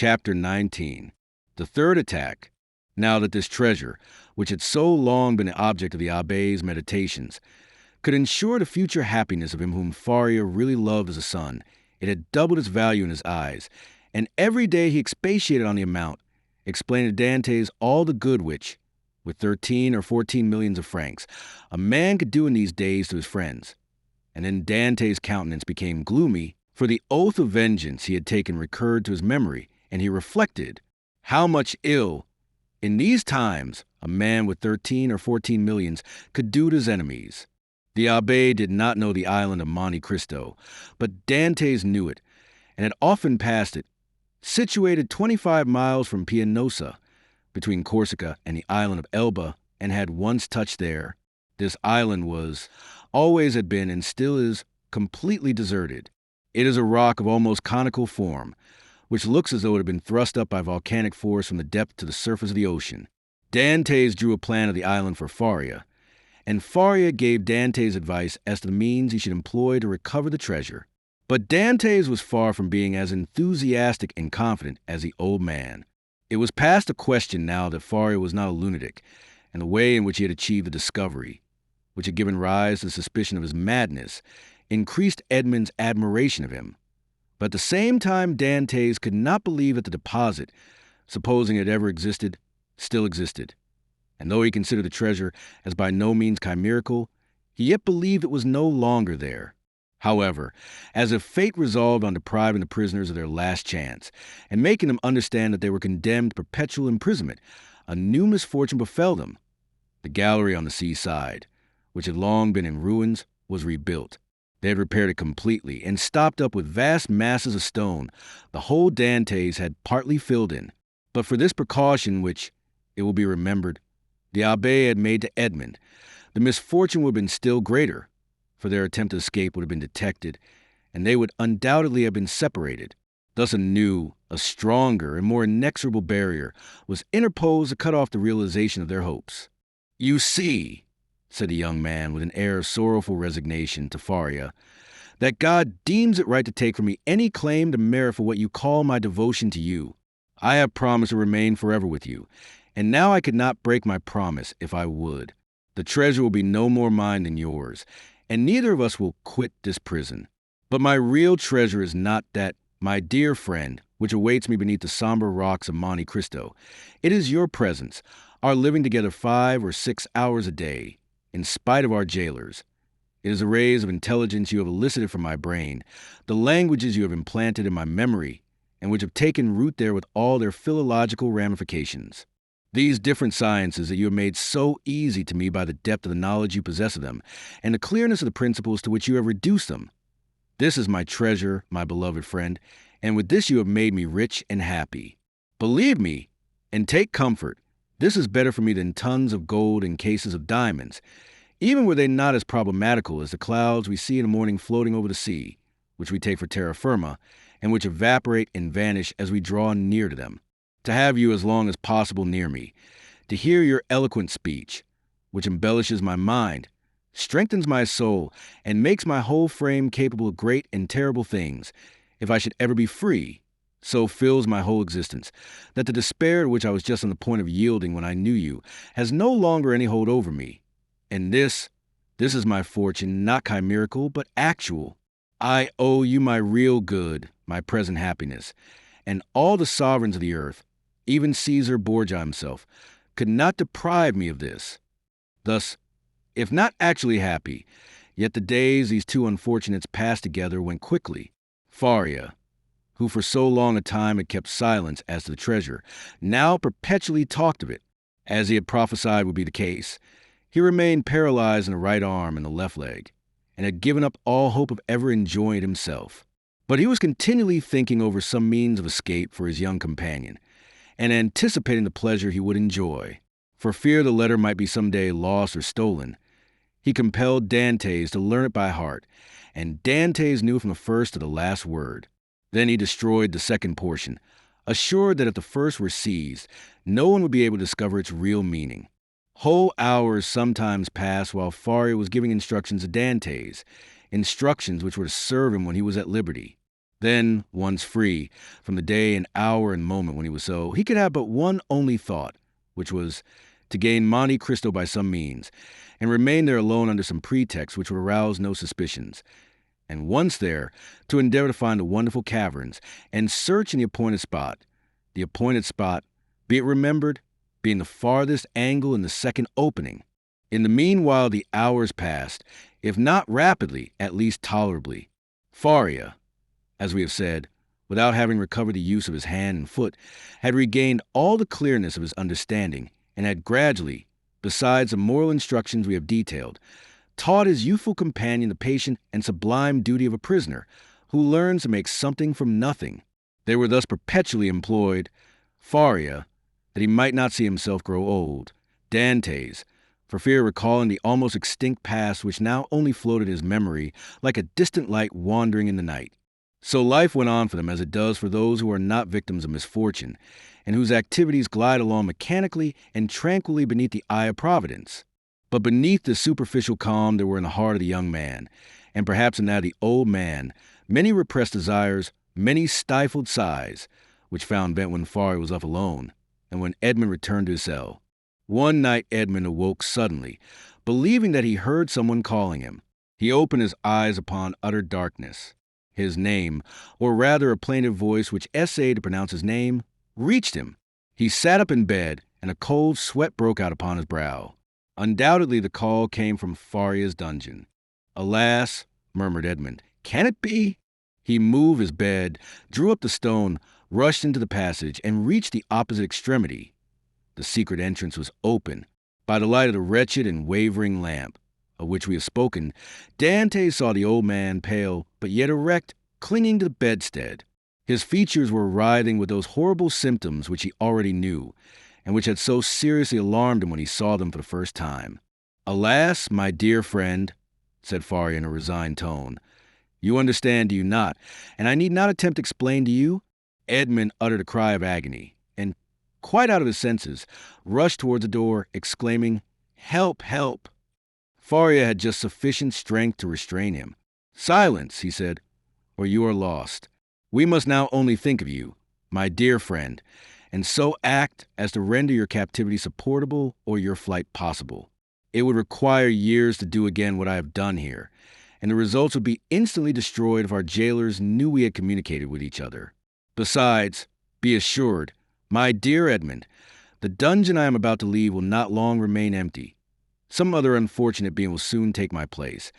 Chapter 19. The third attack. Now that this treasure, which had so long been the object of the abbé's meditations, could ensure the future happiness of him whom Faria really loved as a son, it had doubled its value in his eyes, and every day he expatiated on the amount, explaining to Dantès all the good which, with 13 or 14 millions of francs, a man could do in these days to his friends. And then Dantès' countenance became gloomy, for the oath of vengeance he had taken recurred to his memory, and he reflected how much ill, in these times, a man with 13 or 14 millions could do to his enemies. The abbé did not know the island of Monte Cristo, but Dantès knew it, and had often passed it. Situated 25 miles from Pianosa, between Corsica and the island of Elba, and had once touched there, this island was, always had been, and still is, completely deserted. It is a rock of almost conical form, which looks as though it had been thrust up by volcanic force from the depth to the surface of the ocean. Dantès drew a plan of the island for Faria, and Faria gave Dantès advice as to the means he should employ to recover the treasure. But Dantès was far from being as enthusiastic and confident as the old man. It was past a question now that Faria was not a lunatic, and the way in which he had achieved the discovery, which had given rise to the suspicion of his madness, increased Edmond's admiration of him. But at the same time, Dantès could not believe that the deposit, supposing it ever existed, still existed. And though he considered the treasure as by no means chimerical, he yet believed it was no longer there. However, as if fate resolved on depriving the prisoners of their last chance, and making them understand that they were condemned to perpetual imprisonment, a new misfortune befell them. The gallery on the seaside, which had long been in ruins, was rebuilt. They had repaired it completely and stopped up with vast masses of stone. The whole Dantès had partly filled in. But for this precaution which, it will be remembered, the abbé had made to Edmond, the misfortune would have been still greater, for their attempt to escape would have been detected, and they would undoubtedly have been separated. Thus a new, a stronger, and more inexorable barrier was interposed to cut off the realization of their hopes. "You see," said the young man with an air of sorrowful resignation to Faria, "that God deems it right to take from me any claim to merit for what you call my devotion to you. I have promised to remain forever with you, and now I could not break my promise if I would. The treasure will be no more mine than yours, and neither of us will quit this prison. But my real treasure is not that, my dear friend, which awaits me beneath the somber rocks of Monte Cristo. It is your presence, our living together 5 or 6 hours a day, in spite of our jailers. It is the rays of intelligence you have elicited from my brain, the languages you have implanted in my memory, and which have taken root there with all their philological ramifications. These different sciences that you have made so easy to me by the depth of the knowledge you possess of them, and the clearness of the principles to which you have reduced them. This is my treasure, my beloved friend, and with this you have made me rich and happy. Believe me, and take comfort, this is better for me than tons of gold and cases of diamonds, even were they not as problematical as the clouds we see in the morning floating over the sea, which we take for terra firma, and which evaporate and vanish as we draw near to them. To have you as long as possible near me, to hear your eloquent speech, which embellishes my mind, strengthens my soul, and makes my whole frame capable of great and terrible things, if I should ever be free, so fills my whole existence, that the despair to which I was just on the point of yielding when I knew you has no longer any hold over me. And this is my fortune, not chimerical, but actual. I owe you my real good, my present happiness, and all the sovereigns of the earth, even Caesar Borgia himself, could not deprive me of this. Thus, if not actually happy, yet the days these two unfortunates passed together went quickly. Faria, who for so long a time had kept silence as to the treasure, now perpetually talked of it, as he had prophesied would be the case. He remained paralyzed in the right arm and the left leg, and had given up all hope of ever enjoying it himself. But he was continually thinking over some means of escape for his young companion, and anticipating the pleasure he would enjoy. For fear the letter might be some day lost or stolen, he compelled Dantès to learn it by heart, and Dantès knew from the first to the last word. Then he destroyed the second portion, assured that if the first were seized, no one would be able to discover its real meaning. Whole hours sometimes passed while Faria was giving instructions to Dantès, instructions which were to serve him when he was at liberty. Then, once free from the day and hour and moment when he was so, he could have but one only thought, which was to gain Monte Cristo by some means, and remain there alone under some pretext which would arouse no suspicions. And once there, to endeavor to find the wonderful caverns, and search in the appointed spot, be it remembered, being the farthest angle in the second opening. In the meanwhile the hours passed, if not rapidly, at least tolerably. Faria, as we have said, without having recovered the use of his hand and foot, had regained all the clearness of his understanding, and had gradually, besides the moral instructions we have detailed, taught his youthful companion the patient and sublime duty of a prisoner, who learns to make something from nothing. They were thus perpetually employed, Faria, that he might not see himself grow old, Dantès, for fear of recalling the almost extinct past which now only floated in his memory like a distant light wandering in the night. So life went on for them as it does for those who are not victims of misfortune, and whose activities glide along mechanically and tranquilly beneath the eye of Providence. But beneath this superficial calm there were in the heart of the young man, and perhaps in that of the old man, many repressed desires, many stifled sighs, which found vent when Faria was left alone, and when Edmond returned to his cell. One night Edmond awoke suddenly, believing that he heard someone calling him. He opened his eyes upon utter darkness. His name, or rather a plaintive voice which essayed to pronounce his name, reached him. He sat up in bed, and a cold sweat broke out upon his brow. Undoubtedly the call came from Faria's dungeon. "Alas," murmured Edmond, "can it be?" He moved his bed, drew up the stone, rushed into the passage, and reached the opposite extremity. The secret entrance was open. By the light of the wretched and wavering lamp, of which we have spoken, Dantès saw the old man, pale, but yet erect, clinging to the bedstead. His features were writhing with those horrible symptoms which he already knew, and which had so seriously alarmed him when he saw them for the first time. "Alas, my dear friend," said Faria in a resigned tone, "you understand, do you not? And I need not attempt to explain to you?" Edmond uttered a cry of agony, and, quite out of his senses, rushed towards the door, exclaiming, "Help, help!" Faria had just sufficient strength to restrain him. "Silence," he said, "or you are lost. We must now only think of you, my dear friend, and so act as to render your captivity supportable or your flight possible. It would require years to do again what I have done here, and the results would be instantly destroyed if our jailers knew we had communicated with each other. Besides, be assured, my dear Edmond, the dungeon I am about to leave will not long remain empty. Some other unfortunate being will soon take my place,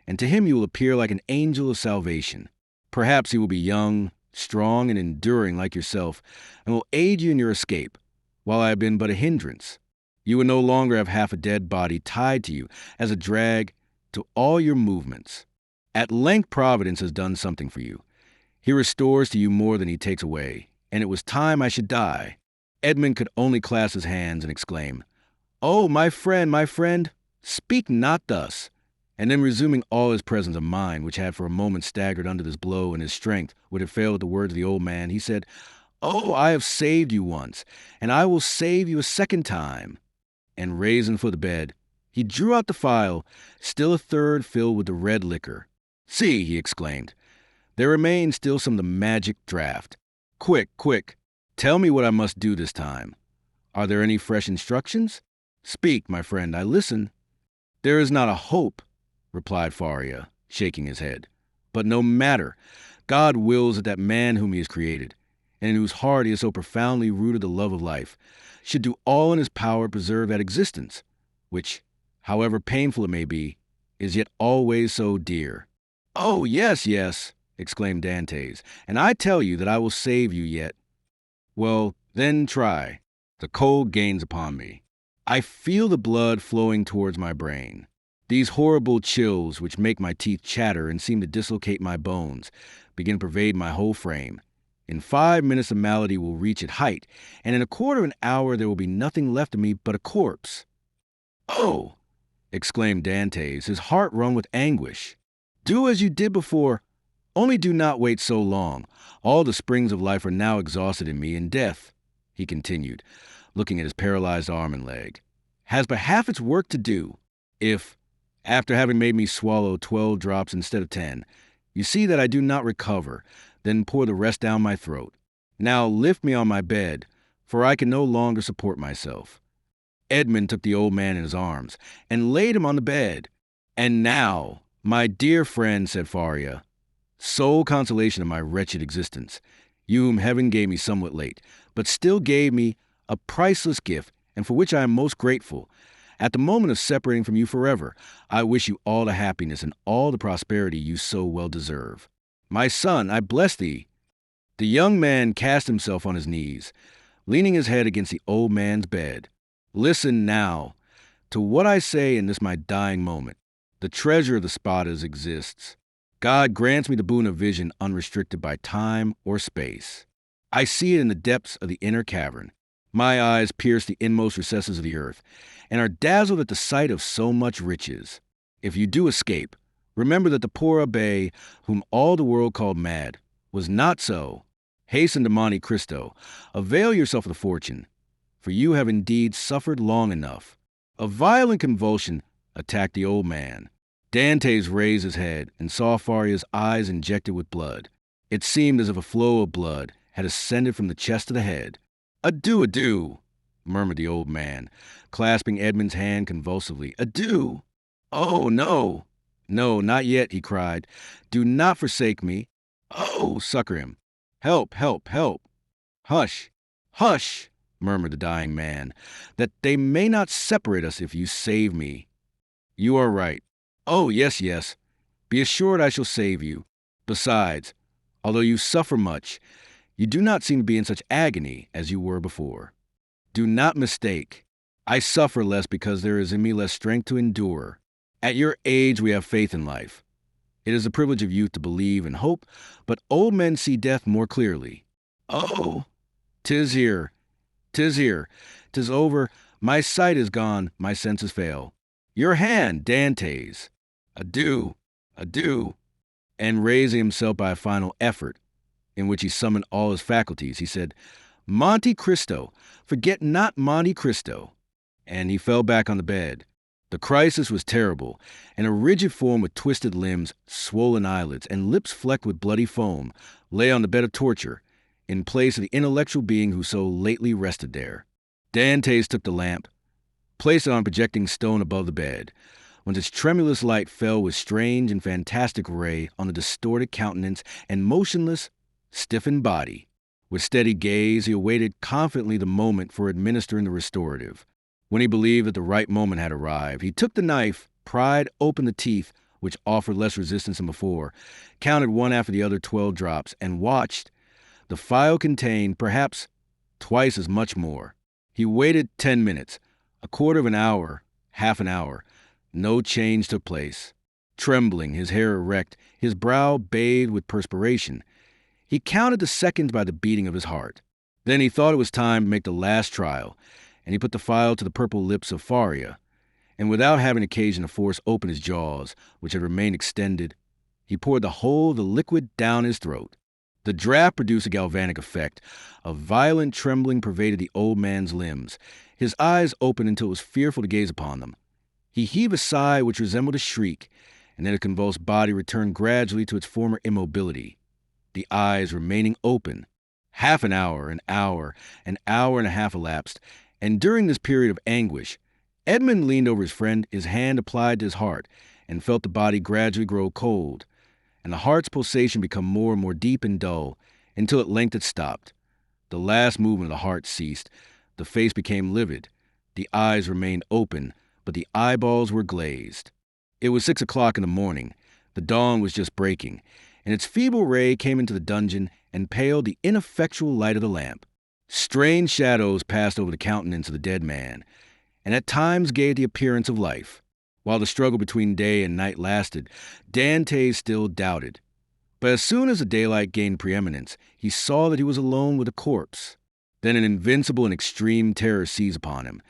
and to him you will appear like an angel of salvation. Perhaps he will be young, strong, and enduring like yourself, and will aid you in your escape, while I have been but a hindrance. You will no longer have half a dead body tied to you as a drag to all your movements. At length Providence has done something for you. He restores to you more than he takes away, and it was time I should die." Edmond could only clasp his hands and exclaim, "Oh, my friend, speak not thus." And then resuming all his presence of mind, which had for a moment staggered under this blow, and his strength would have failed at the words of the old man, he said, "Oh, I have saved you once, and I will save you a second time." And raising for the bed, he drew out the phial, still a third filled with the red liquor. "See," he exclaimed, "there remains still some of the magic draught. Quick, quick, tell me what I must do this time. Are there any fresh instructions? Speak, my friend, I listen." "There is not a hope," replied Faria, shaking his head. "But no matter. God wills that that man whom he has created, and in whose heart he has so profoundly rooted the love of life, should do all in his power to preserve that existence, which, however painful it may be, is yet always so dear." "Oh, yes, yes," exclaimed Dantès, "and I tell you that I will save you yet." "Well, then try. The cold gains upon me. I feel the blood flowing towards my brain. These horrible chills, which make my teeth chatter and seem to dislocate my bones, begin to pervade my whole frame. In 5 minutes the malady will reach its height, and in a quarter of an hour there will be nothing left of me but a corpse." "Oh!" exclaimed Dantès, his heart wrung with anguish. "Do as you did before. Only do not wait so long. All the springs of life are now exhausted in me, and death," he continued, looking at his paralyzed arm and leg, "has but half its work to do. If, after having made me swallow 12 drops instead of 10, you see that I do not recover, then pour the rest down my throat. Now lift me on my bed, for I can no longer support myself. Edmond took the old man in his arms and laid him on the bed. And now, my dear friend, said Faria, sole consolation of my wretched existence, you whom heaven gave me somewhat late, but still gave me a priceless gift, and for which I am most grateful. At the moment of separating from you forever, I wish you all the happiness and all the prosperity you so well deserve. My son, I bless thee. The young man cast himself on his knees, leaning his head against the old man's bed. Listen now to what I say in this my dying moment. The treasure of the Spadas exists. God grants me the boon of vision unrestricted by time or space. I see it in the depths of the inner cavern. My eyes pierce the inmost recesses of the earth and are dazzled at the sight of so much riches. If you do escape, remember that the poor abbé, whom all the world called mad, was not so. Hasten to Monte Cristo. Avail yourself of the fortune, for you have indeed suffered long enough. A violent convulsion attacked the old man. Dantès raised his head and saw Faria's eyes injected with blood. It seemed as if a flow of blood had ascended from the chest to the head. Adieu, adieu, murmured the old man, clasping Edmond's hand convulsively. Adieu! Oh, no! No, not yet, he cried. Do not forsake me. Oh, succor him. Help, help, help. Hush, hush, murmured the dying man, that they may not separate us if you save me. You are right. Oh, yes, yes. Be assured I shall save you. Besides, although you suffer much, you do not seem to be in such agony as you were before. Do not mistake. I suffer less because there is in me less strength to endure. At your age we have faith in life. It is the privilege of youth to believe and hope, but old men see death more clearly. Oh, 'tis here, 'tis here, 'tis over, my sight is gone, my senses fail. Your hand, Dantès. Adieu, adieu. And raising himself by a final effort, in which he summoned all his faculties, he said, Monte Cristo, forget not Monte Cristo. And he fell back on the bed. The crisis was terrible, and a rigid form with twisted limbs, swollen eyelids, and lips flecked with bloody foam lay on the bed of torture, in place of the intellectual being who so lately rested there. Dantès took the lamp, placed it on a projecting stone above the bed, when its tremulous light fell with strange and fantastic ray on the distorted countenance and motionless, stiffened body. With steady gaze, he awaited confidently the moment for administering the restorative. When he believed that the right moment had arrived, he took the knife, pried open the teeth, which offered less resistance than before, counted one after the other 12 drops, and watched. The phial contained, perhaps, twice as much more. He waited 10 minutes, a quarter of an hour, half an hour. No change took place. Trembling, his hair erect, his brow bathed with perspiration, he counted the seconds by the beating of his heart. Then he thought it was time to make the last trial, and he put the phial to the purple lips of Faria, and without having occasion to force open his jaws, which had remained extended, he poured the whole of the liquid down his throat. The draught produced a galvanic effect. A violent trembling pervaded the old man's limbs. His eyes opened until it was fearful to gaze upon them. He heaved a sigh which resembled a shriek, and then his convulsed body returned gradually to its former immobility, the eyes remaining open. Half an hour, an hour and a half elapsed, and during this period of anguish, Edmond leaned over his friend, his hand applied to his heart, and felt the body gradually grow cold, and the heart's pulsation become more and more deep and dull, until at length it stopped. The last movement of the heart ceased, the face became livid, the eyes remained open, but the eyeballs were glazed. It was 6 o'clock in the morning. The dawn was just breaking, and its feeble ray came into the dungeon and paled the ineffectual light of the lamp. Strange shadows passed over the countenance of the dead man, and at times gave the appearance of life. While the struggle between day and night lasted, Dantès still doubted. But as soon as the daylight gained preeminence, he saw that he was alone with a corpse. Then an invincible and extreme terror seized upon him,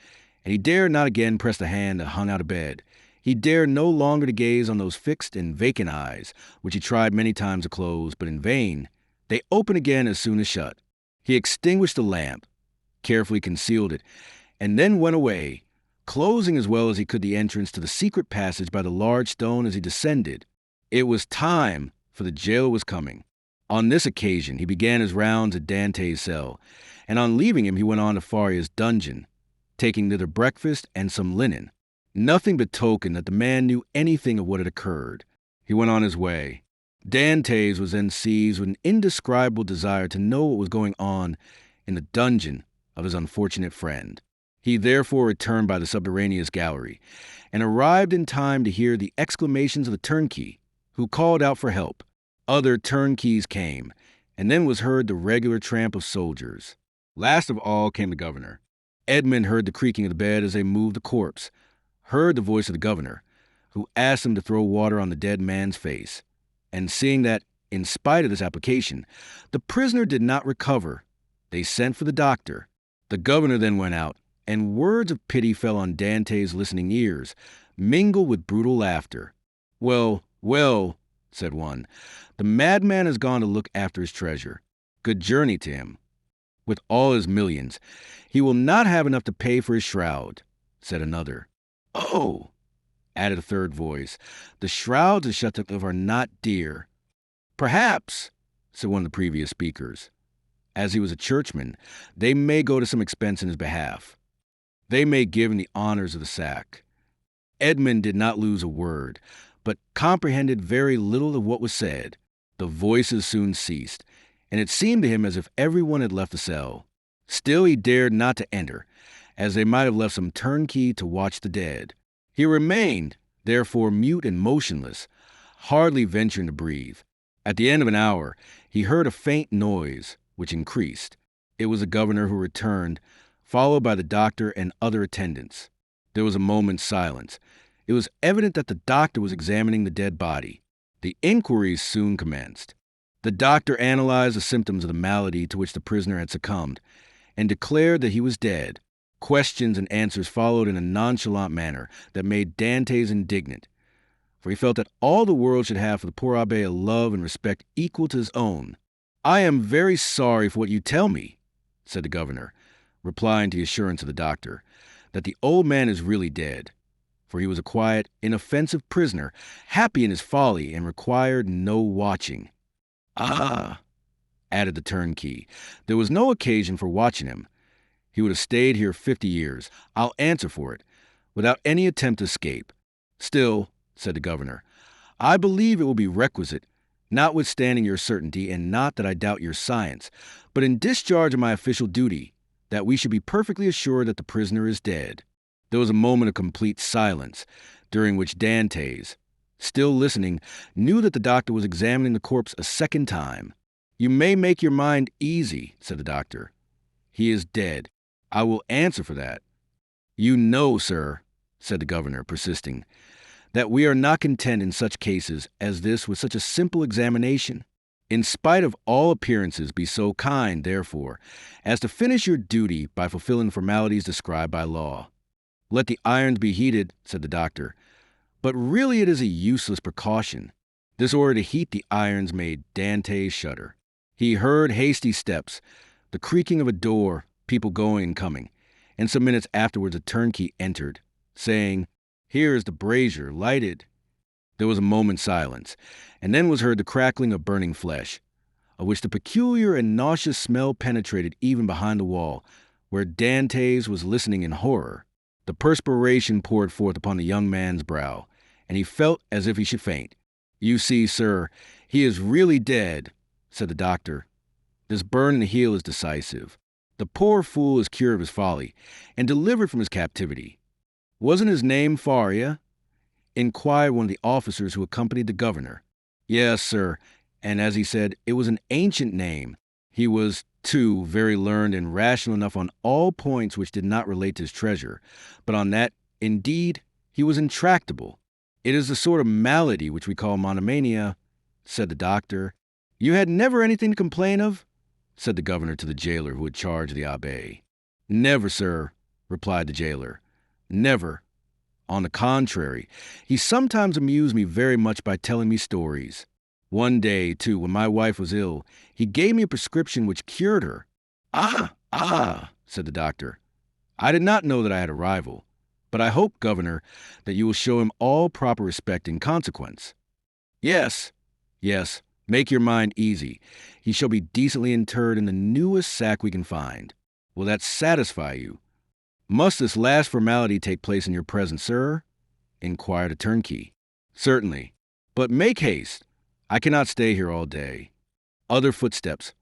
and he dared not again press the hand that hung out of bed. He dared no longer to gaze on those fixed and vacant eyes, which he tried many times to close, but in vain. They opened again as soon as shut. He extinguished the lamp, carefully concealed it, and then went away, closing as well as he could the entrance to the secret passage by the large stone as he descended. It was time, for the jailer was coming. On this occasion, he began his rounds at Dantès' cell, and on leaving him, he went on to Faria's dungeon, taking thither breakfast and some linen. Nothing betokened that the man knew anything of what had occurred. He went on his way. Dantès was then seized with an indescribable desire to know what was going on in the dungeon of his unfortunate friend. He therefore returned by the subterraneous gallery, and arrived in time to hear the exclamations of the turnkey, who called out for help. Other turnkeys came, and then was heard the regular tramp of soldiers. Last of all came the governor. Edmond heard the creaking of the bed as they moved the corpse, heard the voice of the governor, who asked him to throw water on the dead man's face. And seeing that, in spite of this application, the prisoner did not recover, they sent for the doctor. The governor then went out, and words of pity fell on Dantès' listening ears, mingled with brutal laughter. "Well, well," said one, "the madman has gone to look after his treasure. Good journey to him. With all his millions, he will not have enough to pay for his shroud," said another. "Oh," added a third voice, "the shrouds of Château are not dear." "Perhaps," said one of the previous speakers, "as he was a churchman, they may go to some expense in his behalf. They may give him the honors of the sack." Edmond did not lose a word, but comprehended very little of what was said. The voices soon ceased, and it seemed to him as if everyone had left the cell. Still he dared not to enter, as they might have left some turnkey to watch the dead. He remained, therefore, mute and motionless, hardly venturing to breathe. At the end of an hour, he heard a faint noise, which increased. It was the governor who returned, followed by the doctor and other attendants. There was a moment's silence. It was evident that the doctor was examining the dead body. The inquiries soon commenced. The doctor analyzed the symptoms of the malady to which the prisoner had succumbed, and declared that he was dead. Questions and answers followed in a nonchalant manner that made Dantès indignant, for he felt that all the world should have for the poor abbé a love and respect equal to his own. "I am very sorry for what you tell me," said the governor, replying to the assurance of the doctor, "that the old man is really dead, for he was a quiet, inoffensive prisoner, happy in his folly, and required no watching." "Ah," added the turnkey, "there was no occasion for watching him. He would have stayed here 50 years, I'll answer for it, without any attempt to escape. Still," said the governor, "I believe it will be requisite, notwithstanding your certainty, and not that I doubt your science, but in discharge of my official duty, that we should be perfectly assured that the prisoner is dead." There was a moment of complete silence, during which Dantès, still listening, knew that the doctor was examining the corpse a second time. "You may make your mind easy," said the doctor. "He is dead. I will answer for that." "You know, sir," said the governor, persisting, "that we are not content in such cases as this with such a simple examination. In spite of all appearances, be so kind, therefore, as to finish your duty by fulfilling the formalities described by law." "Let the irons be heated," said the doctor, "but really it is a useless precaution." This order to heat the irons made Dantès shudder. He heard hasty steps, the creaking of a door, people going and coming, and some minutes afterwards a turnkey entered, saying, "Here is the brazier lighted." There was a moment's silence, and then was heard the crackling of burning flesh, of which the peculiar and nauseous smell penetrated even behind the wall, where Dantès was listening in horror. The perspiration poured forth upon the young man's brow, and he felt as if he should faint. "You see, sir, he is really dead," said the doctor. "This burn in the heel is decisive. The poor fool is cured of his folly, and delivered from his captivity." "Wasn't his name Faria?" inquired one of the officers who accompanied the governor. "Yes, sir, and as he said, it was an ancient name. He was, too, very learned and rational enough on all points which did not relate to his treasure, but on that, indeed, he was intractable. It is the sort of malady which we call monomania," said the doctor. "You had never anything to complain of?" said the governor to the jailer who had charge of the abbé. "Never, sir," replied the jailer. "Never. On the contrary, he sometimes amused me very much by telling me stories. One day, too, when my wife was ill, he gave me a prescription which cured her." Ah, said the doctor. "I did not know that I had a rival, but I hope, governor, that you will show him all proper respect in consequence." Yes, Make your mind easy. He shall be decently interred in the newest sack we can find. Will that satisfy you? Must this last formality take place in your presence, sir? Inquired a turnkey. Certainly. But make haste. I cannot stay here all day. Other footsteps,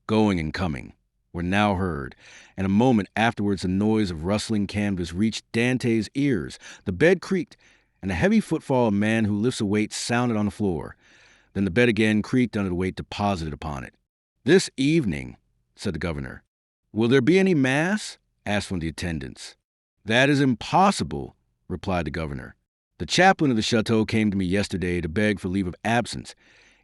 going and coming, were now heard, and a moment afterwards the noise of rustling canvas reached Dante's ears. The bed creaked, and a heavy footfall of a man who lifts a weight sounded on the floor. Then the bed again creaked under the weight deposited upon it. "This evening," said the governor. "Will there be any mass?" asked one of the attendants. "That is impossible," replied the governor. "The chaplain of the Château came to me yesterday to beg for leave of absence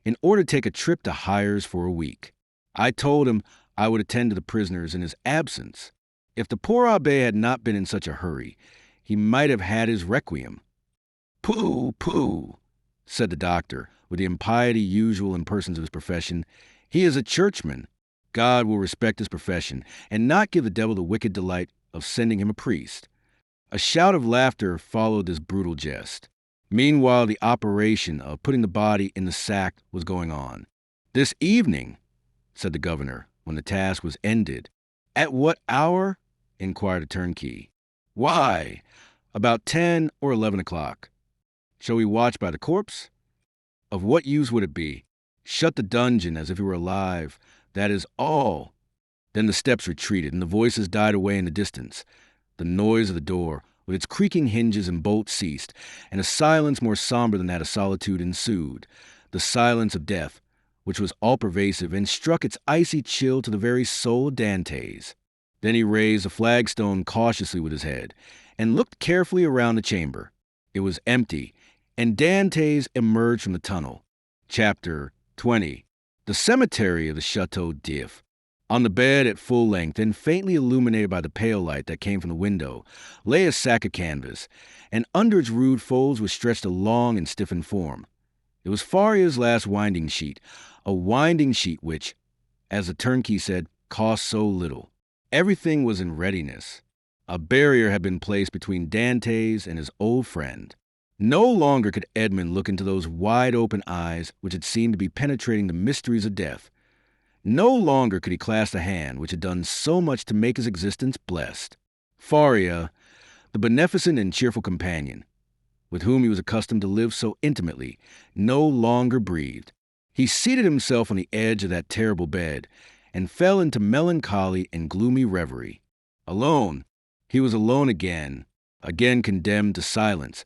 in order to take a trip to Hyères for a week. I told him I would attend to the prisoners in his absence. If the poor abbé had not been in such a hurry, he might have had his requiem." "Pooh, pooh," said the doctor, with the impiety usual in persons of his profession. "He is a churchman. God will respect his profession, and not give the devil the wicked delight of sending him a priest." A shout of laughter followed this brutal jest. Meanwhile, the operation of putting the body in the sack was going on. "This evening," said the governor, when the task was ended. "At what hour?" inquired a turnkey. "Why, about 10 or 11 o'clock. Shall we watch by the corpse? Of what use would it be? Shut the dungeon as if he were alive. That is all." Then the steps retreated, and the voices died away in the distance. The noise of the door, with its creaking hinges and bolts, ceased, and a silence more somber than that of solitude ensued. The silence of death, which was all-pervasive and struck its icy chill to the very soul of Dantès. Then he raised a flagstone cautiously with his head, and looked carefully around the chamber. It was empty, and Dantès emerged from the tunnel. Chapter 20. The cemetery of the Château d'If. On the bed at full length, and faintly illuminated by the pale light that came from the window, lay a sack of canvas, and under its rude folds was stretched a long and stiffened form. It was Faria's last winding sheet, a winding sheet which, as the turnkey said, cost so little. Everything was in readiness. A barrier had been placed between Dantès and his old friend. No longer could Edmond look into those wide-open eyes which had seemed to be penetrating the mysteries of death. No longer could he clasp the hand which had done so much to make his existence blessed. Faria, the beneficent and cheerful companion, with whom he was accustomed to live so intimately, no longer breathed. He seated himself on the edge of that terrible bed, and fell into melancholy and gloomy reverie. Alone, he was alone again condemned to silence,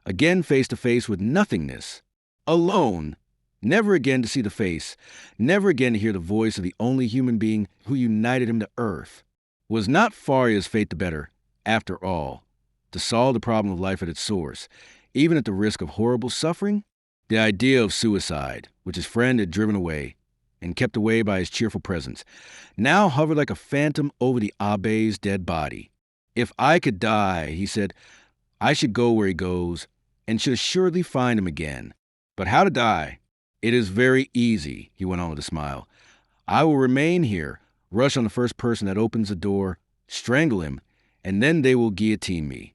again face to face with nothingness. Alone, never again to see the face, never again to hear the voice of the only human being who united him to earth. Was not Faria's fate the better, after all, to solve the problem of life at its source, even at the risk of horrible suffering? The idea of suicide, which his friend had driven away, and kept away by his cheerful presence, now hovered like a phantom over the abbé's dead body. "If I could die," he said, "I should go where he goes, and should assuredly find him again. But how to die? It is very easy," he went on with a smile. "I will remain here, rush on the first person that opens the door, strangle him, and then they will guillotine me.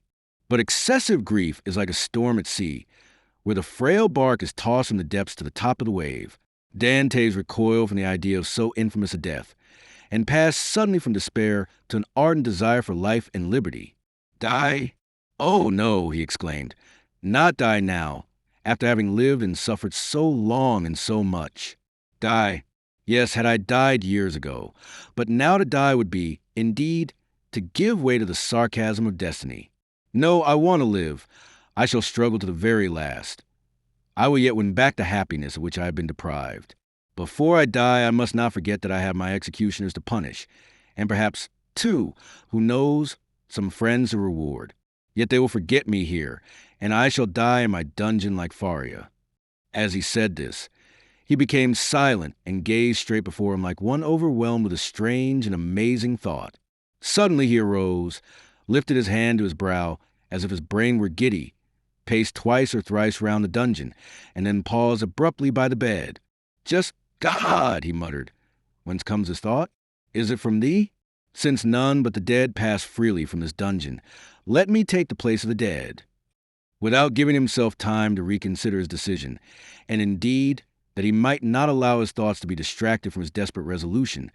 But excessive grief is like a storm at sea, where the frail bark is tossed from the depths to the top of the wave." Dantès recoiled from the idea of so infamous a death, and passed suddenly from despair to an ardent desire for life and liberty. "Die? Oh, no," he exclaimed. "Not die now, after having lived and suffered so long and so much. Die? Yes, had I died years ago. But now to die would be, indeed, to give way to the sarcasm of destiny. No, I want to live. I shall struggle to the very last. I will yet win back the happiness of which I have been deprived. Before I die, I must not forget that I have my executioners to punish, and perhaps, too, who knows, some friends to reward. Yet they will forget me here, and I shall die in my dungeon like Faria." As he said this, he became silent and gazed straight before him like one overwhelmed with a strange and amazing thought. Suddenly he arose, lifted his hand to his brow as if his brain were giddy, paced twice or thrice round the dungeon, and then paused abruptly by the bed. "Just God," he muttered. "Whence comes this thought? Is it from thee? Since none but the dead pass freely from this dungeon, let me take the place of the dead." Without giving himself time to reconsider his decision, and indeed that he might not allow his thoughts to be distracted from his desperate resolution,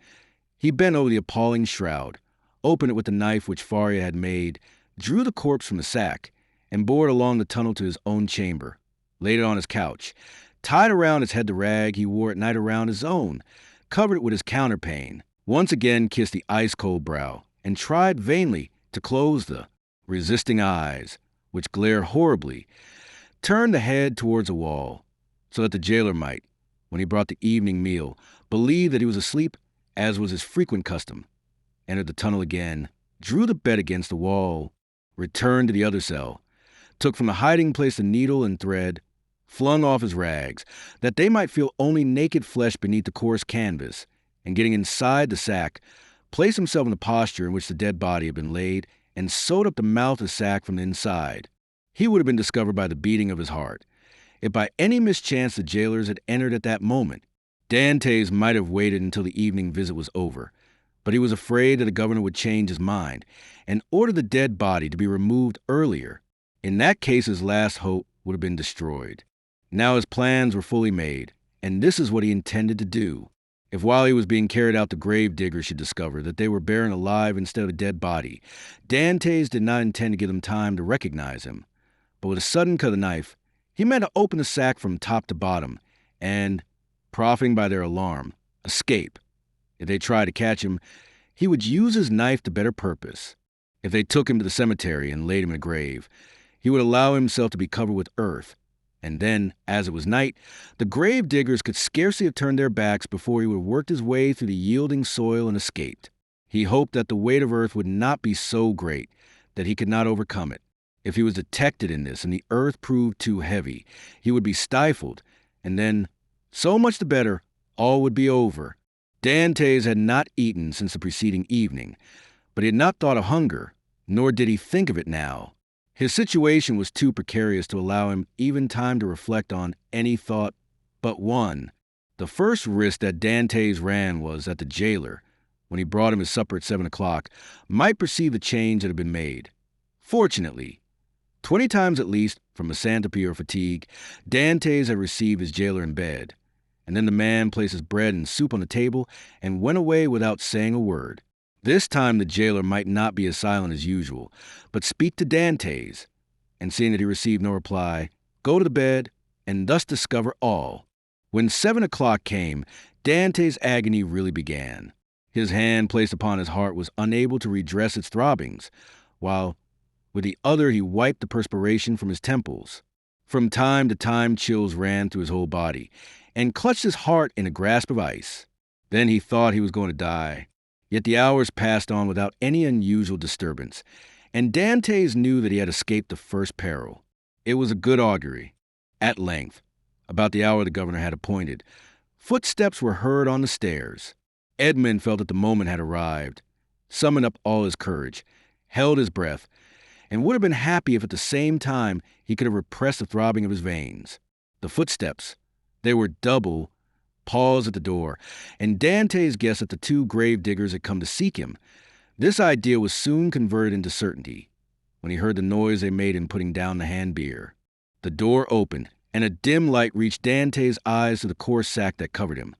he bent over the appalling shroud, opened it with the knife which Faria had made, drew the corpse from the sack, and bore it along the tunnel to his own chamber, laid it on his couch, tied around his head the rag he wore at night around his own, covered it with his counterpane, once again kissed the ice-cold brow, and tried vainly to close the resisting eyes, which glared horribly, turned the head towards a wall, so that the jailer might, when he brought the evening meal, believe that he was asleep, as was his frequent custom, entered the tunnel again, drew the bed against the wall, returned to the other cell, took from the hiding place the needle and thread, flung off his rags, that they might feel only naked flesh beneath the coarse canvas, and getting inside the sack, placed himself in the posture in which the dead body had been laid, and sewed up the mouth of the sack from the inside. He would have been discovered by the beating of his heart. If by any mischance the jailers had entered at that moment, Dantès might have waited until the evening visit was over, but he was afraid that the governor would change his mind and order the dead body to be removed earlier. In that case, his last hope would have been destroyed. Now his plans were fully made, and this is what he intended to do. If while he was being carried out the grave diggers should discover that they were buried alive instead of a dead body, Dantès did not intend to give them time to recognize him. But with a sudden cut of the knife, he meant to open the sack from top to bottom and, profiting by their alarm, escape. If they tried to catch him, he would use his knife to better purpose. If they took him to the cemetery and laid him in a grave, he would allow himself to be covered with earth. And then, as it was night, the grave diggers could scarcely have turned their backs before he would have worked his way through the yielding soil and escaped. He hoped that the weight of earth would not be so great that he could not overcome it. If he was detected in this and the earth proved too heavy, he would be stifled, and then, so much the better, all would be over. Dantès had not eaten since the preceding evening, but he had not thought of hunger, nor did he think of it now. His situation was too precarious to allow him even time to reflect on any thought but one. The first risk that Dantès ran was that the jailer, when he brought him his supper at 7 o'clock, might perceive the change that had been made. Fortunately, 20 times at least, from misanthropy or fatigue, Dantès had received his jailer in bed, and then the man placed his bread and soup on the table and went away without saying a word. This time the jailer might not be as silent as usual, but speak to Dantès, and seeing that he received no reply, go to the bed, and thus discover all. When 7 o'clock came, Dantès' agony really began. His hand placed upon his heart was unable to redress its throbbings, while with the other he wiped the perspiration from his temples. From time to time chills ran through his whole body, and clutched his heart in a grasp of ice. Then he thought he was going to die. Yet the hours passed on without any unusual disturbance, and Dantès knew that he had escaped the first peril. It was a good augury. At length, about the hour the governor had appointed, footsteps were heard on the stairs. Edmond felt that the moment had arrived, summoned up all his courage, held his breath, and would have been happy if at the same time he could have repressed the throbbing of his veins. The footsteps, they were double, paused at the door, and Dantès guessed that the two grave diggers had come to seek him. This idea was soon converted into certainty when he heard the noise they made in putting down the hand beer. The door opened, and a dim light reached Dantès' eyes through the coarse sack that covered him.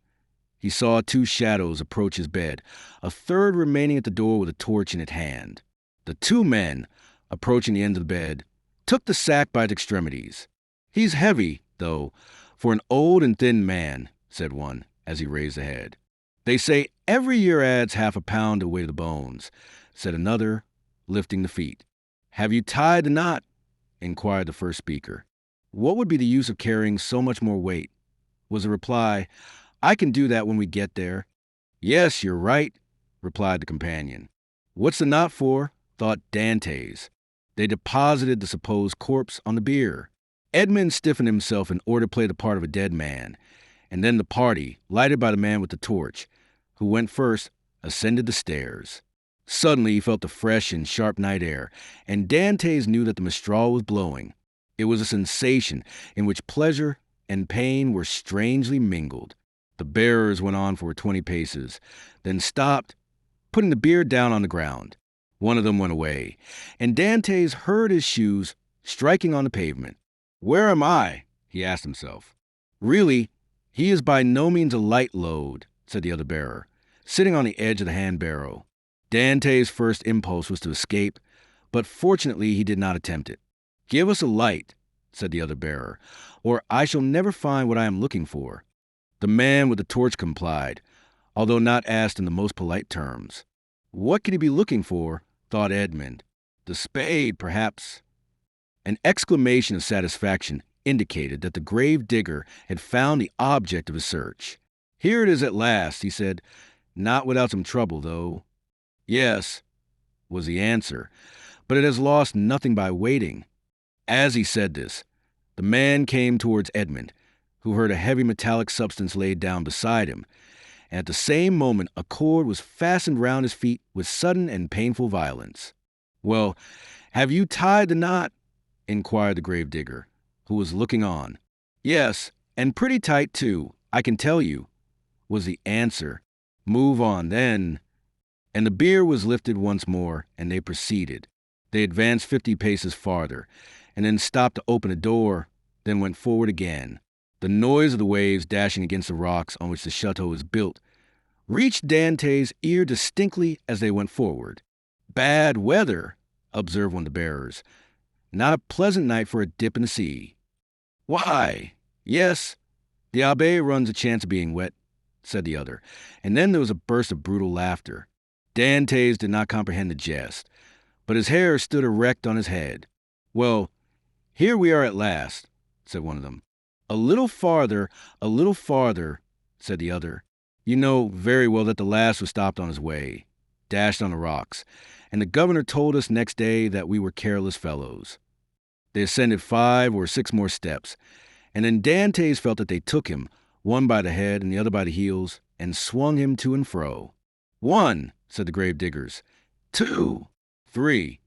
He saw two shadows approach his bed, a third remaining at the door with a torch in its hand. The two men, approaching the end of the bed, took the sack by its extremities. "He's heavy, though, for an old and thin man," said one, as he raised the head. "They say every year adds half a pound to the weight of the bones," said another, lifting the feet. "Have you tied the knot?" inquired the first speaker. "What would be the use of carrying so much more weight?" was the reply. "I can do that when we get there." "Yes, you're right," replied the companion. "What's the knot for?" thought Dantès. They deposited the supposed corpse on the bier. Edmond stiffened himself in order to play the part of a dead man, and then the party, lighted by the man with the torch, who went first, ascended the stairs. Suddenly he felt the fresh and sharp night air, and Dantès knew that the mistral was blowing. It was a sensation in which pleasure and pain were strangely mingled. The bearers went on for 20 paces, then stopped, putting the bier down on the ground. One of them went away, and Dantès heard his shoes striking on the pavement. "Where am I?" he asked himself. Really, "He is by no means a light load," said the other bearer, sitting on the edge of the hand-barrow. Dantès' first impulse was to escape, but fortunately he did not attempt it. "Give us a light," said the other bearer, "or I shall never find what I am looking for." The man with the torch complied, although not asked in the most polite terms. What could he be looking for, thought Edmond. The spade, perhaps. An exclamation of satisfaction indicated that the grave digger had found the object of his search. "Here it is at last," he said. "Not without some trouble, though." "Yes," was the answer, "but it has lost nothing by waiting." As he said this, the man came towards Edmond, who heard a heavy metallic substance laid down beside him, and at the same moment a cord was fastened round his feet with sudden and painful violence. "Well, have you tied the knot?" inquired the gravedigger, who was looking on. "Yes, and pretty tight, too, I can tell you," was the answer. "Move on, then." And the bier was lifted once more, and they proceeded. They advanced 50 paces farther, and then stopped to open a door, then went forward again. The noise of the waves dashing against the rocks on which the chateau is built reached Dantès' ear distinctly as they went forward. "Bad weather," observed one of the bearers. "Not a pleasant night for a dip in the sea." "Why, yes, the abbé runs a chance of being wet," said the other, and then there was a burst of brutal laughter. Dantès did not comprehend the jest, but his hair stood erect on his head. "Well, here we are at last," said one of them. A little farther," said the other. "You know very well that the last was stopped on his way, dashed on the rocks, and the governor told us next day that we were careless fellows." They ascended 5 or 6 more steps, and then Dantès felt that they took him, one by the head and the other by the heels, and swung him to and fro. "1," said the grave diggers. "2, 3,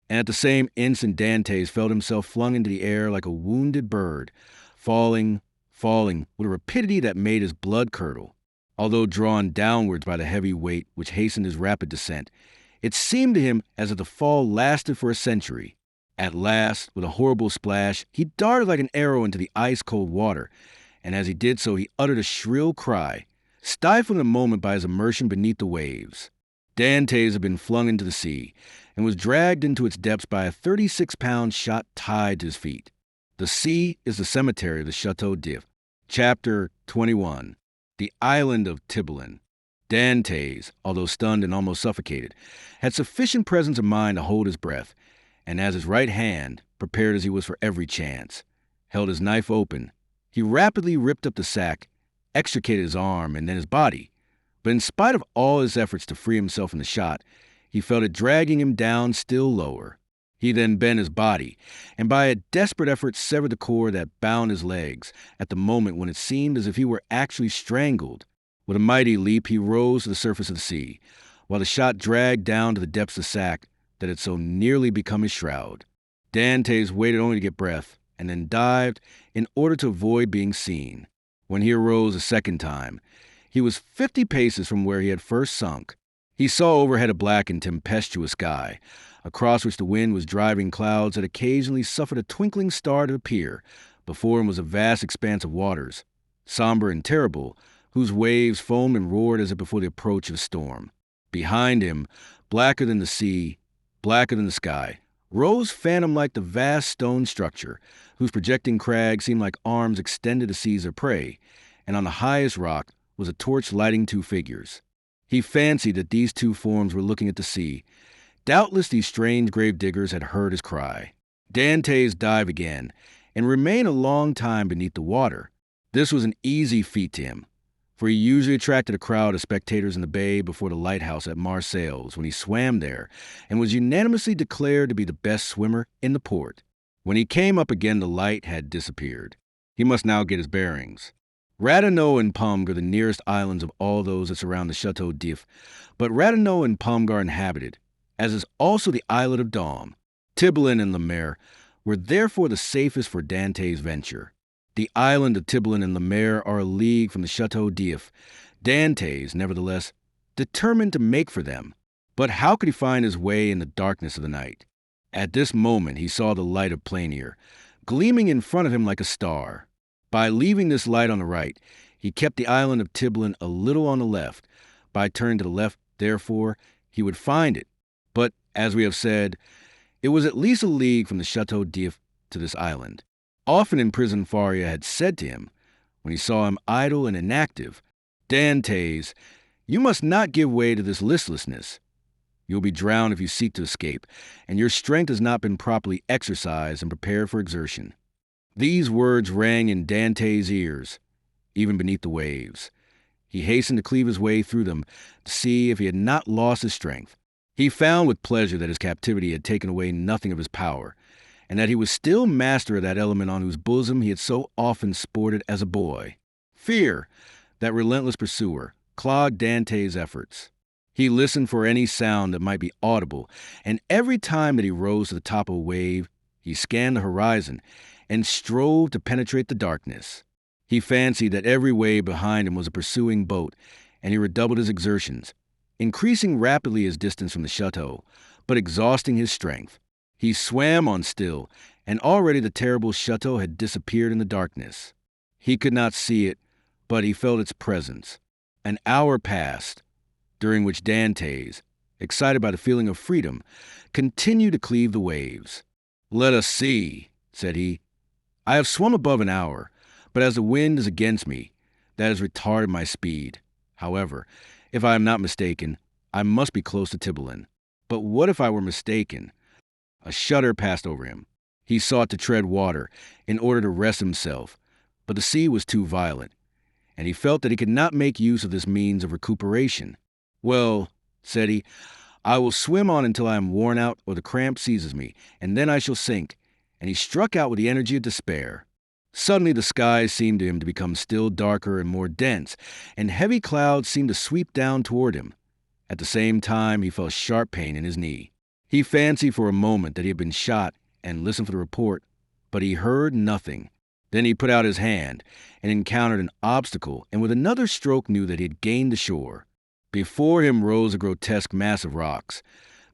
and at the same instant Dantès felt himself flung into the air like a wounded bird, falling, with a rapidity that made his blood curdle. Although drawn downwards by the heavy weight which hastened his rapid descent, it seemed to him as if the fall lasted for a century. At last, with a horrible splash, he darted like an arrow into the ice-cold water, and as he did so he uttered a shrill cry, stifled a moment by his immersion beneath the waves. Dantès had been flung into the sea, and was dragged into its depths by a 36-pound shot tied to his feet. The sea is the cemetery of the Château d'If. Chapter 21. The Island of Tiboulen. Dantès, although stunned and almost suffocated, had sufficient presence of mind to hold his breath, and as his right hand, prepared as he was for every chance, held his knife open, he rapidly ripped up the sack, extricated his arm and then his body. But in spite of all his efforts to free himself from the shot, he felt it dragging him down still lower. He then bent his body, and by a desperate effort severed the cord that bound his legs at the moment when it seemed as if he were actually strangled. With a mighty leap, he rose to the surface of the sea, while the shot dragged down to the depths of the sack that had so nearly become his shroud. Dantès waited only to get breath, and then dived in order to avoid being seen. When he arose a second time, he was 50 paces from where he had first sunk. He saw overhead a black and tempestuous sky, across which the wind was driving clouds that occasionally suffered a twinkling star to appear. Before him was a vast expanse of waters, somber and terrible, whose waves foamed and roared as if before the approach of a storm. Behind him, blacker than the sea, blacker than the sky, rose phantom-like the vast stone structure, whose projecting crags seemed like arms extended to seize their prey, and on the highest rock was a torch lighting 2 figures. He fancied that these 2 forms were looking at the sea. Doubtless these strange grave-diggers had heard his cry. Dantès dived again, and remained a long time beneath the water. This was an easy feat to him, for he usually attracted a crowd of spectators in the bay before the lighthouse at Marseilles when he swam there, and was unanimously declared to be the best swimmer in the port. When he came up again, the light had disappeared. He must now get his bearings. Ratonneau and Pomg are the nearest islands of all those that surround the Château d'If, but Ratonneau and Pomg are inhabited, as is also the islet of Daume. Tiboulen and Le Maire were therefore the safest for Dantès' venture. The island of Tiboulen and Le Maire are a league from the Château d'If. Dantès, nevertheless, determined to make for them. But how could he find his way in the darkness of the night? At this moment he saw the light of Planier, gleaming in front of him like a star. By leaving this light on the right, He kept the island of Tibelin a little on the left. By turning to the left, therefore, he would find it. But, as we have said, it was at least a league from the Château d'If to this island. Often in prison Faria had said to him, when he saw him idle and inactive, "Dantès, you must not give way to this listlessness. You'll be drowned if you seek to escape, and your strength has not been properly exercised and prepared for exertion." These words rang in Dantès' ears, even beneath the waves. He hastened to cleave his way through them to see if he had not lost his strength. He found with pleasure that his captivity had taken away nothing of his power, and that he was still master of that element on whose bosom he had so often sported as a boy. Fear, that relentless pursuer, clogged Dantès' efforts. He listened for any sound that might be audible, and every time that he rose to the top of a wave, he scanned the horizon and strove to penetrate the darkness. He fancied that every wave behind him was a pursuing boat, and he redoubled his exertions, increasing rapidly his distance from the chateau, but exhausting his strength. He swam on still, and already the terrible chateau had disappeared in the darkness. He could not see it, but he felt its presence. An hour passed, during which Dantès, excited by the feeling of freedom, continued to cleave the waves. "Let us see," said he. "I have swum above an hour, but as the wind is against me, that has retarded my speed. However, if I am not mistaken, I must be close to Tibelin. But what if I were mistaken?" A shudder passed over him. He sought to tread water in order to rest himself, but the sea was too violent, and he felt that he could not make use of this means of recuperation. "Well," said he, "I will swim on until I am worn out or the cramp seizes me, and then I shall sink," and he struck out with the energy of despair. Suddenly the sky seemed to him to become still darker and more dense, and heavy clouds seemed to sweep down toward him. At the same time, he felt sharp pain in his knee. He fancied for a moment that he had been shot and listened for the report, but he heard nothing. Then he put out his hand and encountered an obstacle, and with another stroke knew that he had gained the shore. Before him rose a grotesque mass of rocks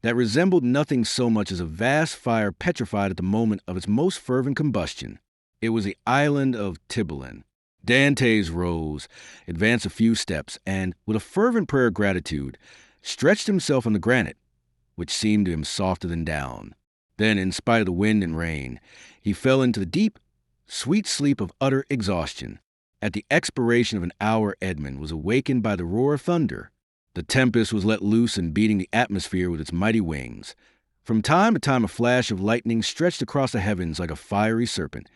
that resembled nothing so much as a vast fire petrified at the moment of its most fervent combustion. It was the island of Tibelin. Dantès rose, advanced a few steps, and, with a fervent prayer of gratitude, stretched himself on the granite, which seemed to him softer than down. Then, in spite of the wind and rain, he fell into the deep, sweet sleep of utter exhaustion. At the expiration of an hour, Edmond was awakened by the roar of thunder. The tempest was let loose and beating the atmosphere with its mighty wings. From time to time a flash of lightning stretched across the heavens like a fiery serpent,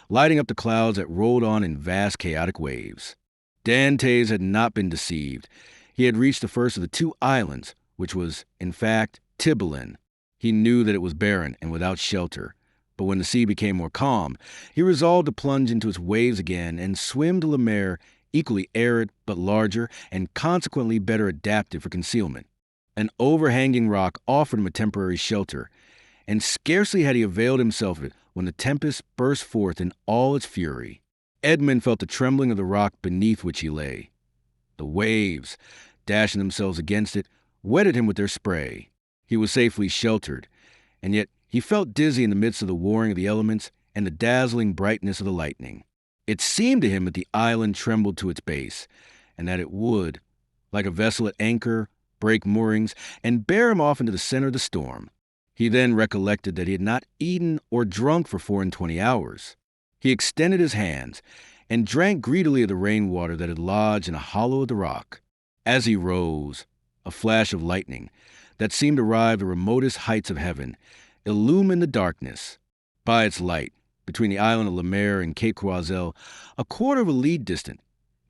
lighting up the clouds that rolled on in vast chaotic waves. Dantès had not been deceived. He had reached the first of the two islands, which was, in fact, Tibelin. He knew that it was barren and without shelter, but when the sea became more calm, he resolved to plunge into its waves again and swim to La Mer, equally arid but larger and consequently better adapted for concealment. An overhanging rock offered him a temporary shelter, and scarcely had he availed himself of it when the tempest burst forth in all its fury. Edmond felt the trembling of the rock beneath which he lay. The waves, dashing themselves against it, wetted him with their spray. He was safely sheltered, and yet he felt dizzy in the midst of the warring of the elements and the dazzling brightness of the lightning. It seemed to him that the island trembled to its base, and that it would, like a vessel at anchor, break moorings and bear him off into the center of the storm. He then recollected that he had not eaten or drunk for 24 hours. He extended his hands and drank greedily of the rainwater that had lodged in a hollow of the rock. As he rose, a flash of lightning that seemed to arrive the remotest heights of heaven illumined the darkness. By its light, between the island of La Mer and Cape Croiselle, a quarter of a league distant,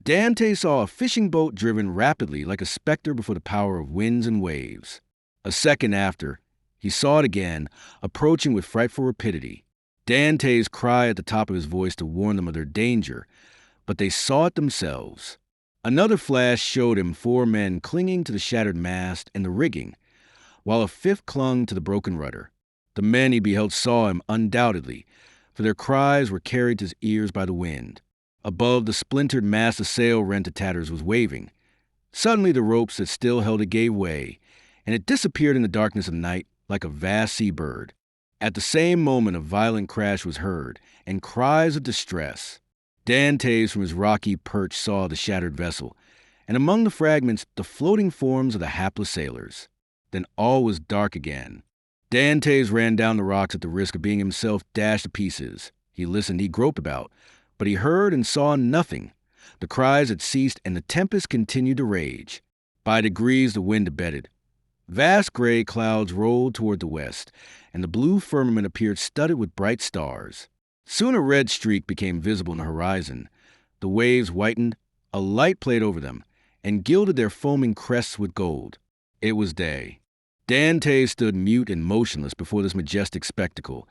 Dantès saw a fishing boat driven rapidly like a specter before the power of winds and waves. A second after, he saw it again, approaching with frightful rapidity. Dantès cried at the top of his voice to warn them of their danger, but they saw it themselves. Another flash showed him 4 men clinging to the shattered mast and the rigging, while a 5th clung to the broken rudder. The men he beheld saw him undoubtedly, for their cries were carried to his ears by the wind. Above, the splintered mast of sail rent to tatters was waving. Suddenly the ropes that still held it gave way, and it disappeared in the darkness of night like a vast sea-bird. At the same moment a violent crash was heard, and cries of distress. Dantès from his rocky perch saw the shattered vessel, and among the fragments the floating forms of the hapless sailors. Then all was dark again. Dantès ran down the rocks at the risk of being himself dashed to pieces. He listened, he groped about, but he heard and saw nothing. The cries had ceased, and the tempest continued to rage. By degrees the wind abated. Vast gray clouds rolled toward the west, and the blue firmament appeared studded with bright stars. Soon a red streak became visible in the horizon. The waves whitened, a light played over them, and gilded their foaming crests with gold. It was day. Dantès stood mute and motionless before this majestic spectacle,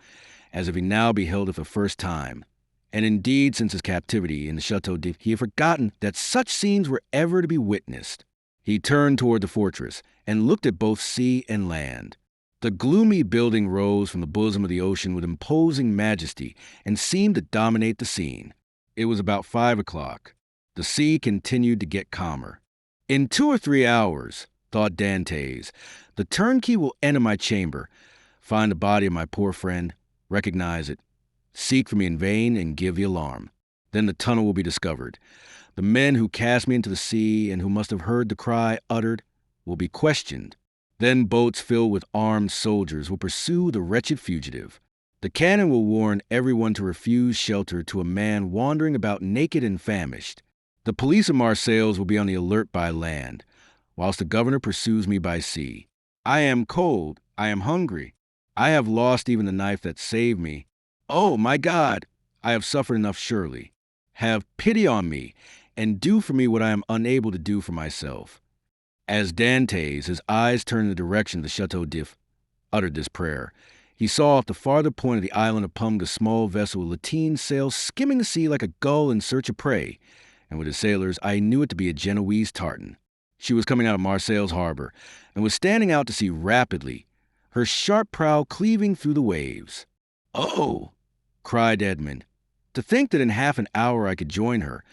as if he now beheld it for the first time. And indeed, since his captivity in the Château, he had forgotten that such scenes were ever to be witnessed. He turned toward the fortress and looked at both sea and land. The gloomy building rose from the bosom of the ocean with imposing majesty and seemed to dominate the scene. It was about 5 o'clock. The sea continued to get calmer. In 2 or 3 hours, thought Dantès, the turnkey will enter my chamber, find the body of my poor friend, recognize it, seek for me in vain, and give the alarm. Then the tunnel will be discovered. The men who cast me into the sea and who must have heard the cry uttered will be questioned. Then boats filled with armed soldiers will pursue the wretched fugitive. The cannon will warn everyone to refuse shelter to a man wandering about naked and famished. The police of Marseilles will be on the alert by land, whilst the governor pursues me by sea. I am cold, I am hungry. I have lost even the knife that saved me. Oh, my God, I have suffered enough surely. Have pity on me, and do for me what I am unable to do for myself. As Dantès, his eyes turned in the direction of the Château, uttered this prayer, he saw off the farther point of the island of Pumg a small vessel with lateen sails skimming the sea like a gull in search of prey, and with his sailors I knew it to be a Genoese tartan. She was coming out of Marseilles harbor, and was standing out to sea rapidly, her sharp prow cleaving through the waves. "Oh!" cried Edmond. "To think that in half an hour I could join her.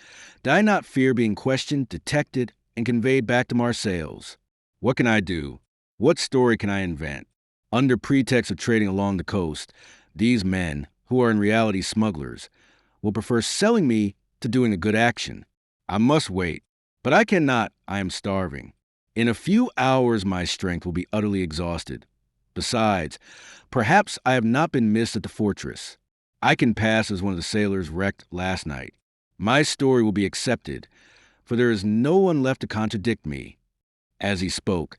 Did I not fear being questioned, detected, and conveyed back to Marseilles? What can I do? What story can I invent? Under pretext of trading along the coast, these men, who are in reality smugglers, will prefer selling me to doing a good action. I must wait, but I cannot. I am starving. In a few hours my strength will be utterly exhausted. Besides, perhaps I have not been missed at the fortress. I can pass as one of the sailors wrecked last night. My story will be accepted, for there is no one left to contradict me." As he spoke,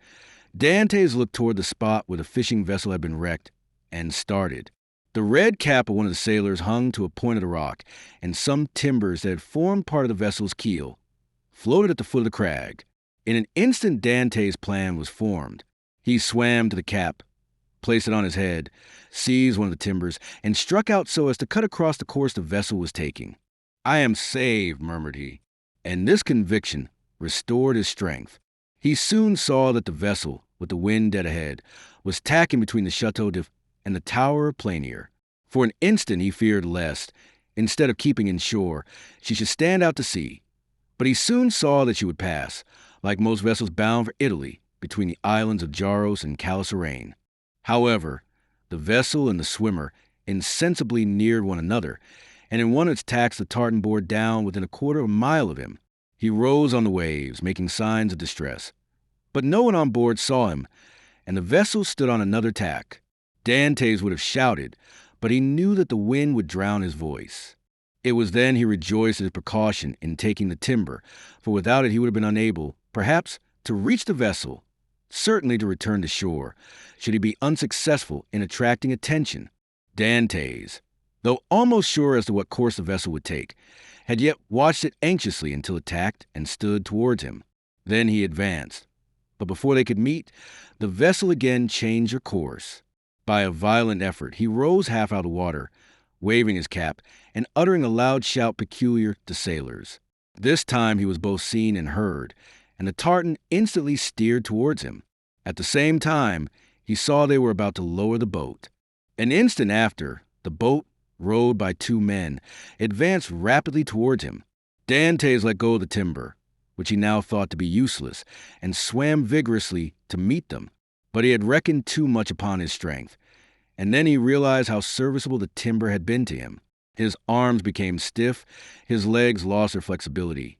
Dantès looked toward the spot where the fishing vessel had been wrecked, and started. The red cap of one of the sailors hung to a point of the rock, and some timbers that had formed part of the vessel's keel floated at the foot of the crag. In an instant Dantès' plan was formed. He swam to the cap, placed it on his head, seized one of the timbers, and struck out so as to cut across the course the vessel was taking. "I am saved," murmured he, and this conviction restored his strength. He soon saw that the vessel, with the wind dead ahead, was tacking between the Château and the Tower of Planier. For an instant he feared lest, instead of keeping in shore, she should stand out to sea. But he soon saw that she would pass, like most vessels bound for Italy, between the islands of Jaros and Calaserane. However, the vessel and the swimmer insensibly neared one another, and in one of its tacks the tartan bore down within a quarter of a mile of him. He rose on the waves, making signs of distress. But no one on board saw him, and the vessel stood on another tack. Dantès would have shouted, but he knew that the wind would drown his voice. It was then he rejoiced at his precaution in taking the timber, for without it he would have been unable, perhaps, to reach the vessel, certainly to return to shore, should he be unsuccessful in attracting attention. Dantès, though almost sure as to what course the vessel would take, had yet watched it anxiously until it tacked and stood towards him. Then he advanced. But before they could meet, the vessel again changed her course. By a violent effort, he rose half out of the water, waving his cap and uttering a loud shout peculiar to sailors. This time he was both seen and heard, and the tartan instantly steered towards him. At the same time, he saw they were about to lower the boat. An instant after, the boat, rowed by 2 men, advanced rapidly towards him. Dantès let go of the timber, which he now thought to be useless, and swam vigorously to meet them. But he had reckoned too much upon his strength, and then he realized how serviceable the timber had been to him. His arms became stiff, his legs lost their flexibility,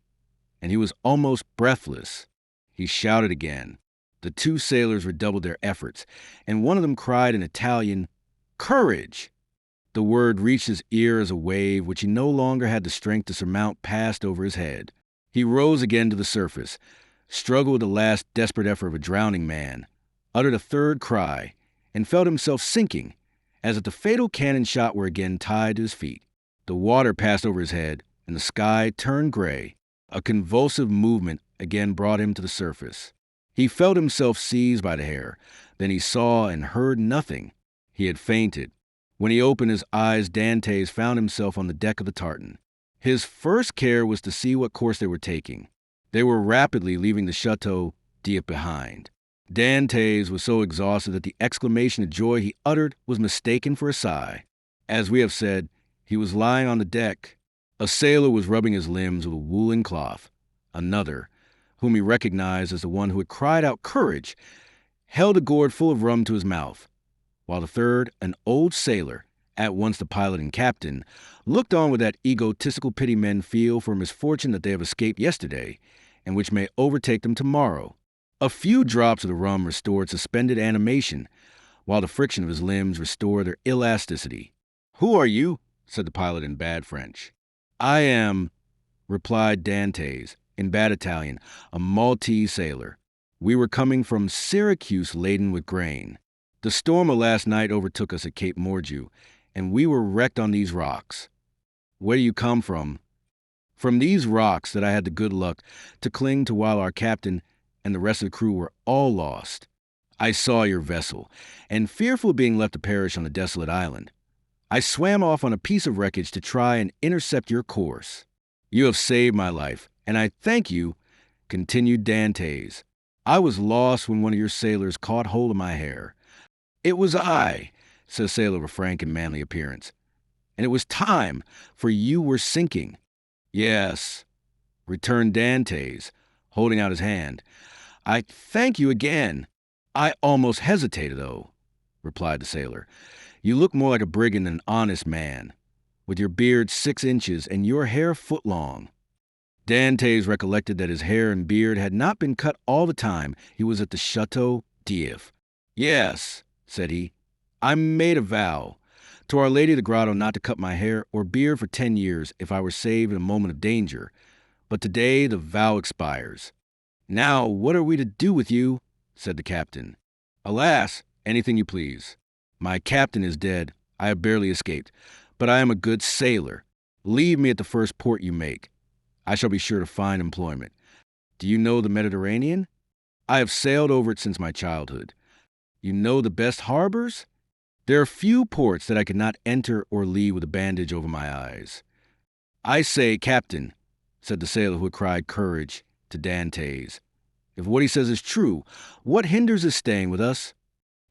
and he was almost breathless. He shouted again. The two sailors redoubled their efforts, and one of them cried in Italian, "Courage!" The word reached his ear as a wave, which he no longer had the strength to surmount, passed over his head. He rose again to the surface, struggled with the last desperate effort of a drowning man, uttered a third cry, and felt himself sinking, as if the fatal cannon shot were again tied to his feet. The water passed over his head, and the sky turned gray. A convulsive movement again brought him to the surface. He felt himself seized by the hair. Then he saw and heard nothing. He had fainted. When he opened his eyes, Dantès found himself on the deck of the tartan. His first care was to see what course they were taking. They were rapidly leaving the Château behind. Dantès was so exhausted that the exclamation of joy he uttered was mistaken for a sigh. As we have said, he was lying on the deck. A sailor was rubbing his limbs with a woolen cloth. Another, whom he recognized as the one who had cried out "Courage!" held a gourd full of rum to his mouth, while the third, an old sailor, at once the pilot and captain, looked on with that egotistical pity men feel for a misfortune that they have escaped yesterday, and which may overtake them tomorrow. A few drops of the rum restored suspended animation, while the friction of his limbs restored their elasticity. "Who are you?" said the pilot in bad French. "I am," replied Dantès, in bad Italian, "a Maltese sailor. We were coming from Syracuse laden with grain. The storm of last night overtook us at Cape Morgiou, and we were wrecked on these rocks." "Where do you come from?" "From these rocks that I had the good luck to cling to while our captain and the rest of the crew were all lost. I saw your vessel, and fearful of being left to perish on a desolate island, I swam off on a piece of wreckage to try and intercept your course. You have saved my life, and I thank you," continued Dantès. "I was lost when one of your sailors caught hold of my hair." "It was I," said a sailor of a frank and manly appearance. "And it was time, for you were sinking." "Yes," returned Dantès, holding out his hand. "I thank you again." "I almost hesitated, though," replied the sailor. "You look more like a brigand than an honest man, with your beard 6 inches and your hair a foot long." Dantès recollected that his hair and beard had not been cut all the time he was at the Château d'If. "Yes," said he, "I made a vow to Our Lady of the Grotto not to cut my hair or beard for 10 years if I were saved in a moment of danger, but today the vow expires." "Now what are we to do with you?" said the captain. "Alas, anything you please. My captain is dead. I have barely escaped, but I am a good sailor. Leave me at the first port you make. I shall be sure to find employment. Do you know the Mediterranean? I have sailed over it since my childhood. You know the best harbors? There are few ports that I could not enter or leave with a bandage over my eyes." "I say, captain," said the sailor who had cried "Courage!" to Dantès, "if what he says is true, what hinders his staying with us?"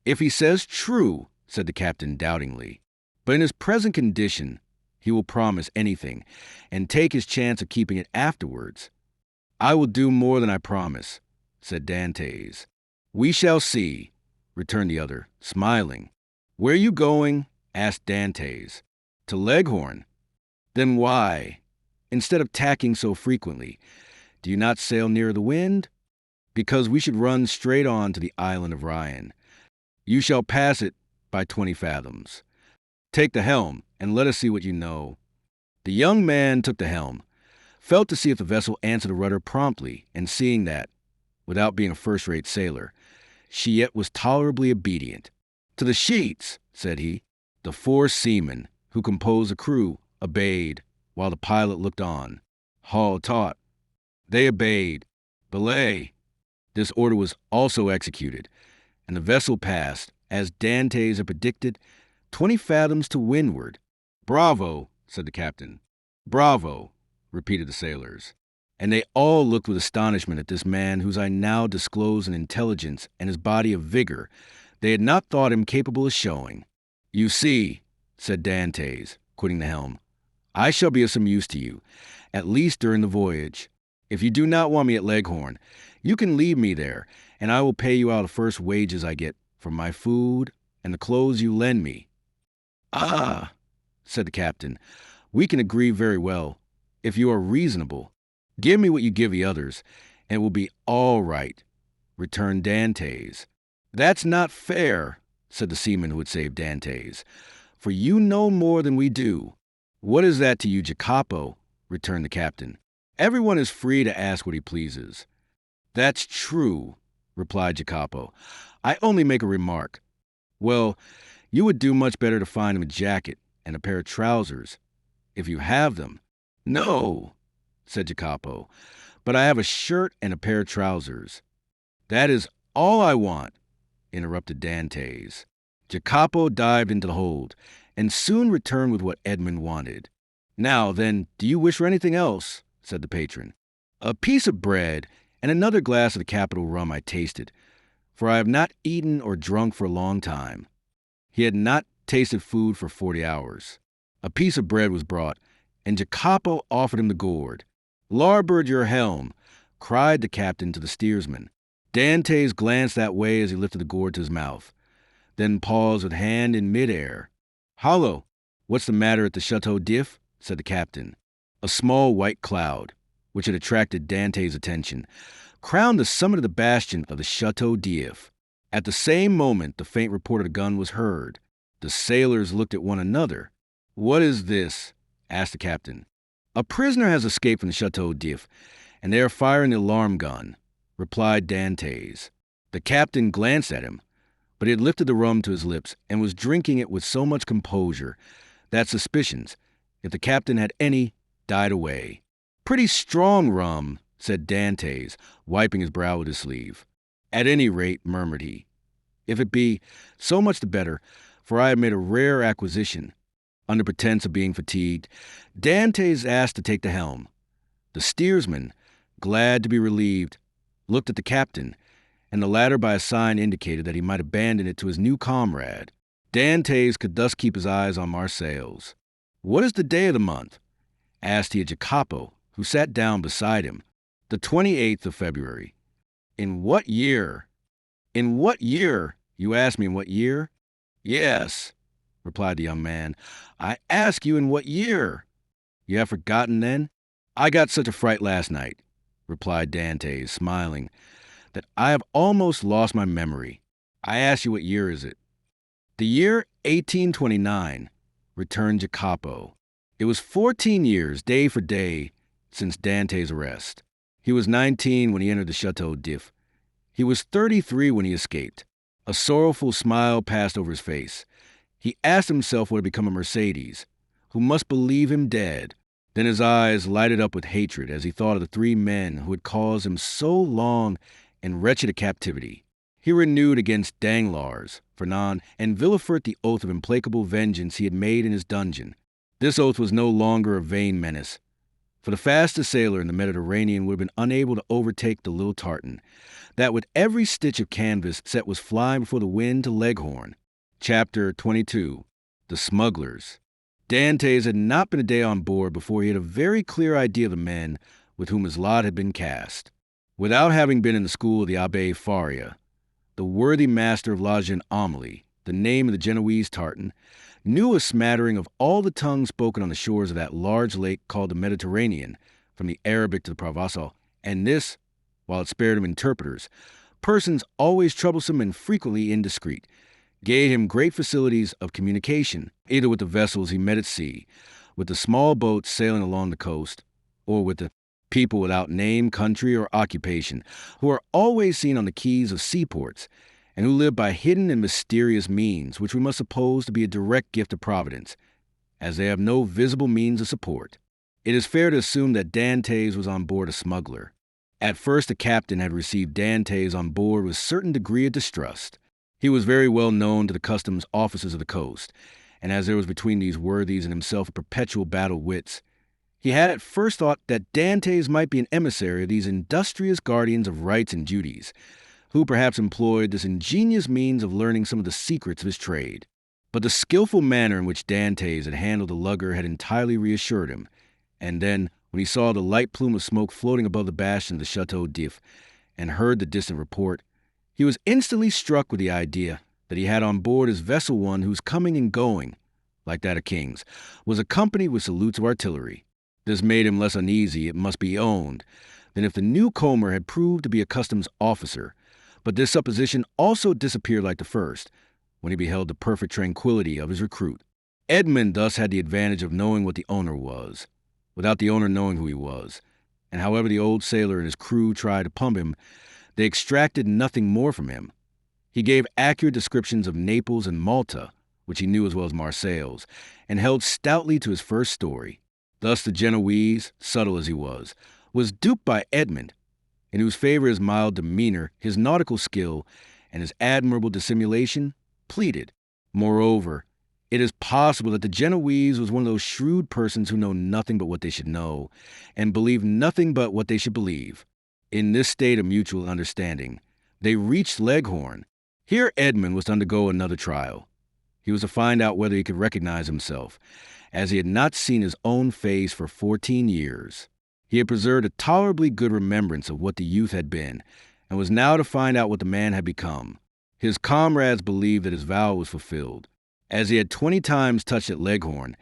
"If he says true," said the captain doubtingly, "but in his present condition he will promise anything, and take his chance of keeping it afterwards." "I will do more than I promise," said Dantès. "We shall see," returned the other, smiling. "Where are you going?" asked Dantès. "To Leghorn." "Then why, instead of tacking so frequently, do you not sail nearer the wind?" "Because we should run straight on to the island of Ryan. You shall pass it by 20 fathoms. Take the helm, and let us see what you know." The young man took the helm, felt to see if the vessel answered the rudder promptly, and seeing that, without being a first-rate sailor, she yet was tolerably obedient. "To the sheets," said he. The 4 seamen, who composed the crew, obeyed, while the pilot looked on. "Haul taut." They obeyed. "Belay." This order was also executed, and the vessel passed, as Dantès had predicted, 20 fathoms to windward. "Bravo," said the captain. "Bravo," repeated the sailors. And they all looked with astonishment at this man whose I now disclosed an intelligence and his body of vigor they had not thought him capable of showing. "You see," said Dantès, quitting the helm, "I shall be of some use to you, at least during the voyage. If you do not want me at Leghorn, you can leave me there, and I will pay you out the first wages I get from my food and the clothes you lend me." "Ah," said the captain, We can agree very well, if you are reasonable. Give me what you give the others, and it will be all right, returned Dantès. That's not fair, said the seaman who had saved Dantès, for you know more than we do. What is that to you, Jacopo? Returned the captain. Everyone is free to ask what he pleases. That's true, replied Jacopo. I only make a remark. Well, you would do much better to find him a jacket and a pair of trousers, if you have them. No, said Jacopo, but I have a shirt and a pair of trousers. That is all I want, interrupted Dantès. Jacopo dived into the hold, and soon returned with what Edmond wanted. Now, then, do you wish for anything else? Said the patron. A piece of bread and another glass of the capital rum I tasted, for I have not eaten or drunk for a long time. He had not tasted food for 40 hours. A piece of bread was brought, and Jacopo offered him the gourd. Larboard your helm, cried the captain to the steersman. Dantès glanced that way as he lifted the gourd to his mouth, then paused with hand in midair. Hollo, what's the matter at the Château d'If? Said the captain. A small white cloud, which had attracted Dantès' attention, crowned the summit of the bastion of the Château d'If. At the same moment, the faint report of a gun was heard. The sailors looked at one another. What is this? Asked the captain. A prisoner has escaped from the Château d'If, and they are firing the alarm gun, replied Dantès. The captain glanced at him, but he had lifted the rum to his lips and was drinking it with so much composure that suspicions, if the captain had any, died away. Pretty strong rum, said Dantès, wiping his brow with his sleeve. At any rate, murmured he, if it be, so much the better, for I have made a rare acquisition. Under pretense of being fatigued, Dantès asked to take the helm. The steersman, glad to be relieved, looked at the captain, and the latter by a sign indicated that he might abandon it to his new comrade. Dantès could thus keep his eyes on Marseilles. What is the day of the month? Asked he of Jacopo, who sat down beside him. The 28th of February. In what year? In what year? You ask me in what year? Yes, replied the young man. I ask you in what year? You have forgotten then? I got such a fright last night, replied Dantès, smiling, that I have almost lost my memory. I ask you what year is it? The year 1829, returned Jacopo. It was 14 years, day for day, since Dantès' arrest. He was 19 when he entered the Château d'If. He was 33 when he escaped. A sorrowful smile passed over his face. He asked himself what had become of Mercedes, who must believe him dead. Then his eyes lighted up with hatred as he thought of the three men who had caused him so long and wretched a captivity. He renewed against Danglars, Fernand, and Villefort the oath of implacable vengeance he had made in his dungeon. This oath was no longer a vain menace, for the fastest sailor in the Mediterranean would have been unable to overtake the little tartan, that with every stitch of canvas set was flying before the wind to Leghorn. Chapter 22. The Smugglers. Dantès had not been a day on board before he had a very clear idea of the men with whom his lot had been cast. Without having been in the school of the Abbé Faria, the worthy master of La Jeune Amélie, the name of the Genoese tartan, knew a smattering of all the tongues spoken on the shores of that large lake called the Mediterranean, from the Arabic to the Provençal, and this, while it spared him interpreters, persons always troublesome and frequently indiscreet, gave him great facilities of communication, either with the vessels he met at sea, with the small boats sailing along the coast, or with the people without name, country, or occupation, who are always seen on the quays of seaports, and who live by hidden and mysterious means, which we must suppose to be a direct gift of Providence, as they have no visible means of support. It is fair to assume that Dantès was on board a smuggler. At first the captain had received Dantès on board with a certain degree of distrust. He was very well known to the customs officers of the coast, and as there was between these worthies and himself a perpetual battle of wits, he had at first thought that Dantès might be an emissary of these industrious guardians of rights and duties, who perhaps employed this ingenious means of learning some of the secrets of his trade. But the skillful manner in which Dantès had handled the lugger had entirely reassured him, and then, when he saw the light plume of smoke floating above the bastion of the Château d'If, and heard the distant report, he was instantly struck with the idea that he had on board his vessel one whose coming and going, like that of kings, was accompanied with salutes of artillery. This made him less uneasy, it must be owned, than if the newcomer had proved to be a customs officer. But this supposition also disappeared like the first, when he beheld the perfect tranquility of his recruit. Edmond thus had the advantage of knowing what the owner was, without the owner knowing who he was. And however the old sailor and his crew tried to pump him, they extracted nothing more from him. He gave accurate descriptions of Naples and Malta, which he knew as well as Marseilles, and held stoutly to his first story. Thus the Genoese, subtle as he was duped by Edmond, in whose favor his mild demeanor, his nautical skill, and his admirable dissimulation pleaded. Moreover, it is possible that the Genoese was one of those shrewd persons who know nothing but what they should know, and believe nothing but what they should believe. In this state of mutual understanding, they reached Leghorn. Here Edmond was to undergo another trial. He was to find out whether he could recognize himself, as he had not seen his own face for 14 years. He had preserved a tolerably good remembrance of what the youth had been, and was now to find out what the man had become. His comrades believed that his vow was fulfilled. As he had 20 times touched at Leghorn,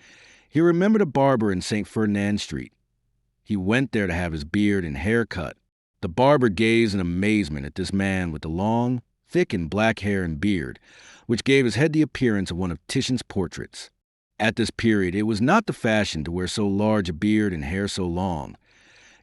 he remembered a barber in St. Ferdinand Street. He went there to have his beard and hair cut. The barber gazed in amazement at this man with the long, thick and black hair and beard, which gave his head the appearance of one of Titian's portraits. At this period, it was not the fashion to wear so large a beard and hair so long.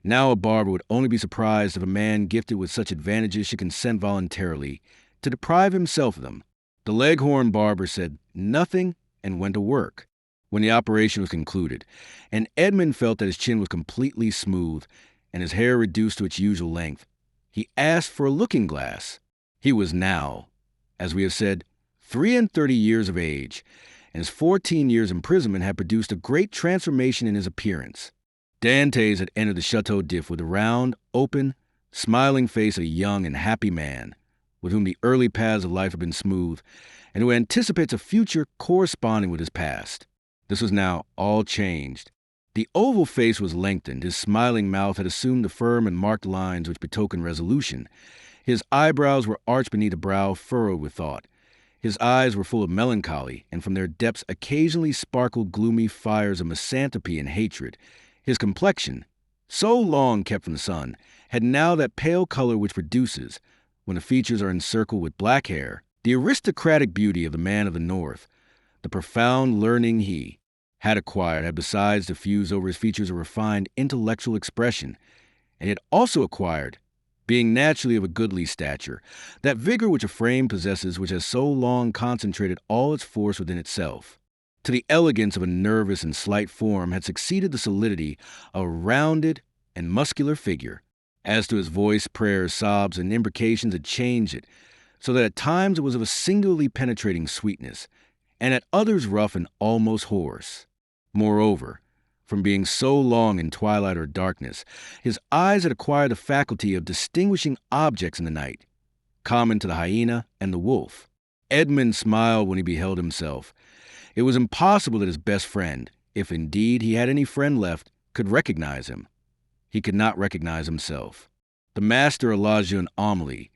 Now a barber would only be surprised if a man gifted with such advantages should consent voluntarily to deprive himself of them. The Leghorn barber said nothing and went to work. When the operation was concluded, and Edmond felt that his chin was completely smooth and his hair reduced to its usual length, he asked for a looking-glass. He was now, as we have said, 33 years of age, and his 14 years' imprisonment had produced a great transformation in his appearance. Dantès had entered the Château d'If with the round, open, smiling face of a young and happy man, with whom the early paths of life had been smooth, and who anticipates a future corresponding with his past. This was now all changed. The oval face was lengthened, his smiling mouth had assumed the firm and marked lines which betoken resolution. His eyebrows were arched beneath a brow furrowed with thought. His eyes were full of melancholy, and from their depths occasionally sparkled gloomy fires of misanthropy and hatred. His complexion, so long kept from the sun, had now that pale color which produces, when the features are encircled with black hair, the aristocratic beauty of the man of the North. The profound learning he had acquired had besides diffused over his features a refined intellectual expression, and he had also acquired, being naturally of a goodly stature, that vigor which a frame possesses which has so long concentrated all its force within itself. To the elegance of a nervous and slight form had succeeded the solidity of a rounded and muscular figure. As to his voice, prayers, sobs, and imprecations had changed it, so that at times it was of a singularly penetrating sweetness, and at others rough and almost hoarse. Moreover, from being so long in twilight or darkness, his eyes had acquired the faculty of distinguishing objects in the night, common to the hyena and the wolf. Edmond smiled when he beheld himself. It was impossible that his best friend, if indeed he had any friend left, could recognize him. He could not recognize himself. The master of La Jeune Amélie,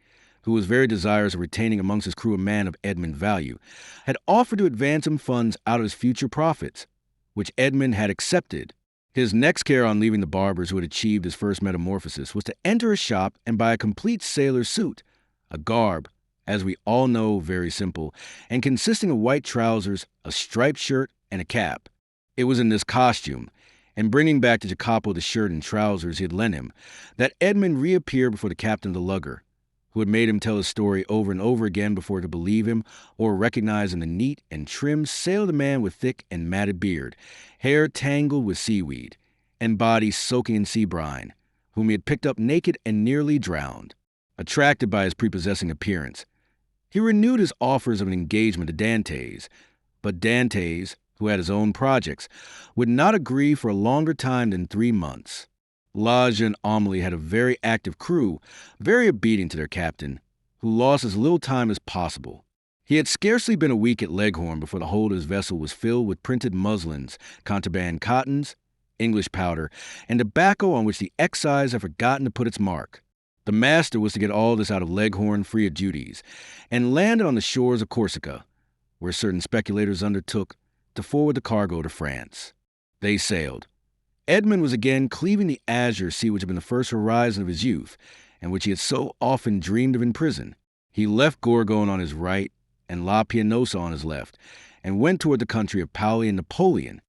who was very desirous of retaining amongst his crew a man of Edmond's value, had offered to advance him funds out of his future profits, which Edmond had accepted. His next care on leaving the barber's who had achieved his first metamorphosis was to enter a shop and buy a complete sailor's suit, a garb, as we all know, very simple, and consisting of white trousers, a striped shirt, and a cap. It was in this costume, and bringing back to Jacopo the shirt and trousers he had lent him, that Edmond reappeared before the captain of the lugger, who had made him tell his story over and over again before he could believe him or recognize in the neat and trim sail of the man with thick and matted beard, hair tangled with seaweed, and body soaking in sea brine, whom he had picked up naked and nearly drowned. Attracted by his prepossessing appearance, he renewed his offers of an engagement to Dantès, but Dantès, who had his own projects, would not agree for a longer time than 3 months. La Jeune Amélie had a very active crew, very obedient to their captain, who lost as little time as possible. He had scarcely been a week at Leghorn before the hold of his vessel was filled with printed muslins, contraband cottons, English powder, and tobacco on which the excise had forgotten to put its mark. The master was to get all this out of Leghorn free of duties, and landed on the shores of Corsica, where certain speculators undertook to forward the cargo to France. They sailed. Edmond was again cleaving the azure sea which had been the first horizon of his youth, and which he had so often dreamed of in prison. He left Gorgone on his right and La Pianosa on his left, and went toward the country of Paoli and Napoleon.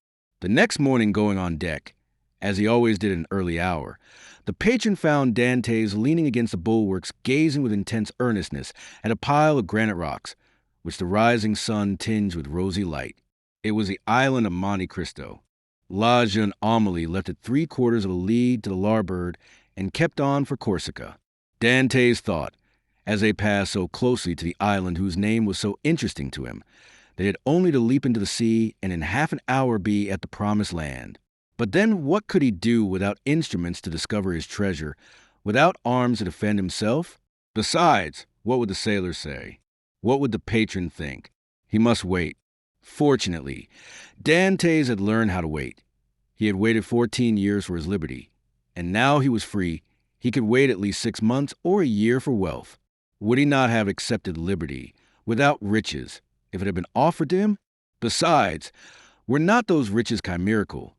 The next morning, going on deck, as he always did at an early hour, the patron found Dantès leaning against the bulwarks, gazing with intense earnestness at a pile of granite rocks, which the rising sun tinged with rosy light. It was the island of Monte Cristo. La Jeune Amélie left it 3/4 of a league to the larboard and kept on for Corsica. Dantès thought, as they passed so closely to the island whose name was so interesting to him, they had only to leap into the sea and in half an hour be at the promised land. But then what could he do without instruments to discover his treasure, without arms to defend himself? Besides, what would the sailors say? What would the patron think? He must wait. Fortunately, Dantès had learned how to wait. He had waited 14 years for his liberty, and now he was free. He could wait at least 6 months or a year for wealth. Would he not have accepted liberty, without riches, if it had been offered to him? Besides, were not those riches chimerical,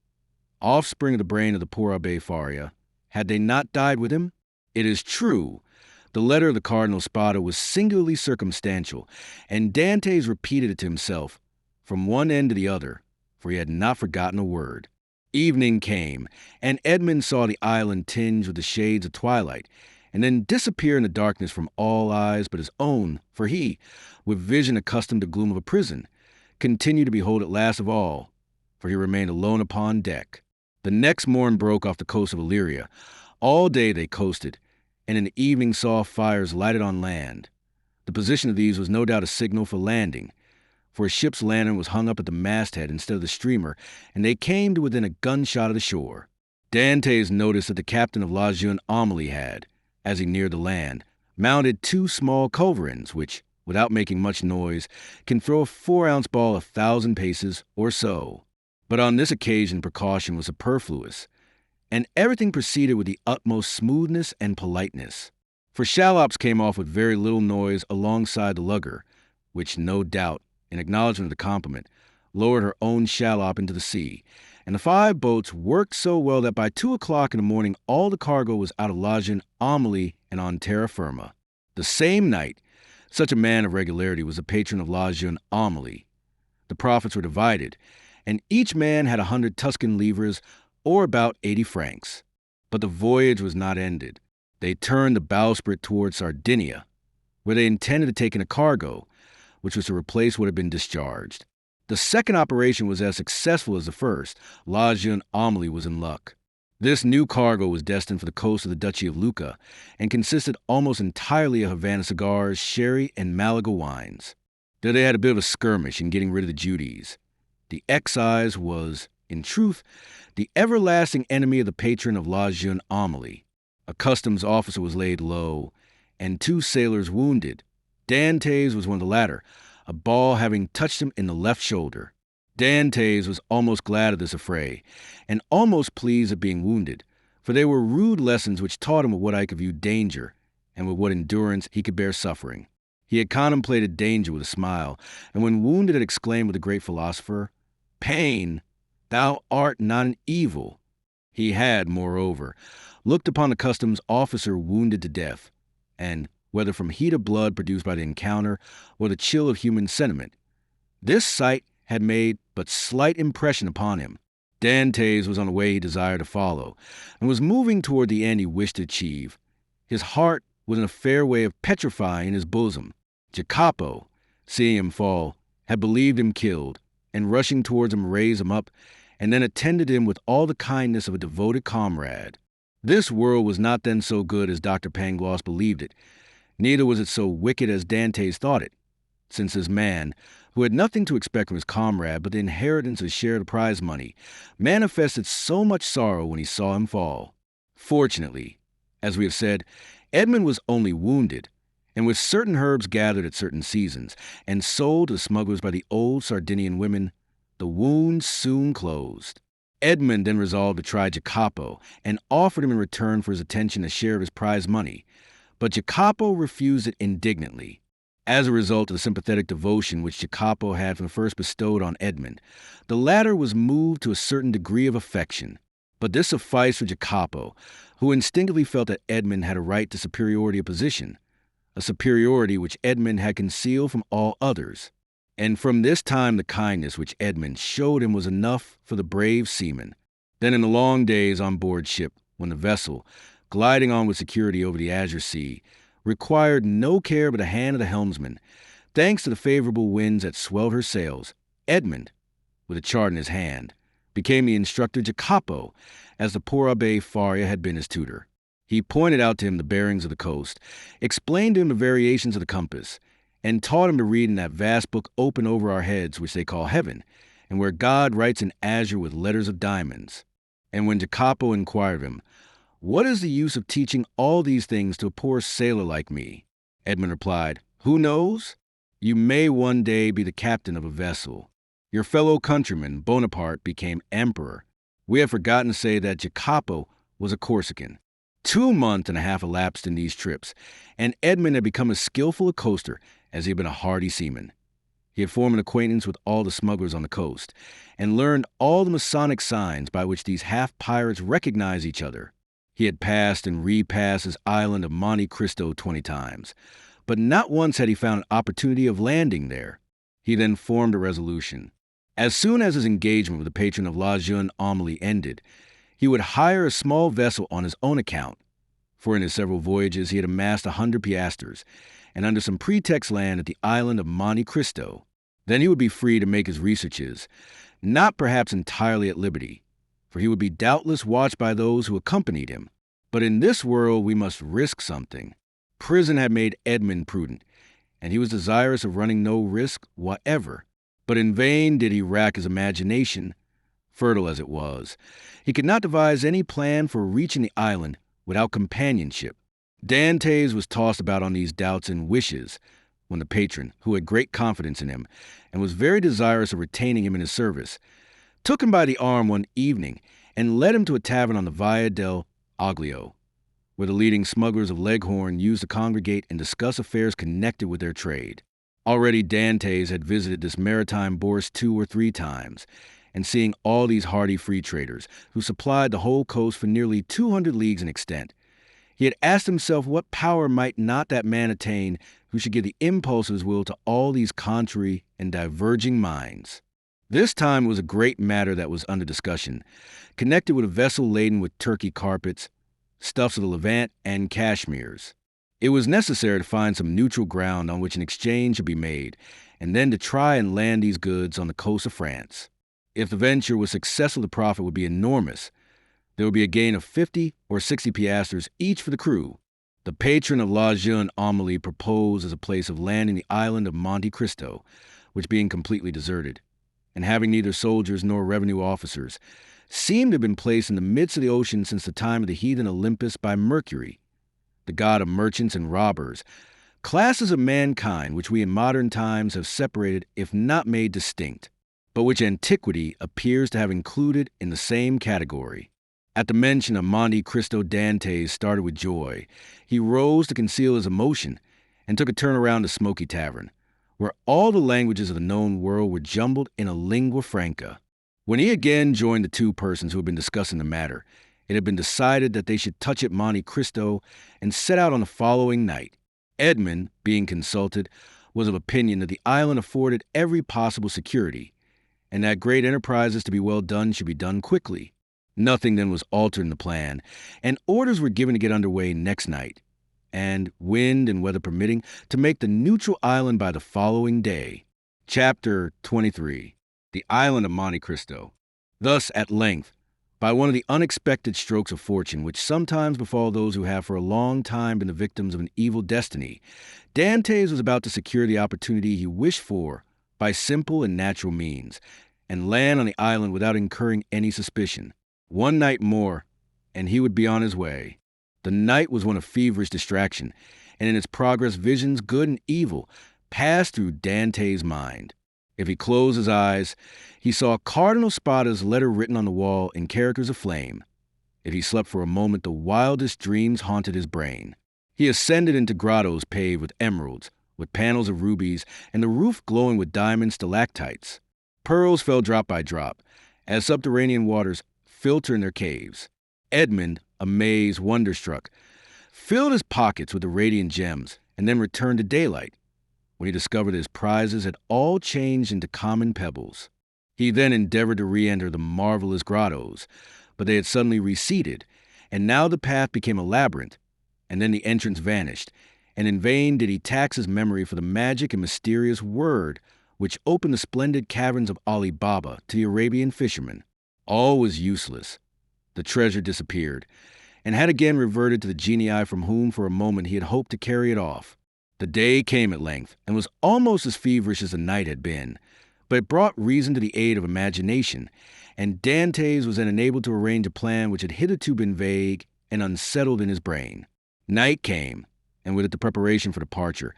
offspring of the brain of the poor Abbé Faria? Had they not died with him? It is true, the letter of the Cardinal Spada was singularly circumstantial, and Dantès repeated it to himself, from one end to the other, for he had not forgotten a word. Evening came, and Edmond saw the island tinged with the shades of twilight, and then disappear in the darkness from all eyes but his own, for he, with vision accustomed to gloom of a prison, continued to behold it last of all, for he remained alone upon deck. The next morn broke off the coast of Illyria. All day they coasted, and in the evening saw fires lighted on land. The position of these was no doubt a signal for landing, for a ship's lantern was hung up at the masthead instead of the streamer, and they came to within a gunshot of the shore. Dantès noticed that the captain of La Jeune Amélie had, as he neared the land, mounted 2 small culverins, which, without making much noise, can throw a 4-ounce ball 1,000 paces or so. But on this occasion precaution was superfluous, and everything proceeded with the utmost smoothness and politeness. For shallops came off with very little noise alongside the lugger, which, no doubt, in acknowledgment of the compliment, lowered her own shallop into the sea, and the 5 boats worked so well that by 2 o'clock in the morning all the cargo was out of La Jeune Amélie and on terra firma. The same night, such a man of regularity was the patron of La Jeune Amélie. The profits were divided, and each man had 100 Tuscan livres, or about 80 francs. But the voyage was not ended. They turned the bowsprit toward Sardinia, where they intended to take in a cargo, which was to replace what had been discharged. The second operation was as successful as the first. La Jeune Amélie was in luck. This new cargo was destined for the coast of the Duchy of Lucca, and consisted almost entirely of Havana cigars, sherry, and Malaga wines. There they had a bit of a skirmish in getting rid of the Judies. The excise was, in truth, the everlasting enemy of the patron of La Jeune Amélie. A customs officer was laid low, and 2 sailors wounded. Dantès was one of the latter, a ball having touched him in the left shoulder. Dantès was almost glad of this affray, and almost pleased at being wounded, for they were rude lessons which taught him with what I could view danger, and with what endurance he could bear suffering. He had contemplated danger with a smile, and when wounded had exclaimed with the great philosopher, "Pain, thou art not an evil." He had, moreover, looked upon the customs officer wounded to death, and, whether from heat of blood produced by the encounter or the chill of human sentiment, this sight had made but slight impression upon him. Dantès was on the way he desired to follow, and was moving toward the end he wished to achieve. His heart was in a fair way of petrifying in his bosom. Jacopo, seeing him fall, had believed him killed, and rushing towards him raised him up, and then attended him with all the kindness of a devoted comrade. This world was not then so good as Dr. Pangloss believed it, neither was it so wicked as Dantès thought it, since this man, who had nothing to expect from his comrade but the inheritance of his share of the prize money, manifested so much sorrow when he saw him fall. Fortunately, as we have said, Edmond was only wounded, and with certain herbs gathered at certain seasons, and sold to the smugglers by the old Sardinian women, the wound soon closed. Edmond then resolved to try Jacopo, and offered him in return for his attention a share of his prize money, but Jacopo refused it indignantly. As a result of the sympathetic devotion which Jacopo had from first bestowed on Edmond, the latter was moved to a certain degree of affection. But this sufficed for Jacopo, who instinctively felt that Edmond had a right to superiority of position, a superiority which Edmond had concealed from all others. And from this time the kindness which Edmond showed him was enough for the brave seaman. Then in the long days on board ship, when the vessel, gliding on with security over the azure sea, required no care but the hand of the helmsman, thanks to the favorable winds that swelled her sails, Edmond, with a chart in his hand, became the instructor Jacopo, as the poor Abbé Faria had been his tutor. He pointed out to him the bearings of the coast, explained to him the variations of the compass, and taught him to read in that vast book open over our heads which they call heaven, and where God writes in azure with letters of diamonds. And when Jacopo inquired of him, "What is the use of teaching all these things to a poor sailor like me?" Edmond replied, "Who knows? You may one day be the captain of a vessel. Your fellow countryman, Bonaparte, became emperor. We have forgotten to say that Jacopo was a Corsican." 2 months and a half elapsed in these trips, and Edmond had become as skillful a coaster as he had been a hardy seaman. He had formed an acquaintance with all the smugglers on the coast, and learned all the Masonic signs by which these half-pirates recognize each other. He had passed and repassed his island of Monte Cristo 20 times, but not once had he found an opportunity of landing there. He then formed a resolution. As soon as his engagement with the patron of La Jeune Amélie ended, he would hire a small vessel on his own account, for in his several voyages he had amassed 100 piastres, and under some pretext land at the island of Monte Cristo. Then he would be free to make his researches, not perhaps entirely at liberty, for he would be doubtless watched by those who accompanied him. But in this world we must risk something. Prison had made Edmond prudent, and he was desirous of running no risk whatever. But in vain did he rack his imagination, fertile as it was. He could not devise any plan for reaching the island without companionship. Dantès was tossed about on these doubts and wishes, when the patron, who had great confidence in him, and was very desirous of retaining him in his service, took him by the arm one evening and led him to a tavern on the Via del Oglio, where the leading smugglers of Leghorn used to congregate and discuss affairs connected with their trade. Already Dantès had visited this maritime bourse 2 or 3 times, and seeing all these hardy free traders, who supplied the whole coast for nearly 200 leagues in extent, he had asked himself what power might not that man attain who should give the impulse of his will to all these contrary and diverging minds. This time was a great matter that was under discussion, connected with a vessel laden with Turkey carpets, stuffs of the Levant, and cashmeres. It was necessary to find some neutral ground on which an exchange should be made, and then to try and land these goods on the coast of France. If the venture was successful, the profit would be enormous. There would be a gain of 50 or 60 piastres each for the crew. The patron of La Jeune Amélie proposed as a place of landing the island of Monte Cristo, which being completely deserted, and having neither soldiers nor revenue officers, seemed to have been placed in the midst of the ocean since the time of the heathen Olympus by Mercury, the god of merchants and robbers, classes of mankind which we in modern times have separated if not made distinct, but which antiquity appears to have included in the same category. At the mention of Monte Cristo, Dantès started with joy. He rose to conceal his emotion and took a turn around the smoky tavern, where all the languages of the known world were jumbled in a lingua franca. When he again joined the 2 persons who had been discussing the matter, it had been decided that they should touch at Monte Cristo and set out on the following night. Edmond, being consulted, was of opinion that the island afforded every possible security, and that great enterprises to be well done should be done quickly. Nothing then was altered in the plan, and orders were given to get under way next night, and, wind and weather permitting, to make the neutral island by the following day. Chapter 23. The Island of Monte Cristo. Thus, at length, by one of the unexpected strokes of fortune which sometimes befall those who have for a long time been the victims of an evil destiny, Dantès was about to secure the opportunity he wished for by simple and natural means, and land on the island without incurring any suspicion. 1 night more, and he would be on his way. The night was one of feverish distraction, and in its progress visions, good and evil, passed through Dantès' mind. If he closed his eyes, he saw Cardinal Spada's letter written on the wall in characters of flame. If he slept for a moment, the wildest dreams haunted his brain. He ascended into grottos paved with emeralds, with panels of rubies and the roof glowing with diamond stalactites. Pearls fell drop by drop, as subterranean waters filter in their caves. Edmond, amazed, wonderstruck, filled his pockets with the radiant gems and then returned to daylight, when he discovered that his prizes had all changed into common pebbles. He then endeavored to re-enter the marvelous grottos, but they had suddenly receded, and now the path became a labyrinth, and then the entrance vanished, and in vain did he tax his memory for the magic and mysterious word which opened the splendid caverns of Ali Baba to the Arabian fishermen. All was useless. The treasure disappeared, and had again reverted to the genii from whom for a moment he had hoped to carry it off. The day came at length, and was almost as feverish as the night had been, but it brought reason to the aid of imagination, and Dantès was then enabled to arrange a plan which had hitherto been vague and unsettled in his brain. Night came, and with it the preparation for departure,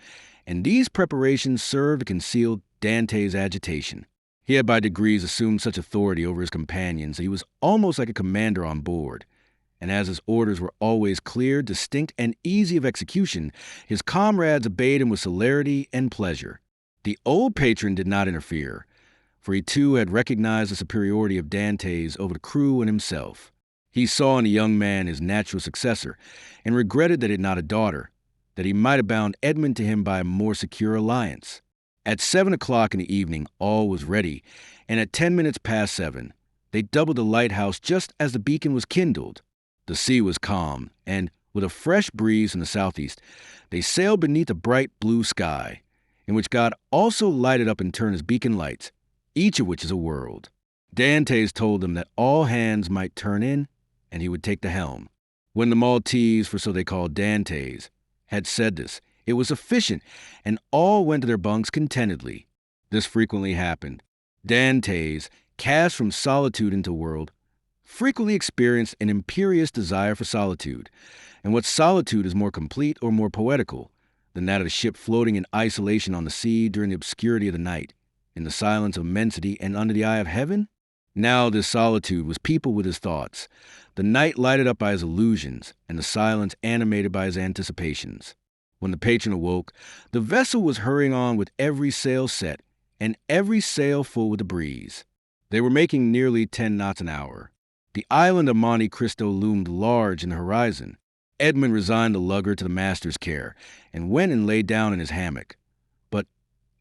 and these preparations served to conceal Dantès' agitation. He had by degrees assumed such authority over his companions that he was almost like a commander on board, and as his orders were always clear, distinct, and easy of execution, his comrades obeyed him with celerity and pleasure. The old patron did not interfere, for he too had recognized the superiority of Dantès over the crew and himself. He saw in the young man his natural successor, and regretted that he had not a daughter, that he might have bound Edmond to him by a more secure alliance. At 7 o'clock in the evening, all was ready, and at 10 minutes past 7, they doubled the lighthouse just as the beacon was kindled. The sea was calm, and, with a fresh breeze from the southeast, they sailed beneath a bright blue sky, in which God also lighted up in turn his beacon lights, each of which is a world. Dantès told them that all hands might turn in, and he would take the helm. When the Maltese, for so they called Dantès, had said this, it was sufficient, and all went to their bunks contentedly. This frequently happened. Dantès, cast from solitude into the world, frequently experienced an imperious desire for solitude, and what solitude is more complete or more poetical than that of a ship floating in isolation on the sea during the obscurity of the night, in the silence of immensity and under the eye of heaven? Now this solitude was peopled with his thoughts, the night lighted up by his illusions, and the silence animated by his anticipations. When the patron awoke, the vessel was hurrying on with every sail set, and every sail full with the breeze. They were making nearly 10 knots an hour. The island of Monte Cristo loomed large in the horizon. Edmond resigned the lugger to the master's care, and went and lay down in his hammock. But,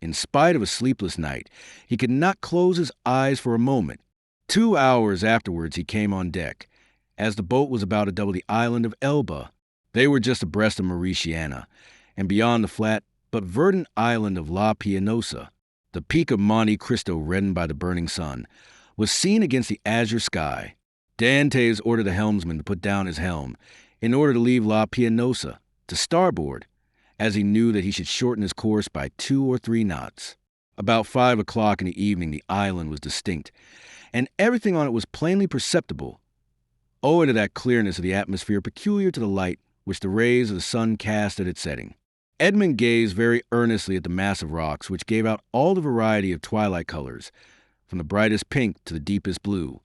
in spite of a sleepless night, he could not close his eyes for a moment. 2 hours afterwards he came on deck, as the boat was about to double the island of Elba. They were just abreast of Mauritiana, and beyond the flat but verdant island of La Pianosa. The peak of Monte Cristo, reddened by the burning sun, was seen against the azure sky. Dantès ordered the helmsman to put down his helm, in order to leave La Pianosa to starboard, as he knew that he should shorten his course by 2 or 3 knots. About 5 o'clock in the evening the island was distinct, and everything on it was plainly perceptible, owing to that clearness of the atmosphere peculiar to the light which the rays of the sun cast at its setting. Edmond gazed very earnestly at the mass of rocks, which gave out all the variety of twilight colors, from the brightest pink to the deepest blue,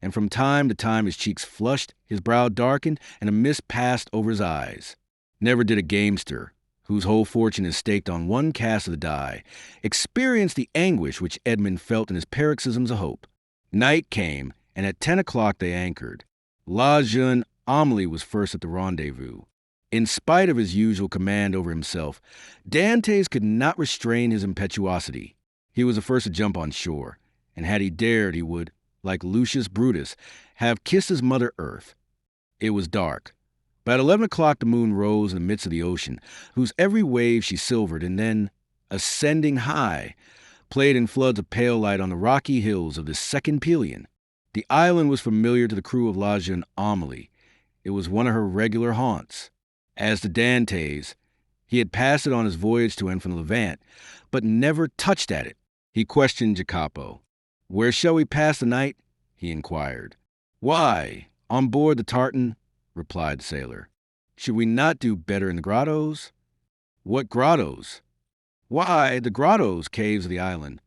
and from time to time his cheeks flushed, his brow darkened, and a mist passed over his eyes. Never did a gamester, whose whole fortune is staked on one cast of the die, experience the anguish which Edmond felt in his paroxysms of hope. Night came, and at 10 o'clock they anchored. La jeune Amélie was first at the rendezvous. In spite of his usual command over himself, Dantès could not restrain his impetuosity. He was the first to jump on shore, and had he dared, he would, like Lucius Brutus, have kissed his mother earth. It was dark. But at 11 o'clock the moon rose in the midst of the ocean, whose every wave she silvered, and then, ascending high, played in floods of pale light on the rocky hills of this second Pelion. The island was familiar to the crew of La jeune Amélie. It was one of her regular haunts. As to Dantès, he had passed it on his voyage to and from Levant, but never touched at it. He questioned Jacopo. "Where shall we pass the night?" he inquired. "Why, on board the tartan," replied the sailor. "Should we not do better in the grottos?" "What grottos?" "Why, the grottos, caves of the island."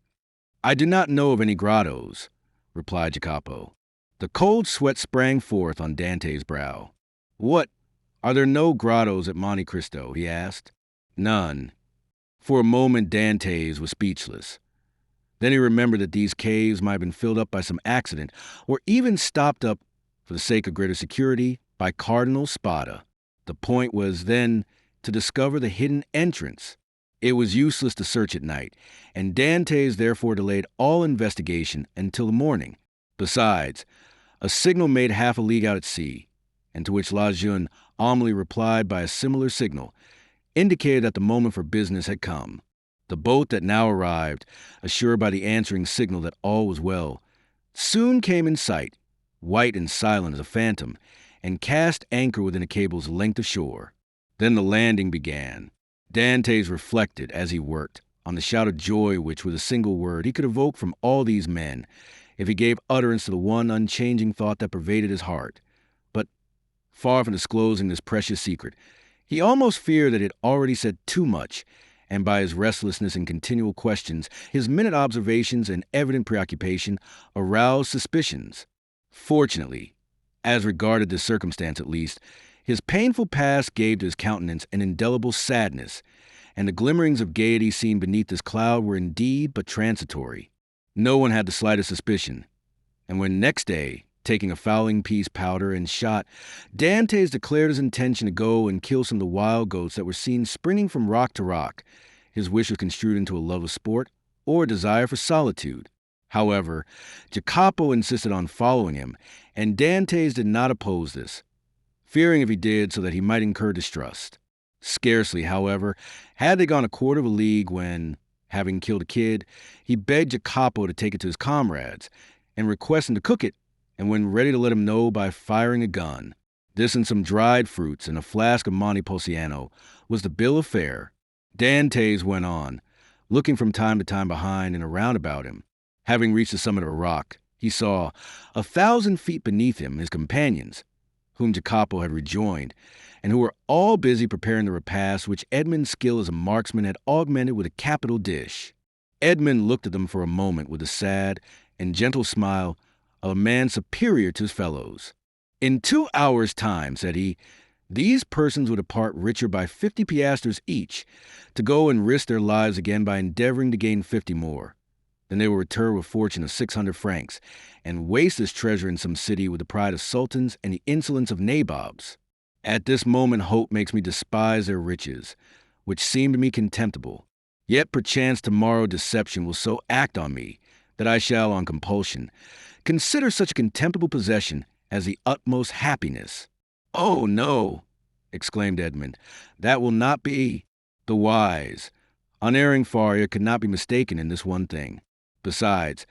"I do not know of any grottos," replied Jacopo. The cold sweat sprang forth on Dantès' brow. "What, are there no grottos at Monte Cristo?" he asked. "None." For a moment, Dantès was speechless. Then he remembered that these caves might have been filled up by some accident, or even stopped up, for the sake of greater security, by Cardinal Spada. The point was, then, to discover the hidden entrance. It was useless to search at night, and Dantès therefore delayed all investigation until the morning. Besides, a signal made half a league out at sea, and to which La Jeune Amélie replied by a similar signal, indicated that the moment for business had come. The boat that now arrived, assured by the answering signal that all was well, soon came in sight, white and silent as a phantom, and cast anchor within a cable's length of shore. Then the landing began. Dantès reflected, as he worked, on the shout of joy which, with a single word, he could evoke from all these men, if he gave utterance to the one unchanging thought that pervaded his heart. But, far from disclosing this precious secret, he almost feared that he had already said too much, and by his restlessness and continual questions, his minute observations and evident preoccupation, aroused suspicions. Fortunately, as regarded this circumstance at least, his painful past gave to his countenance an indelible sadness, and the glimmerings of gaiety seen beneath this cloud were indeed but transitory. No one had the slightest suspicion, and when next day, taking a fowling piece, powder, and shot, Dantès declared his intention to go and kill some of the wild goats that were seen springing from rock to rock, his wish was construed into a love of sport or a desire for solitude. However, Jacopo insisted on following him, and Dantès did not oppose this, fearing if he did so that he might incur distrust. Scarcely, however, had they gone a quarter of a league when, having killed a kid, he begged Jacopo to take it to his comrades, and request him to cook it, and when ready to let him know by firing a gun. This and some dried fruits and a flask of Montepulciano was the bill of fare. Dantès went on, looking from time to time behind and around about him. Having reached the summit of a rock, he saw, 1,000 feet beneath him, his companions, whom Jacopo had rejoined, and who were all busy preparing the repast which Edmond's skill as a marksman had augmented with a capital dish. Edmond looked at them for a moment with a sad and gentle smile of a man superior to his fellows. "In 2 hours' time," said he, "these persons would depart richer by 50 piastres each, to go and risk their lives again by endeavoring to gain 50 more. Then they will return with a fortune of 600 francs, and waste this treasure in some city with the pride of sultans and the insolence of nabobs. At this moment hope makes me despise their riches, which seem to me contemptible. Yet perchance tomorrow deception will so act on me that I shall, on compulsion, consider such a contemptible possession as the utmost happiness." "Oh, no," exclaimed Edmond, "that will not be." The wise, unerring Faria could not be mistaken in this one thing. Besides,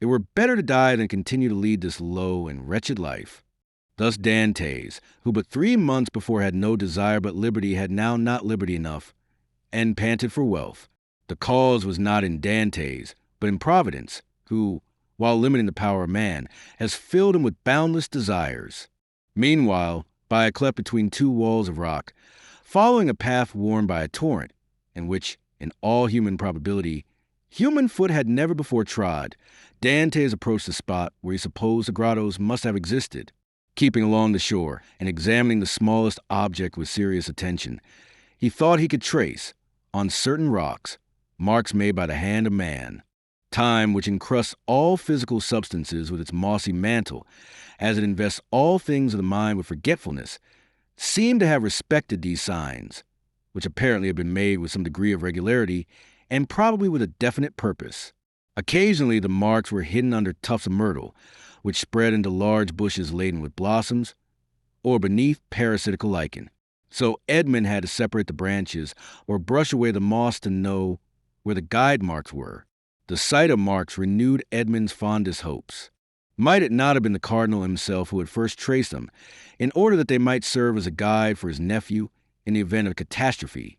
it were better to die than continue to lead this low and wretched life. Thus Dantès, who but 3 months before had no desire but liberty, had now not liberty enough, and panted for wealth. The cause was not in Dantès, but in Providence, who, while limiting the power of man, has filled him with boundless desires. Meanwhile, by a cleft between 2 walls of rock, following a path worn by a torrent, in which, in all human probability, human foot had never before trod, Dantès approached the spot where he supposed the grottos must have existed. Keeping along the shore and examining the smallest object with serious attention, he thought he could trace, on certain rocks, marks made by the hand of man. Time, which encrusts all physical substances with its mossy mantle, as it invests all things of the mind with forgetfulness, seemed to have respected these signs, which apparently had been made with some degree of regularity and probably with a definite purpose. Occasionally the marks were hidden under tufts of myrtle, which spread into large bushes laden with blossoms, or beneath parasitical lichen. So Edmond had to separate the branches or brush away the moss to know where the guide marks were. The sight of marks renewed Edmond's fondest hopes. Might it not have been the cardinal himself who had first traced them, in order that they might serve as a guide for his nephew in the event of a catastrophe,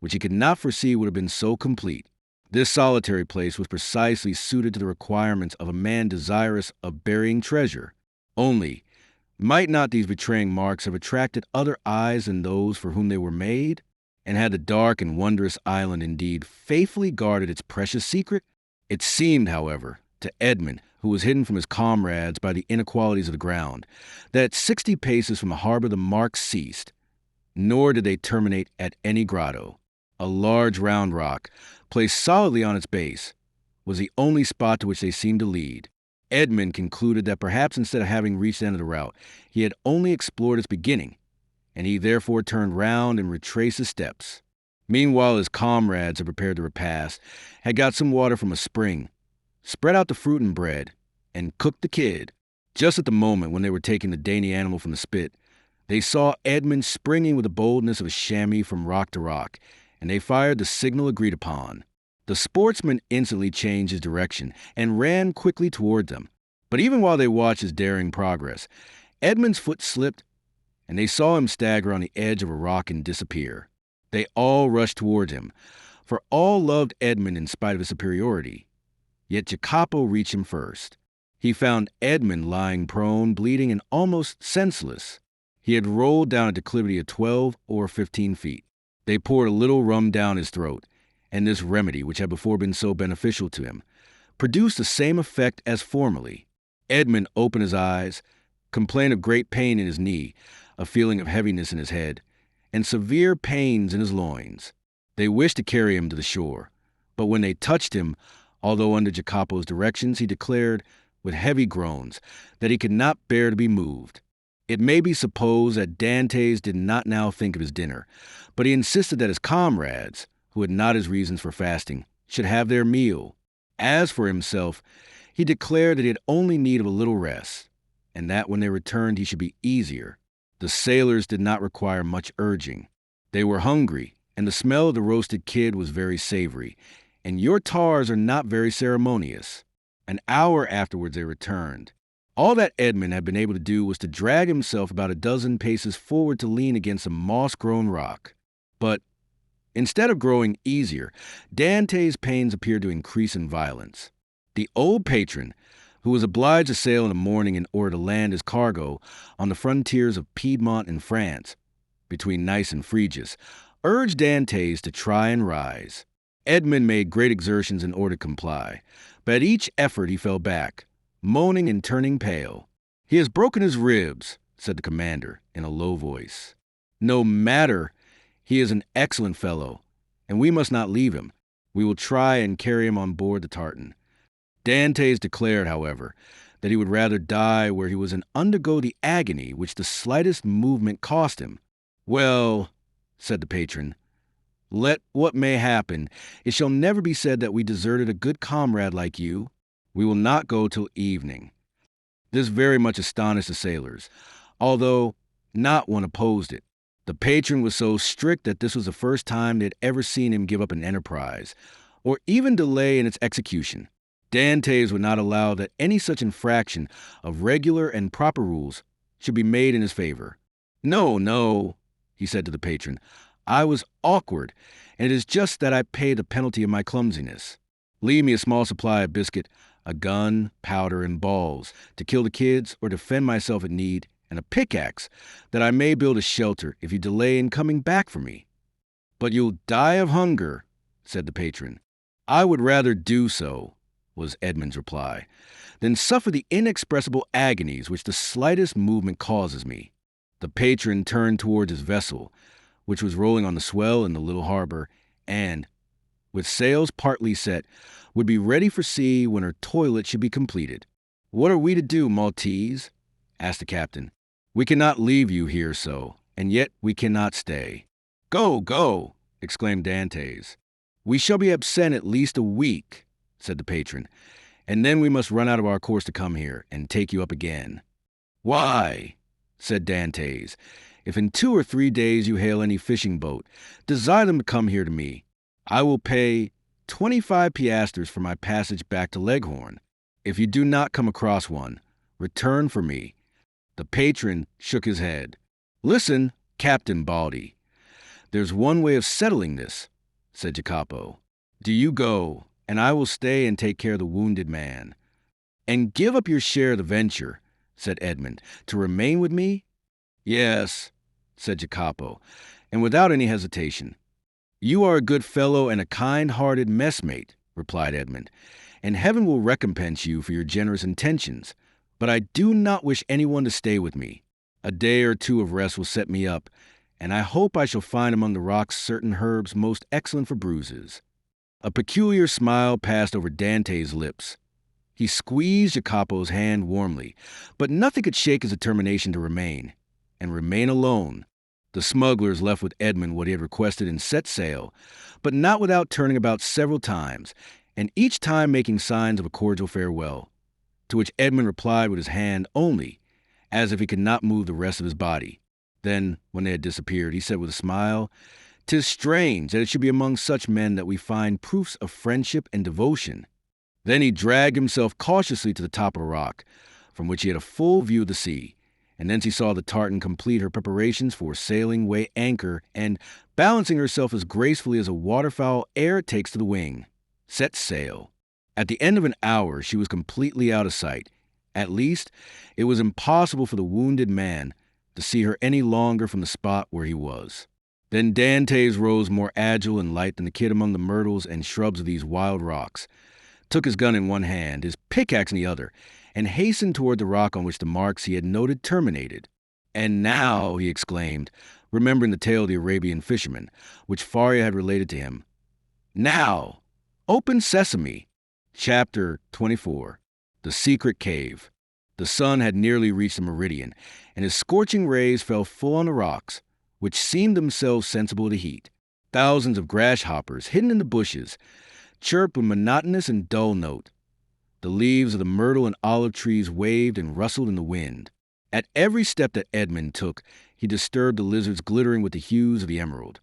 which he could not foresee would have been so complete? This solitary place was precisely suited to the requirements of a man desirous of burying treasure. Only, might not these betraying marks have attracted other eyes than those for whom they were made? And had the dark and wondrous island indeed faithfully guarded its precious secret? It seemed, however, to Edmond, who was hidden from his comrades by the inequalities of the ground, that at 60 paces from the harbor the marks ceased, nor did they terminate at any grotto. A large round rock, placed solidly on its base, was the only spot to which they seemed to lead. Edmond concluded that perhaps instead of having reached the end of the route, he had only explored its beginning, and he therefore turned round and retraced his steps. Meanwhile, his comrades had prepared the repast, had got some water from a spring, spread out the fruit and bread, and cooked the kid. Just at the moment when they were taking the dainty animal from the spit, they saw Edmond springing with the boldness of a chamois from rock to rock, and they fired the signal agreed upon. The sportsman instantly changed his direction and ran quickly toward them. But even while they watched his daring progress, Edmond's foot slipped, and they saw him stagger on the edge of a rock and disappear. They all rushed toward him, for all loved Edmond in spite of his superiority. Yet Jacopo reached him first. He found Edmond lying prone, bleeding, and almost senseless. He had rolled down a declivity of 12 or 15 feet. They poured a little rum down his throat, and this remedy, which had before been so beneficial to him, produced the same effect as formerly. Edmond opened his eyes, complained of great pain in his knee, a feeling of heaviness in his head, and severe pains in his loins. They wished to carry him to the shore, but when they touched him, although under Jacopo's directions, he declared, with heavy groans, that he could not bear to be moved. It may be supposed that Dantès did not now think of his dinner, but he insisted that his comrades, who had not his reasons for fasting, should have their meal. As for himself, he declared that he had only need of a little rest, and that when they returned he should be easier. The sailors did not require much urging. They were hungry, and the smell of the roasted kid was very savory, and your tars are not very ceremonious. An hour afterwards they returned. All that Edmond had been able to do was to drag himself about a dozen paces forward to lean against a moss-grown rock. But instead of growing easier, Dantès' pains appeared to increase in violence. The old patron, who was obliged to sail in the morning in order to land his cargo on the frontiers of Piedmont and France, between Nice and Frejus, urged Dantès to try and rise. Edmond made great exertions in order to comply, but at each effort he fell back, moaning and turning pale. "He has broken his ribs," said the commander in a low voice. "No matter, he is an excellent fellow, and we must not leave him. We will try and carry him on board the tartan." Dantès declared, however, that he would rather die where he was and undergo the agony which the slightest movement cost him. "Well," said the patron, "let what may happen, it shall never be said that we deserted a good comrade like you. We will not go till evening." This very much astonished the sailors, although not one opposed it. The patron was so strict that this was the first time they had ever seen him give up an enterprise, or even delay in its execution. Dantès would not allow that any such infraction of regular and proper rules should be made in his favor. "No, no," he said to the patron, "I was awkward, and it is just that I pay the penalty of my clumsiness. Leave me a small supply of biscuit, a gun, powder, and balls to kill the kids or defend myself at need, and a pickaxe, that I may build a shelter if you delay in coming back for me." "But you'll die of hunger," said the patron. "I would rather do so," was Edmond's reply, "than suffer the inexpressible agonies which the slightest movement causes me." The patron turned towards his vessel, which was rolling on the swell in the little harbor, and, with sails partly set, would be ready for sea when her toilet should be completed. "What are we to do, Maltese?" asked the captain. "We cannot leave you here so, and yet we cannot stay." "Go, go!" exclaimed Dantès. "We shall be absent at least a week," said the patron, "and then we must run out of our course to come here and take you up again." "Why," said Dantès, "if in 2 or 3 days you hail any fishing boat, desire them to come here to me. I will pay 25 piastres for my passage back to Leghorn. If you do not come across one, return for me." The patron shook his head. "Listen, Captain Baldi. There's one way of settling this," said Jacopo. "Do you go, and I will stay and take care of the wounded man." "And give up your share of the venture," said Edmond, "to remain with me?" "Yes," said Jacopo, and without any hesitation. "You are a good fellow and a kind-hearted messmate," replied Edmond, "and heaven will recompense you for your generous intentions. But I do not wish anyone to stay with me. A day or 2 of rest will set me up, and I hope I shall find among the rocks certain herbs most excellent for bruises." A peculiar smile passed over Dante's lips. He squeezed Jacopo's hand warmly, but nothing could shake his determination to remain, and remain alone. The smugglers left with Edmond what he had requested and set sail, but not without turning about several times, and each time making signs of a cordial farewell, to which Edmond replied with his hand only, as if he could not move the rest of his body. Then, when they had disappeared, he said with a smile, "'Tis strange that it should be among such men that we find proofs of friendship and devotion." Then he dragged himself cautiously to the top of a rock, from which he had a full view of the sea, and thence he saw the tartan complete her preparations for sailing, weigh anchor, and, balancing herself as gracefully as a waterfowl ere it takes to the wing, set sail. At the end of an hour she was completely out of sight. At least, it was impossible for the wounded man to see her any longer from the spot where he was. Then Dantès rose more agile and light than the kid among the myrtles and shrubs of these wild rocks, took his gun in one hand, his pickaxe in the other, and hastened toward the rock on which the marks he had noted terminated. "And now," he exclaimed, remembering the tale of the Arabian fisherman, which Faria had related to him, "now, open sesame." Chapter 24. The Secret Cave. The sun had nearly reached the meridian, and his scorching rays fell full on the rocks, which seemed themselves sensible of the heat. Thousands of grasshoppers, hidden in the bushes, chirped with monotonous and dull note. The leaves of the myrtle and olive trees waved and rustled in the wind. At every step that Edmond took, he disturbed the lizards glittering with the hues of the emerald.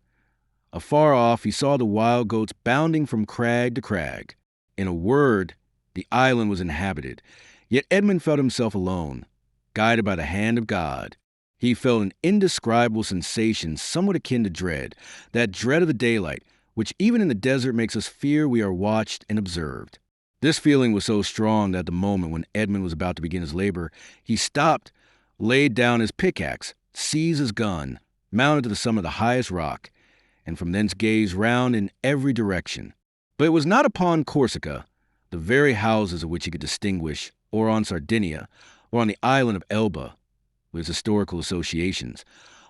Afar off, he saw the wild goats bounding from crag to crag. In a word, the island was inhabited, yet Edmond felt himself alone, guided by the hand of God. He felt an indescribable sensation somewhat akin to dread, that dread of the daylight, which even in the desert makes us fear we are watched and observed. This feeling was so strong that at the moment when Edmond was about to begin his labor, he stopped, laid down his pickaxe, seized his gun, mounted to the summit of the highest rock, and from thence gazed round in every direction. But it was not upon Corsica, the very houses of which he could distinguish, or on Sardinia, or on the island of Elba, with its historical associations,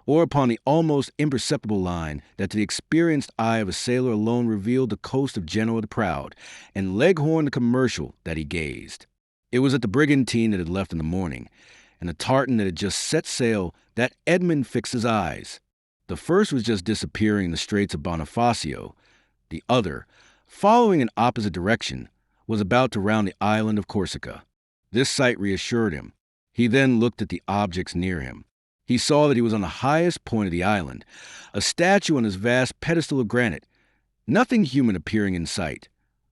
or upon the almost imperceptible line that to the experienced eye of a sailor alone revealed the coast of Genoa the Proud, and Leghorn the Commercial, that he gazed. It was at the brigantine that had left in the morning, and the tartan that had just set sail, that Edmond fixed his eyes. The first was just disappearing in the Straits of Bonifacio. The other, following in opposite direction, was about to round the island of Corsica. This sight reassured him. He then looked at the objects near him. He saw that he was on the highest point of the island, a statue on his vast pedestal of granite, nothing human appearing in sight,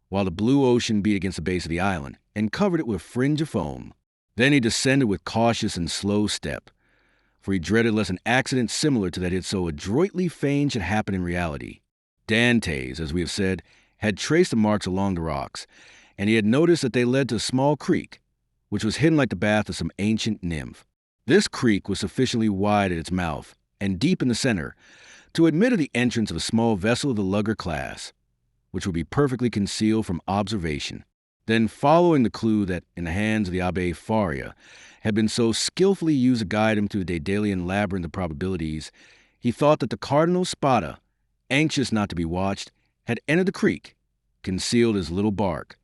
while the blue ocean beat against the base of the island and covered it with a fringe of foam. Then he descended with cautious and slow step, for he dreaded lest an accident similar to that he had so adroitly feigned should happen in reality. Dantès, as we have said, had traced the marks along the rocks, and he had noticed that they led to a small creek, which was hidden like the bath of some ancient nymph. This creek was sufficiently wide at its mouth, and deep in the center, to admit of the entrance of a small vessel of the lugger class, which would be perfectly concealed from observation. Then, following the clue that, in the hands of the Abbé Faria, had been so skillfully used to guide him through the Daedalian labyrinth of probabilities, he thought that the Cardinal Spada, anxious not to be watched, had entered the creek, concealed his little bark,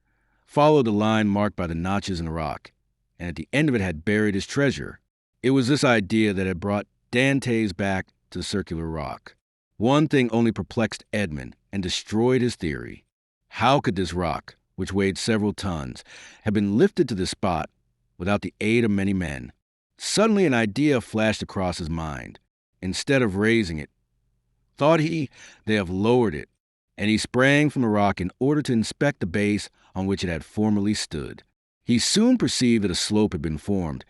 followed the line marked by the notches in the rock, and at the end of it had buried his treasure. It was this idea that had brought Dantès back to the circular rock. One thing only perplexed Edmond and destroyed his theory. How could this rock, which weighed several tons, have been lifted to this spot without the aid of many men? Suddenly an idea flashed across his mind. Instead of raising it, thought he, they have lowered it, and he sprang from the rock in order to inspect the base on which it had formerly stood. He soon perceived that a slope had been formed,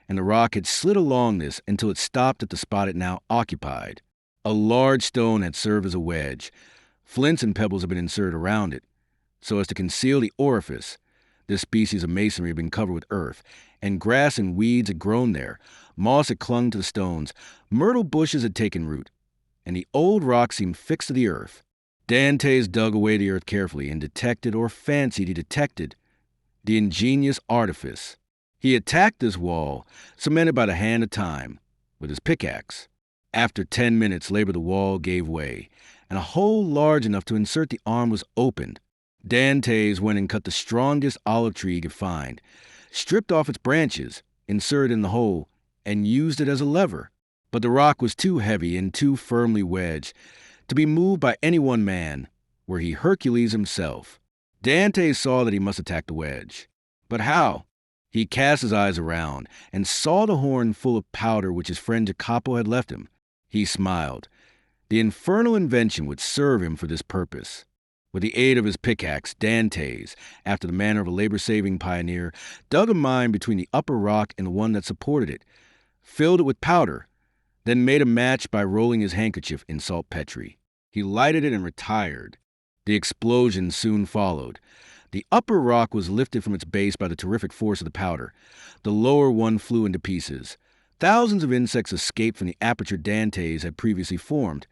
and the rock had slid along this until it stopped at the spot it now occupied. A large stone had served as a wedge. Flints and pebbles had been inserted around it, so as to conceal the orifice. This species of masonry had been covered with earth, and grass and weeds had grown there. Moss had clung to the stones, myrtle bushes had taken root, and the old rock seemed fixed to the earth. Dantès dug away the earth carefully and detected, or fancied he detected, the ingenious artifice. He attacked this wall, cemented by the hand of time, with his pickaxe. After 10 minutes' labor, the wall gave way, and a hole large enough to insert the arm was opened. Dantès went and cut the strongest olive tree he could find, stripped off its branches, inserted in the hole, and used it as a lever. But the rock was too heavy and too firmly wedged to be moved by any one man, were he Hercules himself. Dantès saw that he must attack the wedge. But how? He cast his eyes around and saw the horn full of powder which his friend Jacopo had left him. He smiled. The infernal invention would serve him for this purpose. With the aid of his pickaxe, Dantès, after the manner of a labor-saving pioneer, dug a mine between the upper rock and the one that supported it, filled it with powder, then made a match by rolling his handkerchief in saltpetre. He lighted it and retired. The explosion soon followed. The upper rock was lifted from its base by the terrific force of the powder. The lower one flew into pieces. Thousands of insects escaped from the aperture Dantès had previously formed,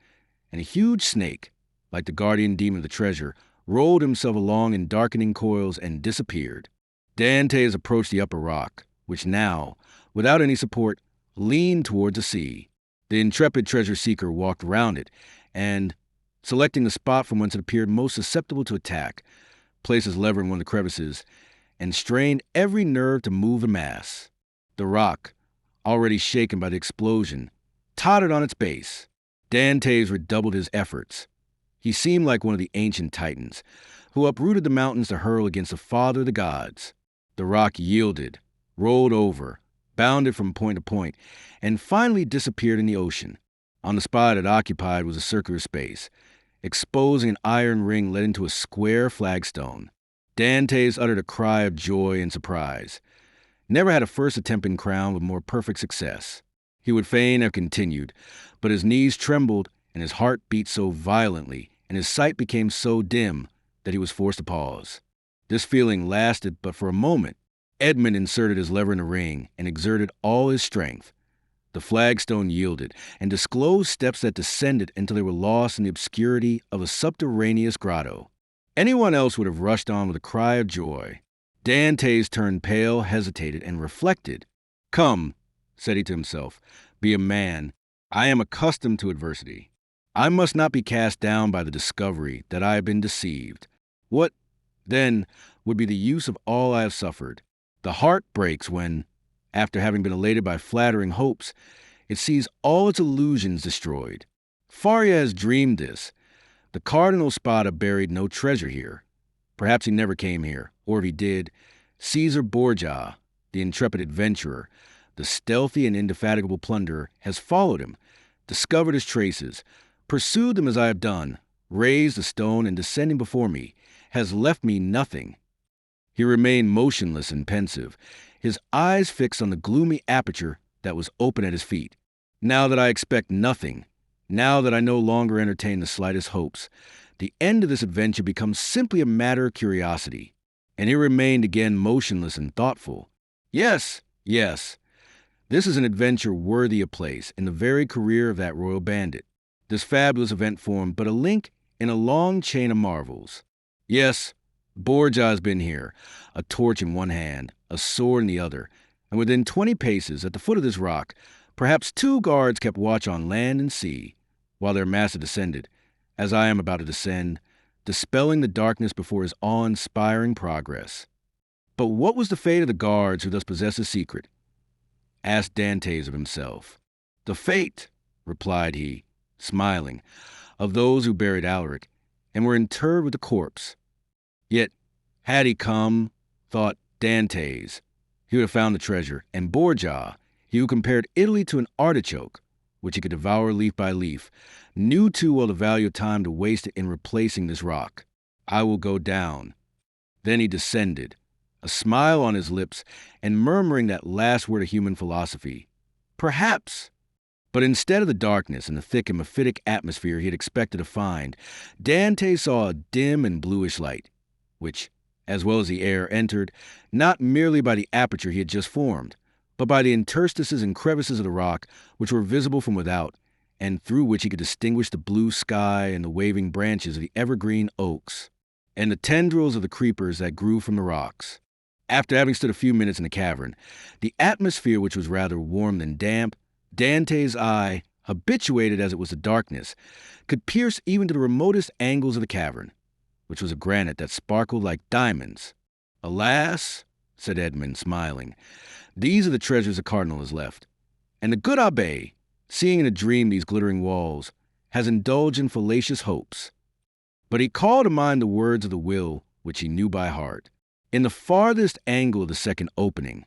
and a huge snake, like the guardian demon of the treasure, rolled himself along in darkening coils and disappeared. Dantès approached the upper rock, which now, without any support, leaned toward the sea. The intrepid treasure-seeker walked round it, and, selecting the spot from whence it appeared most susceptible to attack, placed his lever in one of the crevices, and strained every nerve to move the mass. The rock, already shaken by the explosion, tottered on its base. Dantès redoubled his efforts. He seemed like one of the ancient Titans, who uprooted the mountains to hurl against the father of the gods. The rock yielded, rolled over, bounded from point to point, and finally disappeared in the ocean. On the spot it occupied was a circular space, exposing an iron ring let into a square flagstone. Dantès uttered a cry of joy and surprise. Never had a first attempt been crowned with more perfect success. He would fain have continued, but his knees trembled and his heart beat so violently and his sight became so dim that he was forced to pause. This feeling lasted but for a moment. Edmond inserted his lever in the ring and exerted all his strength. The flagstone yielded and disclosed steps that descended until they were lost in the obscurity of a subterraneous grotto. Anyone else would have rushed on with a cry of joy. Dantès turned pale, hesitated, and reflected. "Come," said he to himself, "be a man. I am accustomed to adversity. I must not be cast down by the discovery that I have been deceived. What, then, would be the use of all I have suffered? The heart breaks when, after having been elated by flattering hopes, it sees all its illusions destroyed. Faria has dreamed this. The Cardinal Spada buried no treasure here. Perhaps he never came here, or if he did, Caesar Borgia, the intrepid adventurer, the stealthy and indefatigable plunderer, has followed him, discovered his traces, pursued them as I have done, raised the stone, and descending before me, has left me nothing." He remained motionless and pensive, his eyes fixed on the gloomy aperture that was open at his feet. "Now that I expect nothing, now that I no longer entertain the slightest hopes, the end of this adventure becomes simply a matter of curiosity." And he remained again motionless and thoughtful. Yes, this is an adventure worthy of place in the very career of that royal bandit. This fabulous event formed but a link in a long chain of marvels. Yes, Borgia has been here, a torch in one hand, a sword in the other, and within 20 paces, at the foot of this rock, perhaps 2 guards kept watch on land and sea, while their master descended, as I am about to descend, dispelling the darkness before his awe-inspiring progress. But what was the fate of the guards who thus possessed his secret? Asked Dantès of himself. "The fate," replied he, smiling, "of those who buried Alaric, and were interred with the corpse. Yet, had he come, thought Dantès, he would have found the treasure, and Borgia, he who compared Italy to an artichoke, which he could devour leaf by leaf, knew too well the value of time to waste it in replacing this rock. I will go down." Then he descended, a smile on his lips, and murmuring that last word of human philosophy, "Perhaps." But instead of the darkness and the thick and mephitic atmosphere he had expected to find, Dantès saw a dim and bluish light, which, as well as the air, entered, not merely by the aperture he had just formed, but by the interstices and crevices of the rock which were visible from without, and through which he could distinguish the blue sky and the waving branches of the evergreen oaks, and the tendrils of the creepers that grew from the rocks. After having stood a few minutes in the cavern, the atmosphere which was rather warm than damp, Dantès' eye, habituated as it was to darkness, could pierce even to the remotest angles of the cavern, which was of granite that sparkled like diamonds. "Alas," said Edmond, smiling, "these are the treasures the cardinal has left. And the good abbé, seeing in a dream these glittering walls, has indulged in fallacious hopes." But he called to mind the words of the will, which he knew by heart. In the farthest angle of the second opening,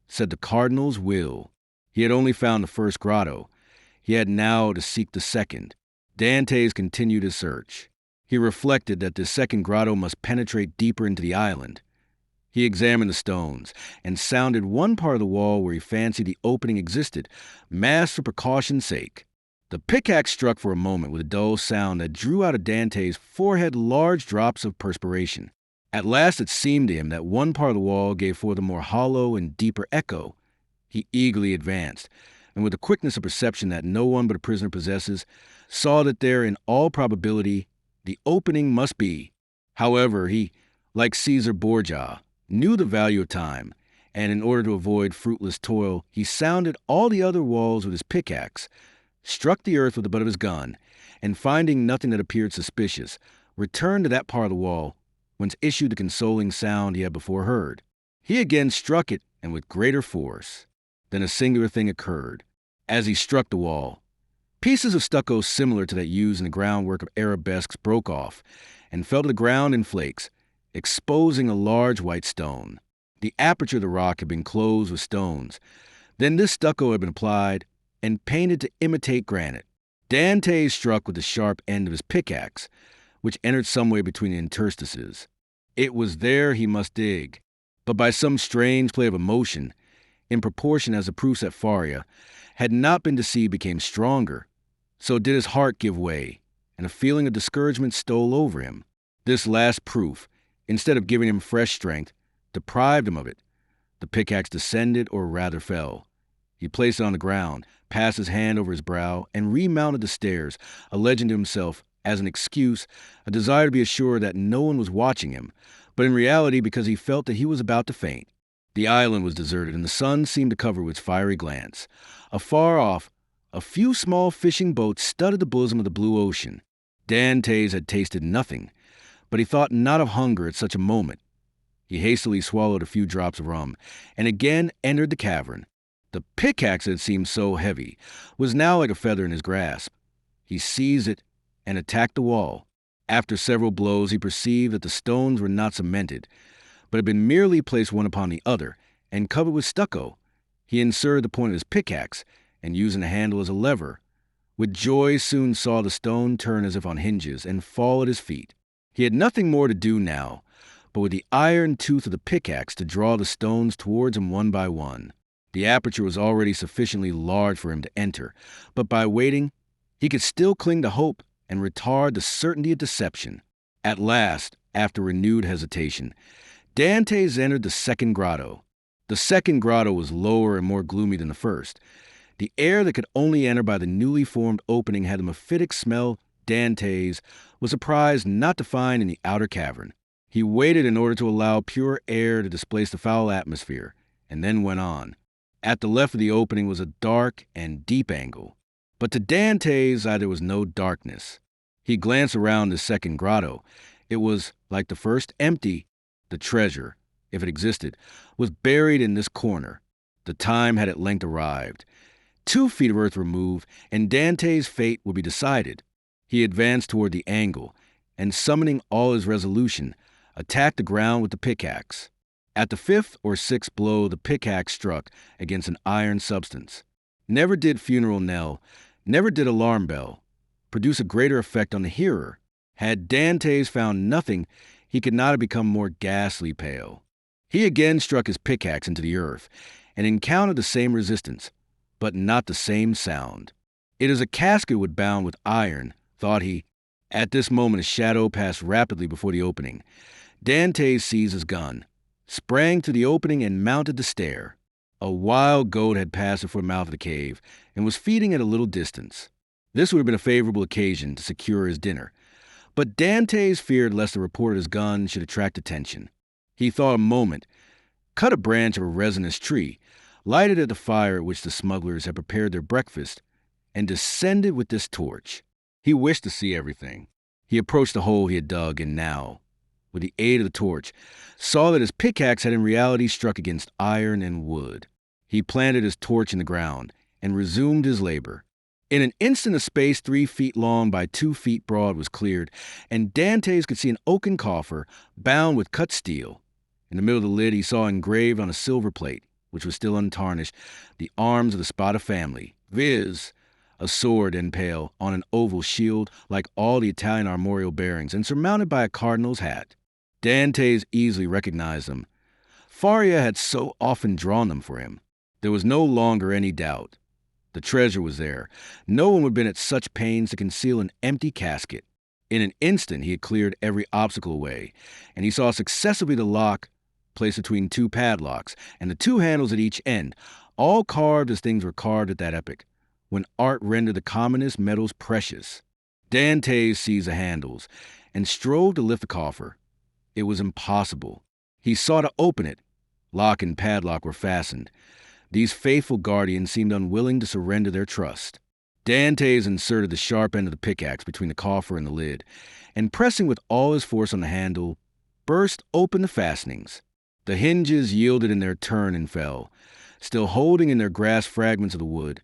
said the cardinal's will. He had only found the first grotto. He had now to seek the second. Dantès continued his search. He reflected that this second grotto must penetrate deeper into the island. He examined the stones and sounded one part of the wall where he fancied the opening existed, masked for precaution's sake. The pickaxe struck for a moment with a dull sound that drew out of Dantès' forehead large drops of perspiration. At last it seemed to him that one part of the wall gave forth a more hollow and deeper echo. He eagerly advanced, and with the quickness of perception that no one but a prisoner possesses, saw that there, in all probability, the opening must be. However, he, like Caesar Borgia, knew the value of time, and in order to avoid fruitless toil, he sounded all the other walls with his pickaxe, struck the earth with the butt of his gun, and finding nothing that appeared suspicious, returned to that part of the wall whence issued the consoling sound he had before heard. He again struck it, and with greater force. Then a singular thing occurred. As he struck the wall, pieces of stucco similar to that used in the groundwork of arabesques broke off and fell to the ground in flakes, exposing a large white stone. The aperture of the rock had been closed with stones. Then this stucco had been applied and painted to imitate granite. Dantès struck with the sharp end of his pickaxe, which entered somewhere between the interstices. It was there he must dig, but by some strange play of emotion, in proportion as the proofs at Faria had not been deceived became stronger, so did his heart give way, and a feeling of discouragement stole over him. This last proof, instead of giving him fresh strength, deprived him of it. The pickaxe descended, or rather fell. He placed it on the ground, passed his hand over his brow, and remounted the stairs, alleging to himself, as an excuse, a desire to be assured that no one was watching him, but in reality because he felt that he was about to faint. The island was deserted, and the sun seemed to cover with its fiery glance. Afar off, a few small fishing boats studded the bosom of the blue ocean. Dantès had tasted nothing, but he thought not of hunger at such a moment. He hastily swallowed a few drops of rum, and again entered the cavern. The pickaxe that had seemed so heavy was now like a feather in his grasp. He seized it and attacked the wall. After several blows, he perceived that the stones were not cemented, but had been merely placed one upon the other and covered with stucco. He inserted the point of his pickaxe, and using the handle as a lever, with joy soon saw the stone turn as if on hinges and fall at his feet. He had nothing more to do now, but with the iron tooth of the pickaxe to draw the stones towards him one by one. The aperture was already sufficiently large for him to enter, but by waiting, he could still cling to hope and retard the certainty of deception. At last, after renewed hesitation, Dantès entered the second grotto. The second grotto was lower and more gloomy than the first. The air that could only enter by the newly formed opening had the mephitic smell Dantès was surprised not to find in the outer cavern. He waited in order to allow pure air to displace the foul atmosphere, and then went on. At the left of the opening was a dark and deep angle, but to Dantès there was no darkness. He glanced around the second grotto. It was, like the first, empty. The treasure, if it existed, was buried in this corner. The time had at length arrived. 2 feet of earth removed, and Dantès' fate would be decided. He advanced toward the angle, and summoning all his resolution, attacked the ground with the pickaxe. At the 5th or 6th blow, the pickaxe struck against an iron substance. Never did funeral knell, never did alarm bell, produce a greater effect on the hearer. Had Dantès found nothing, he could not have become more ghastly pale. He again struck his pickaxe into the earth, and encountered the same resistance, but not the same sound. It is a casket wood bound with iron, thought he. At this moment a shadow passed rapidly before the opening. Dantès seized his gun, sprang to the opening, and mounted the stair. A wild goat had passed before the mouth of the cave, and was feeding at a little distance. This would have been a favorable occasion to secure his dinner, but Dantès feared lest the report of his gun should attract attention. He thought a moment, cut a branch of a resinous tree, lighted at the fire at which the smugglers had prepared their breakfast, and descended with this torch. He wished to see everything. He approached the hole he had dug and now, with the aid of the torch, saw that his pickaxe had in reality struck against iron and wood. He planted his torch in the ground and resumed his labor. In an instant, a space 3 feet long by 2 feet broad was cleared, and Dantès could see an oaken coffer bound with cut steel. In the middle of the lid, he saw engraved on a silver plate, which was still untarnished, the arms of the Spada family, viz., a sword impaled on an oval shield like all the Italian armorial bearings and surmounted by a cardinal's hat. Dantès easily recognized them. Faria had so often drawn them for him. There was no longer any doubt. The treasure was there. No one would have been at such pains to conceal an empty casket. In an instant, he had cleared every obstacle away, and he saw successively the lock placed between 2 padlocks, and the 2 handles at each end, all carved as things were carved at that epoch, when art rendered the commonest metals precious. Dantès seized the handles and strove to lift the coffer. It was impossible. He sought to open it. Lock and padlock were fastened. These faithful guardians seemed unwilling to surrender their trust. Dantès inserted the sharp end of the pickaxe between the coffer and the lid, and pressing with all his force on the handle, burst open the fastenings. The hinges yielded in their turn and fell, still holding in their grasp fragments of the wood,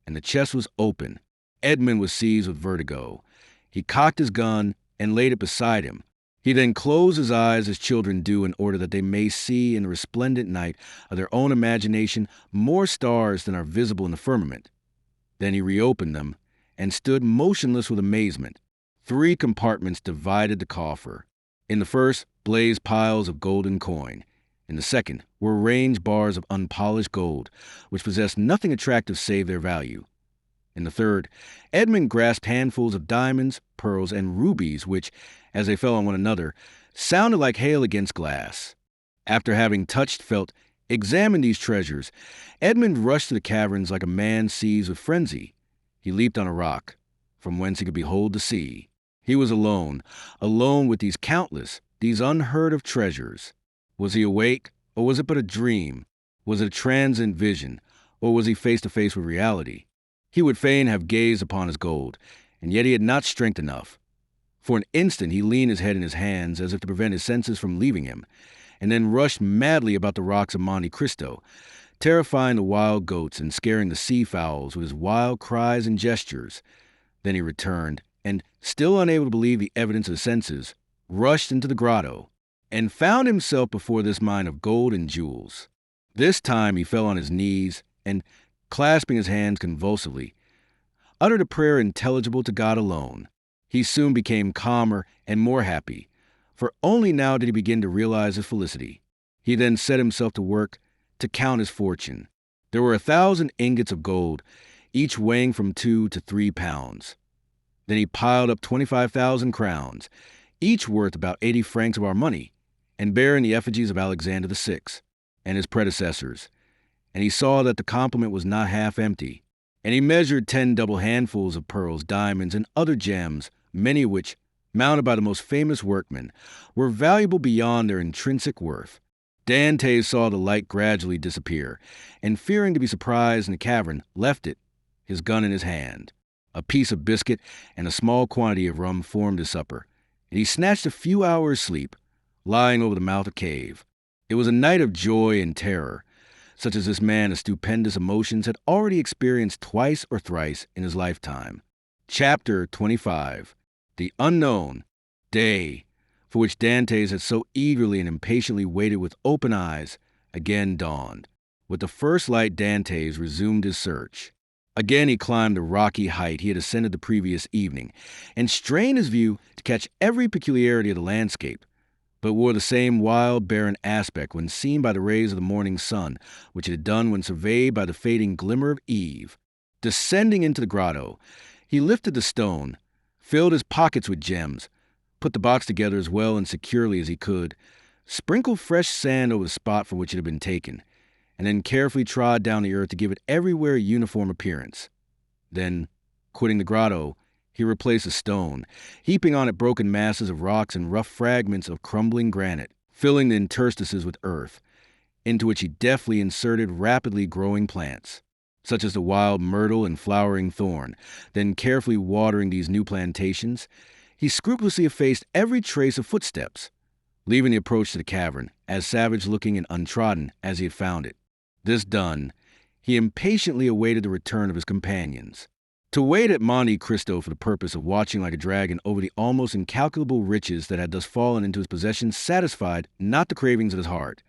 and the chest was open. Edmond was seized with vertigo. He cocked his gun and laid it beside him. He then closed his eyes as children do in order that they may see in the resplendent night of their own imagination more stars than are visible in the firmament. Then he reopened them and stood motionless with amazement. 3 compartments divided the coffer. In the first blazed piles of golden coin. In the second were arranged bars of unpolished gold, which possessed nothing attractive save their value. In the third, Edmond grasped handfuls of diamonds, pearls, and rubies which, as they fell on one another, sounded like hail against glass. After having touched, felt, examined these treasures, Edmond rushed to the caverns like a man seized with frenzy. He leaped on a rock, from whence he could behold the sea. He was alone with these countless, these unheard-of treasures. Was he awake, or was it but a dream? Was it a transient vision, or was he face to face with reality? He would fain have gazed upon his gold, and yet he had not strength enough. For an instant he leaned his head in his hands as if to prevent his senses from leaving him, and then rushed madly about the rocks of Monte Cristo, terrifying the wild goats and scaring the sea fowls with his wild cries and gestures. Then he returned, and, still unable to believe the evidence of the senses, rushed into the grotto, and found himself before this mine of gold and jewels. This time he fell on his knees, and, clasping his hands convulsively, uttered a prayer intelligible to God alone. He soon became calmer and more happy, for only now did he begin to realize his felicity. He then set himself to work to count his fortune. There were 1,000 ingots of gold, each weighing from 2 to 3 pounds. Then he piled up 25,000 crowns, each worth about 80 francs of our money, and bearing the effigies of Alexander VI and his predecessors. And he saw that the complement was not half empty. And he measured 10 double handfuls of pearls, diamonds, and other gems, many of which, mounted by the most famous workmen, were valuable beyond their intrinsic worth. Dantès saw the light gradually disappear, and fearing to be surprised in the cavern, left it, his gun in his hand. A piece of biscuit and a small quantity of rum formed his supper, and he snatched a few hours' sleep, lying over the mouth of the cave. It was a night of joy and terror, such as this man of stupendous emotions had already experienced twice or thrice in his lifetime. Chapter 25. The unknown day, for which Dantès had so eagerly and impatiently waited with open eyes, again dawned. With the first light, Dantès resumed his search. Again he climbed the rocky height he had ascended the previous evening, and strained his view to catch every peculiarity of the landscape, but wore the same wild, barren aspect when seen by the rays of the morning sun, which it had done when surveyed by the fading glimmer of eve. Descending into the grotto, he lifted the stone, filled his pockets with gems, put the box together as well and securely as he could, sprinkled fresh sand over the spot from which it had been taken, and then carefully trod down the earth to give it everywhere a uniform appearance. Then, quitting the grotto, he replaced the stone, heaping on it broken masses of rocks and rough fragments of crumbling granite, filling the interstices with earth, into which he deftly inserted rapidly growing plants. such as the wild myrtle and flowering thorn. Then, carefully watering these new plantations, he scrupulously effaced every trace of footsteps, leaving the approach to the cavern as savage-looking and untrodden as he had found it. This done, he impatiently awaited the return of his companions. To wait at Monte Cristo for the purpose of watching like a dragon over the almost incalculable riches that had thus fallen into his possession satisfied not the cravings of his heart,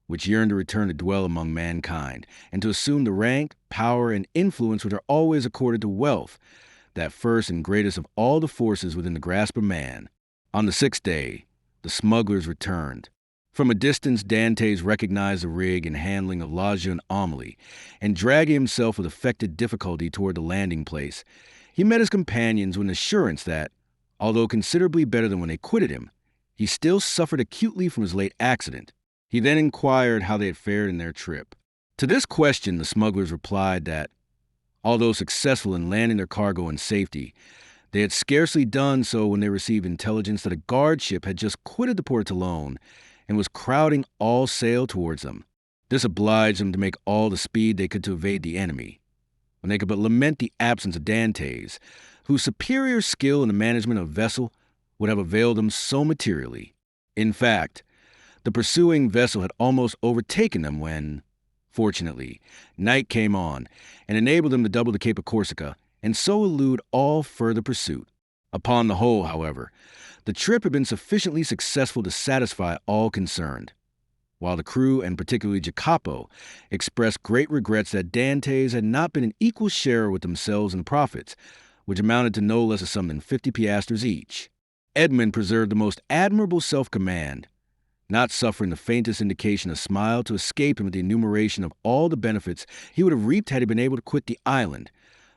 which yearned to return to dwell among mankind, and to assume the rank, power, and influence which are always accorded to wealth, that first and greatest of all the forces within the grasp of man. On the sixth day, the smugglers returned. From a distance, Dantès recognized the rig and handling of Amélie, and dragging himself with affected difficulty toward the landing place, he met his companions with an assurance that, although considerably better than when they quitted him, he still suffered acutely from his late accident. He then inquired how they had fared in their trip. To this question, the smugglers replied that, although successful in landing their cargo in safety, they had scarcely done so when they received intelligence that a guard ship had just quitted the Port Toulon and was crowding all sail towards them. This obliged them to make all the speed they could to evade the enemy, when they could but lament the absence of Dantès, whose superior skill in the management of a vessel would have availed them so materially. In fact, the pursuing vessel had almost overtaken them when, fortunately, night came on and enabled them to double the Cape of Corsica and so elude all further pursuit. Upon the whole, however, the trip had been sufficiently successful to satisfy all concerned, while the crew, and particularly Jacopo, expressed great regrets that Dantès had not been an equal sharer with themselves in the profits, which amounted to no less a sum than 50 piastres each. Edmond preserved the most admirable self-command, not suffering the faintest indication of smile to escape him at the enumeration of all the benefits he would have reaped had he been able to quit the island.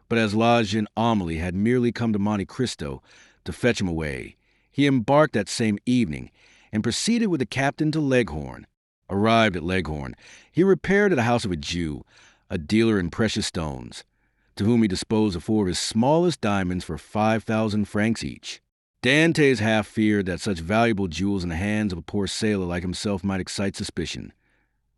But as Amélie had merely come to Monte Cristo to fetch him away, he embarked that same evening and proceeded with the captain to Leghorn. Arrived at Leghorn, he repaired to the house of a Jew, a dealer in precious stones, to whom he disposed of 4 of his smallest diamonds for 5,000 francs each. Dantès half feared that such valuable jewels in the hands of a poor sailor like himself might excite suspicion,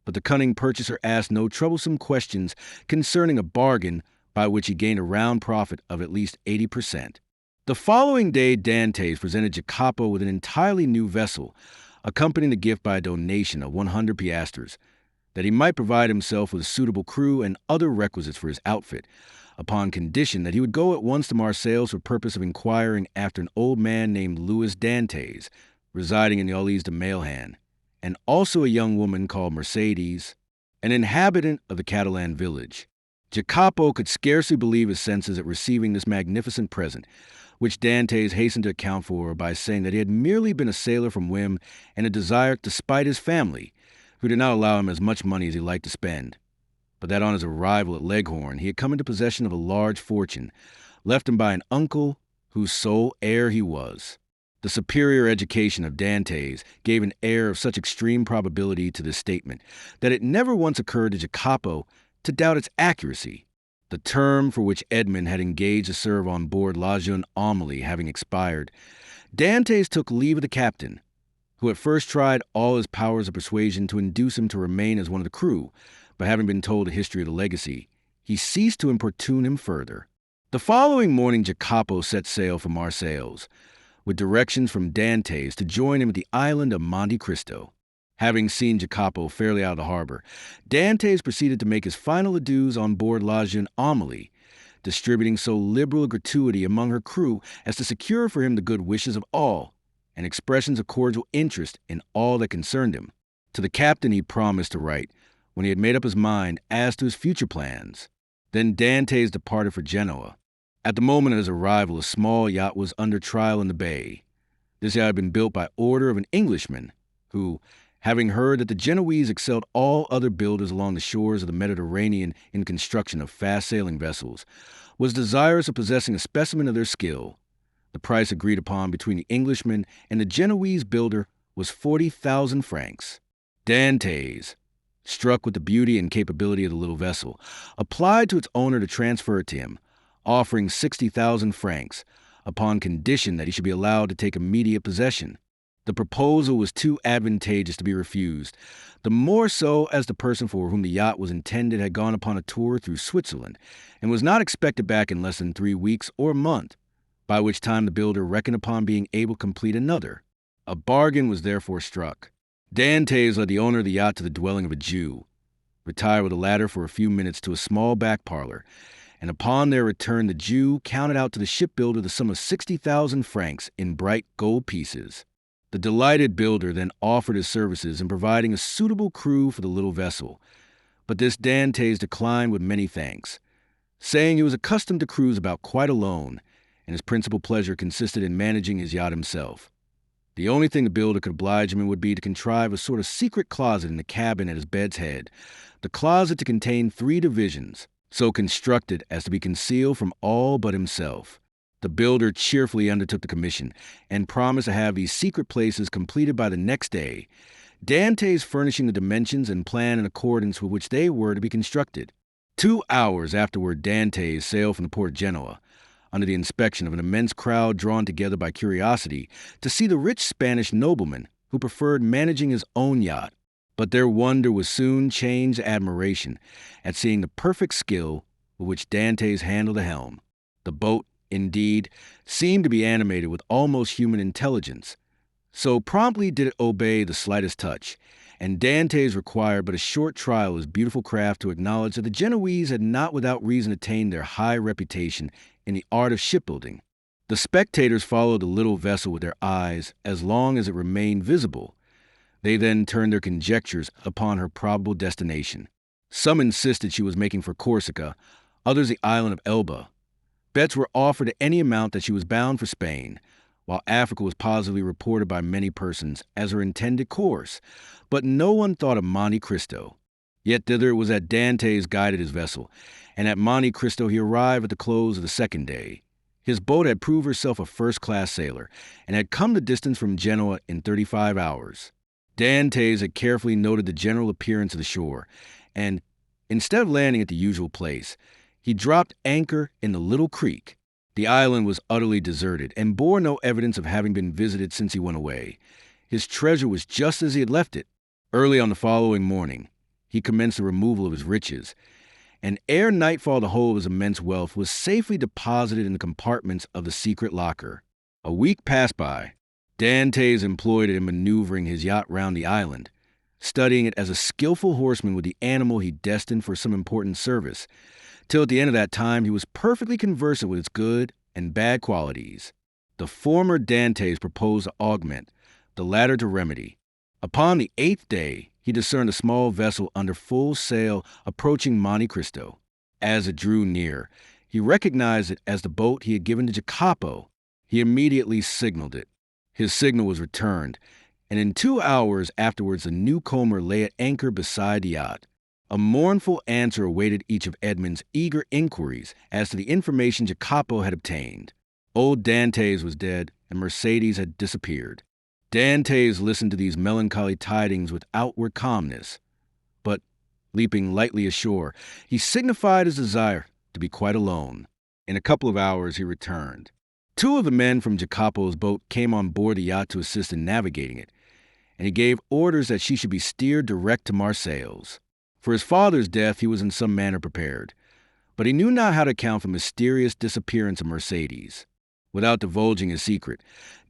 but the cunning purchaser asked no troublesome questions concerning a bargain by which he gained a round profit of at least 80%. The following day, Dantès presented Jacopo with an entirely new vessel, accompanying the gift by a donation of 100 piastres, that he might provide himself with a suitable crew and other requisites for his outfit, upon condition that he would go at once to Marseilles for purpose of inquiring after an old man named Louis Dantès, residing in the Ulys de Mailhan, and also a young woman called Mercedes, an inhabitant of the Catalan village. Jacopo could scarcely believe his senses at receiving this magnificent present, which Dantès hastened to account for by saying that he had merely been a sailor from whim and a desire to spite his family, who did not allow him as much money as he liked to spend, but that on his arrival at Leghorn he had come into possession of a large fortune, left him by an uncle whose sole heir he was. The superior education of Dantès gave an air of such extreme probability to this statement that it never once occurred to Jacopo to doubt its accuracy. The term for which Edmond had engaged to serve on board Amélie having expired, Dantès took leave of the captain, who at first tried all his powers of persuasion to induce him to remain as one of the crew, but having been told the history of the legacy, he ceased to importune him further. The following morning Jacopo set sail for Marseilles, with directions from Dantès to join him at the island of Monte Cristo. Having seen Jacopo fairly out of the harbor, Dantès proceeded to make his final adieus on board Amélie, distributing so liberal a gratuity among her crew as to secure for him the good wishes of all, and expressions of cordial interest in all that concerned him. To the captain he promised to write when he had made up his mind as to his future plans. Then Dantès departed for Genoa. At the moment of his arrival, a small yacht was under trial in the bay. This yacht had been built by order of an Englishman, who, having heard that the Genoese excelled all other builders along the shores of the Mediterranean in construction of fast-sailing vessels, was desirous of possessing a specimen of their skill. The price agreed upon between the Englishman and the Genoese builder was 40,000 francs. Dantès, struck with the beauty and capability of the little vessel, applied to its owner to transfer it to him, offering 60,000 francs, upon condition that he should be allowed to take immediate possession. The proposal was too advantageous to be refused, the more so as the person for whom the yacht was intended had gone upon a tour through Switzerland and was not expected back in less than 3 weeks or a month, by which time the builder reckoned upon being able to complete another. A bargain was therefore struck. Dantès led the owner of the yacht to the dwelling of a Jew, retired with a ladder for a few minutes to a small back parlor, and upon their return the Jew counted out to the shipbuilder the sum of 60,000 francs in bright gold pieces. The delighted builder then offered his services in providing a suitable crew for the little vessel, but this Dantès declined with many thanks, saying he was accustomed to cruise about quite alone, and his principal pleasure consisted in managing his yacht himself. The only thing the builder could oblige him in would be to contrive a sort of secret closet in the cabin at his bed's head, the closet to contain 3 divisions, so constructed as to be concealed from all but himself. The builder cheerfully undertook the commission, and promised to have these secret places completed by the next day, Dantès furnishing the dimensions and plan in accordance with which they were to be constructed. 2 hours afterward Dantès sailed from the port of Genoa, under the inspection of an immense crowd drawn together by curiosity to see the rich Spanish nobleman who preferred managing his own yacht. But their wonder was soon changed to admiration at seeing the perfect skill with which Dantès handled the helm. The boat, indeed, seemed to be animated with almost human intelligence. So promptly did it obey the slightest touch, and Dantès required but a short trial of his beautiful craft to acknowledge that the Genoese had not without reason attained their high reputation in the art of shipbuilding. The spectators followed the little vessel with their eyes as long as it remained visible. They then turned their conjectures upon her probable destination. Some insisted she was making for Corsica, others the island of Elba. Bets were offered at any amount that she was bound for Spain, while Africa was positively reported by many persons as her intended course, but no one thought of Monte Cristo. Yet thither it was that Dantès guided his vessel, and at Monte Cristo he arrived at the close of the second day. His boat had proved herself a first-class sailor, and had come the distance from Genoa in 35 hours. Dantès had carefully noted the general appearance of the shore, and, instead of landing at the usual place, he dropped anchor in the little creek. The island was utterly deserted, and bore no evidence of having been visited since he went away. His treasure was just as he had left it. Early on the following morning, he commenced the removal of his riches, and ere nightfall the whole of his immense wealth was safely deposited in the compartments of the secret locker. A week passed by. Dantès employed it in maneuvering his yacht round the island, studying it as a skillful horseman with the animal he destined for some important service, till at the end of that time he was perfectly conversant with its good and bad qualities. The former Dantès proposed to augment, the latter to remedy. Upon the 8th day he discerned a small vessel under full sail approaching Monte Cristo. As it drew near, he recognized it as the boat he had given to Château. He immediately signaled it. His signal was returned, and in 2 hours afterwards the newcomer lay at anchor beside the yacht. A mournful answer awaited each of Edmond's eager inquiries as to the information Jacopo had obtained. Old Dantès was dead, and Mercedes had disappeared. Dantès listened to these melancholy tidings with outward calmness, but, leaping lightly ashore, he signified his desire to be quite alone. In a couple of hours he returned. 2 of the men from Jacopo's boat came on board the yacht to assist in navigating it, and he gave orders that she should be steered direct to Marseilles. For his father's death he was in some manner prepared, but he knew not how to account for the mysterious disappearance of Mercedes. Without divulging his secret,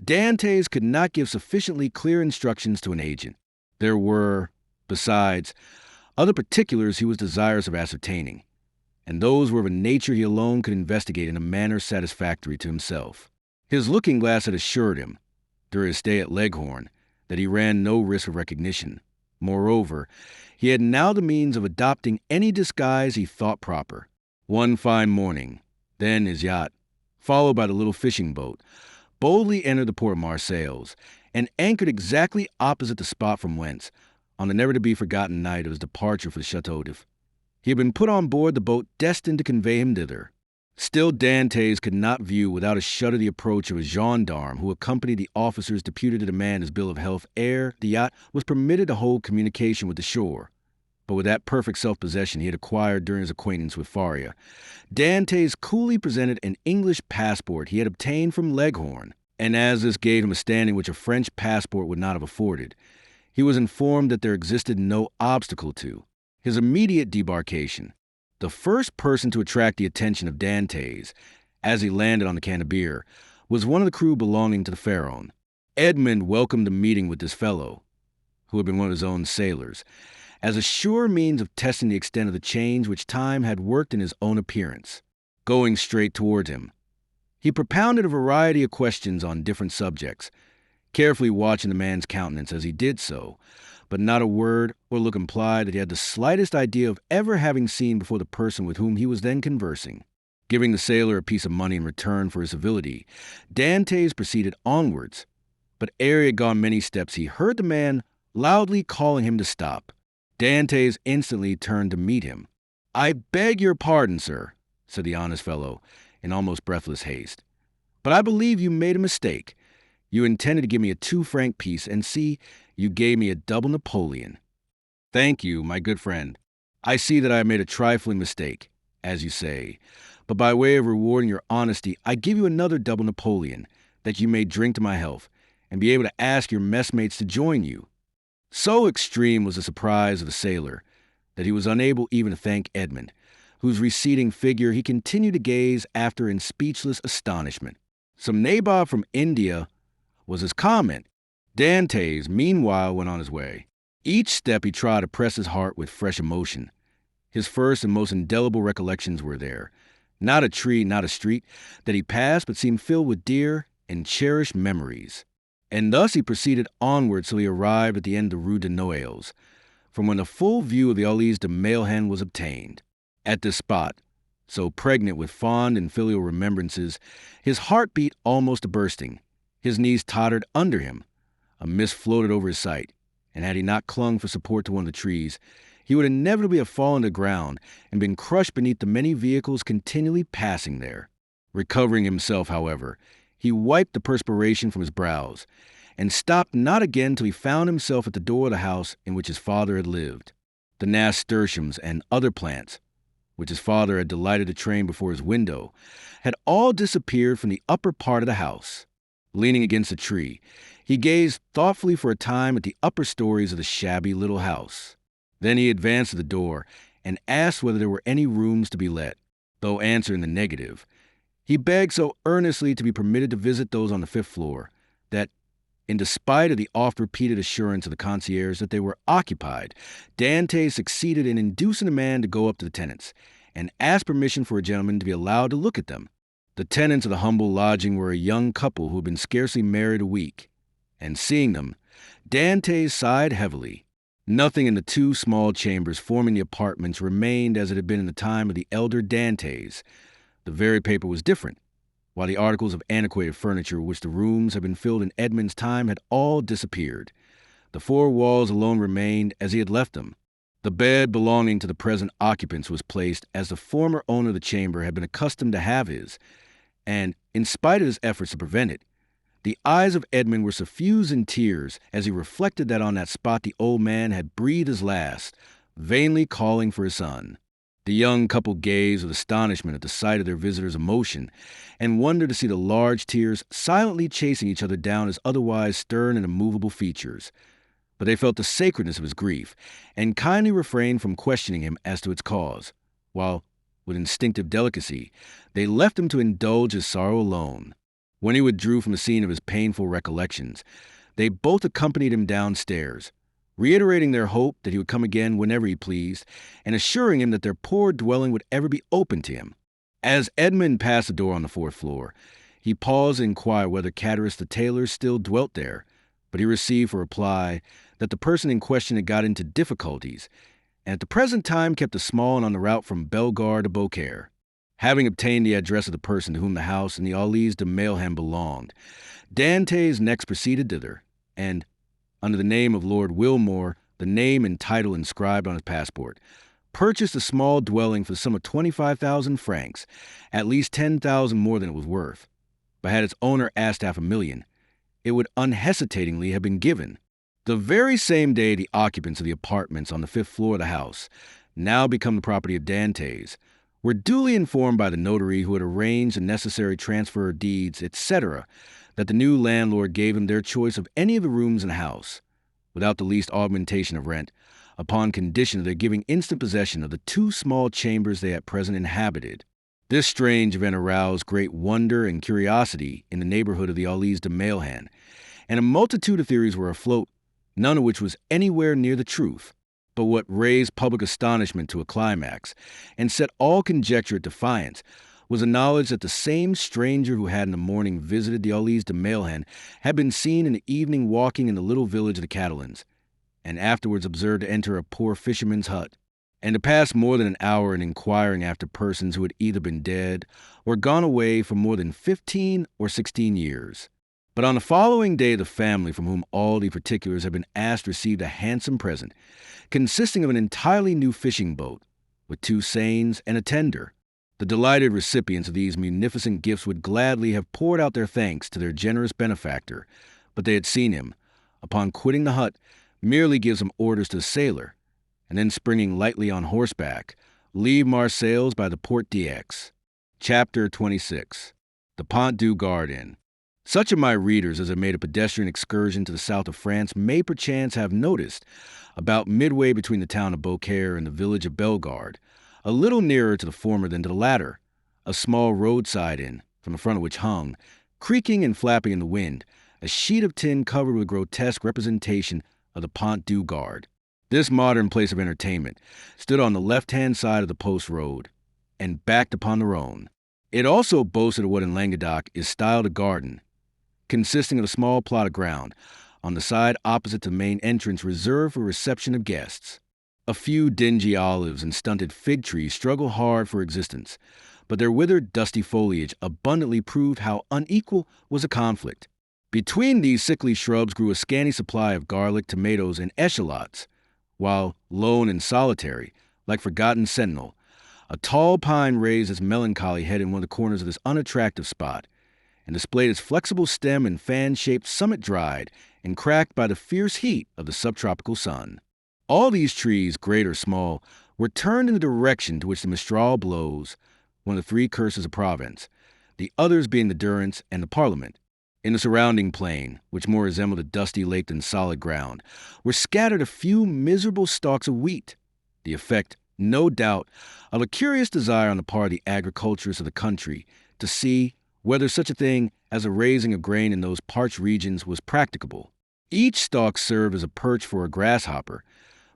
Dantès could not give sufficiently clear instructions to an agent. There were, besides, other particulars he was desirous of ascertaining, and those were of a nature he alone could investigate in a manner satisfactory to himself. His looking-glass had assured him, during his stay at Leghorn, that he ran no risk of recognition. Moreover, he had now the means of adopting any disguise he thought proper. One fine morning, then his yacht, followed by the little fishing boat, boldly entered the port of Marseilles, and anchored exactly opposite the spot from whence, on the never-to-be-forgotten night of his departure for the Château, he had been put on board the boat destined to convey him thither. Still Dantès could not view without a shudder the approach of a gendarme who accompanied the officers deputed to demand his bill of health ere the yacht was permitted to hold communication with the shore. But with that perfect self-possession he had acquired during his acquaintance with Faria, Dantès coolly presented an English passport he had obtained from Leghorn. and as this gave him a standing which a French passport would not have afforded, he was informed that there existed no obstacle to his immediate debarkation. The first person to attract the attention of Dantès, as he landed on the Cannebière, was one of the crew belonging to the Pharaon. Edmond welcomed the meeting with this fellow, who had been one of his own sailors, as a sure means of testing the extent of the change which time had worked in his own appearance. Going straight toward him, he propounded a variety of questions on different subjects, carefully watching the man's countenance as he did so, but not a word or look implied that he had the slightest idea of ever having seen before the person with whom he was then conversing. Giving the sailor a piece of money in return for his civility, Dantès proceeded onwards, but ere he had gone many steps, he heard the man loudly calling him to stop. Dantès instantly turned to meet him. "I beg your pardon, sir," said the honest fellow, in almost breathless haste, "but I believe you made a mistake. You intended to give me a 2-franc piece, and see, you gave me a double Napoleon." "Thank you, my good friend. I see that I have made a trifling mistake, as you say, but by way of rewarding your honesty, I give you another double Napoleon, that you may drink to my health, and be able to ask your messmates to join you." So extreme was the surprise of the sailor that he was unable even to thank Edmond, whose receding figure he continued to gaze after in speechless astonishment. "Some nabob from India," was his comment. Dantès, meanwhile, went on his way. Each step he tried to press his heart with fresh emotion. His first and most indelible recollections were there. Not a tree, not a street that he passed but seemed filled with dear and cherished memories. And thus he proceeded onward till he arrived at the end of the Rue de Noailles, from when a full view of the Allées de Mailhen was obtained. At this spot, so pregnant with fond and filial remembrances, his heart beat almost to bursting. His knees tottered under him. A mist floated over his sight, and had he not clung for support to one of the trees, he would inevitably have fallen to the ground and been crushed beneath the many vehicles continually passing there. Recovering himself, however, he wiped the perspiration from his brows, and stopped not again till he found himself at the door of the house in which his father had lived. The nasturtiums and other plants, which his father had delighted to train before his window, had all disappeared from the upper part of the house. Leaning against a tree, he gazed thoughtfully for a time at the upper stories of the shabby little house. Then he advanced to the door and asked whether there were any rooms to be let. Though answered in the negative, he begged so earnestly to be permitted to visit those on the 5th floor that, in despite of the oft-repeated assurance of the concierge that they were occupied, Dantès succeeded in inducing the man to go up to the tenants and ask permission for a gentleman to be allowed to look at them. The tenants of the humble lodging were a young couple who had been scarcely married a week, and seeing them, Dantès sighed heavily. Nothing in the 2 small chambers forming the apartments remained as it had been in the time of the elder Dantès. The very paper was different, while the articles of antiquated furniture which the rooms had been filled in Edmond's time had all disappeared. The 4 walls alone remained as he had left them. The bed belonging to the present occupants was placed as the former owner of the chamber had been accustomed to have his, and, in spite of his efforts to prevent it, the eyes of Edmond were suffused in tears as he reflected that on that spot the old man had breathed his last, vainly calling for his son. The young couple gazed with astonishment at the sight of their visitor's emotion, and wondered to see the large tears silently chasing each other down his otherwise stern and immovable features. But they felt the sacredness of his grief, and kindly refrained from questioning him as to its cause, while, with instinctive delicacy, they left him to indulge his sorrow alone. When he withdrew from the scene of his painful recollections, they both accompanied him downstairs, reiterating their hope that he would come again whenever he pleased, and assuring him that their poor dwelling would ever be open to him. As Edmond passed the door on the 4th floor, he paused to inquire whether Catullus the tailor still dwelt there, but he received for reply that the person in question had got into difficulties, and at the present time kept a small inn on the route from Bellegarde to Beaucaire. Having obtained the address of the person to whom the house in the Allées de Mailhen belonged, Dantès next proceeded thither, and, under the name of Lord Wilmore, the name and title inscribed on his passport, purchased a small dwelling for the sum of 25,000 francs, at least 10,000 more than it was worth. But had its owner asked 500,000, it would unhesitatingly have been given. The very same day the occupants of the apartments on the 5th floor of the house, now become the property of Dantès, were duly informed by the notary who had arranged the necessary transfer of deeds, etc., that the new landlord gave them their choice of any of the rooms in the house, without the least augmentation of rent, upon condition of their giving instant possession of the 2 small chambers they at present inhabited. This strange event aroused great wonder and curiosity in the neighborhood of the Allies de Mailhan, and a multitude of theories were afloat, none of which was anywhere near the truth. But what raised public astonishment to a climax, and set all conjecture at defiance, was the knowledge that the same stranger who had in the morning visited the Allies de Mailhan had been seen in the evening walking in the little village of the Catalans, and afterwards observed to enter a poor fisherman's hut, and to pass more than an hour in inquiring after persons who had either been dead or gone away for more than 15 or 16 years. But on the following day the family, from whom all the particulars had been asked, received a handsome present, consisting of an entirely new fishing boat, with 2 seines and a tender. The delighted recipients of these munificent gifts would gladly have poured out their thanks to their generous benefactor, but they had seen him, upon quitting the hut, merely give some orders to the sailor, and then springing lightly on horseback, leave Marseilles by the Porte d'Aix. Chapter 26. The Pont du Gard Inn. Such of my readers as have made a pedestrian excursion to the south of France may perchance have noticed, about midway between the town of Beaucaire and the village of Bellegarde, a little nearer to the former than to the latter, a small roadside inn, from the front of which hung, creaking and flapping in the wind, a sheet of tin covered with a grotesque representation of the Pont du Gard. This modern place of entertainment stood on the left-hand side of the post road, and backed upon the Rhone. It also boasted of what in Languedoc is styled a garden, consisting of a small plot of ground, on the side opposite to the main entrance reserved for reception of guests. A few dingy olives and stunted fig trees struggled hard for existence, but their withered, dusty foliage abundantly proved how unequal was the conflict. Between these sickly shrubs grew a scanty supply of garlic, tomatoes, and eschalots, while, lone and solitary, like forgotten sentinel, a tall pine raised its melancholy head in one of the corners of this unattractive spot, and displayed its flexible stem and fan-shaped summit dried and cracked by the fierce heat of the subtropical sun. All these trees, great or small, were turned in the direction to which the Mistral blows, one of the 3 curses of Provence, the others being the Durance and the Parliament. In the surrounding plain, which more resembled a dusty lake than solid ground, were scattered a few miserable stalks of wheat, the effect, no doubt, of a curious desire on the part of the agriculturists of the country to see whether such a thing as a raising of grain in those parched regions was practicable. Each stalk served as a perch for a grasshopper,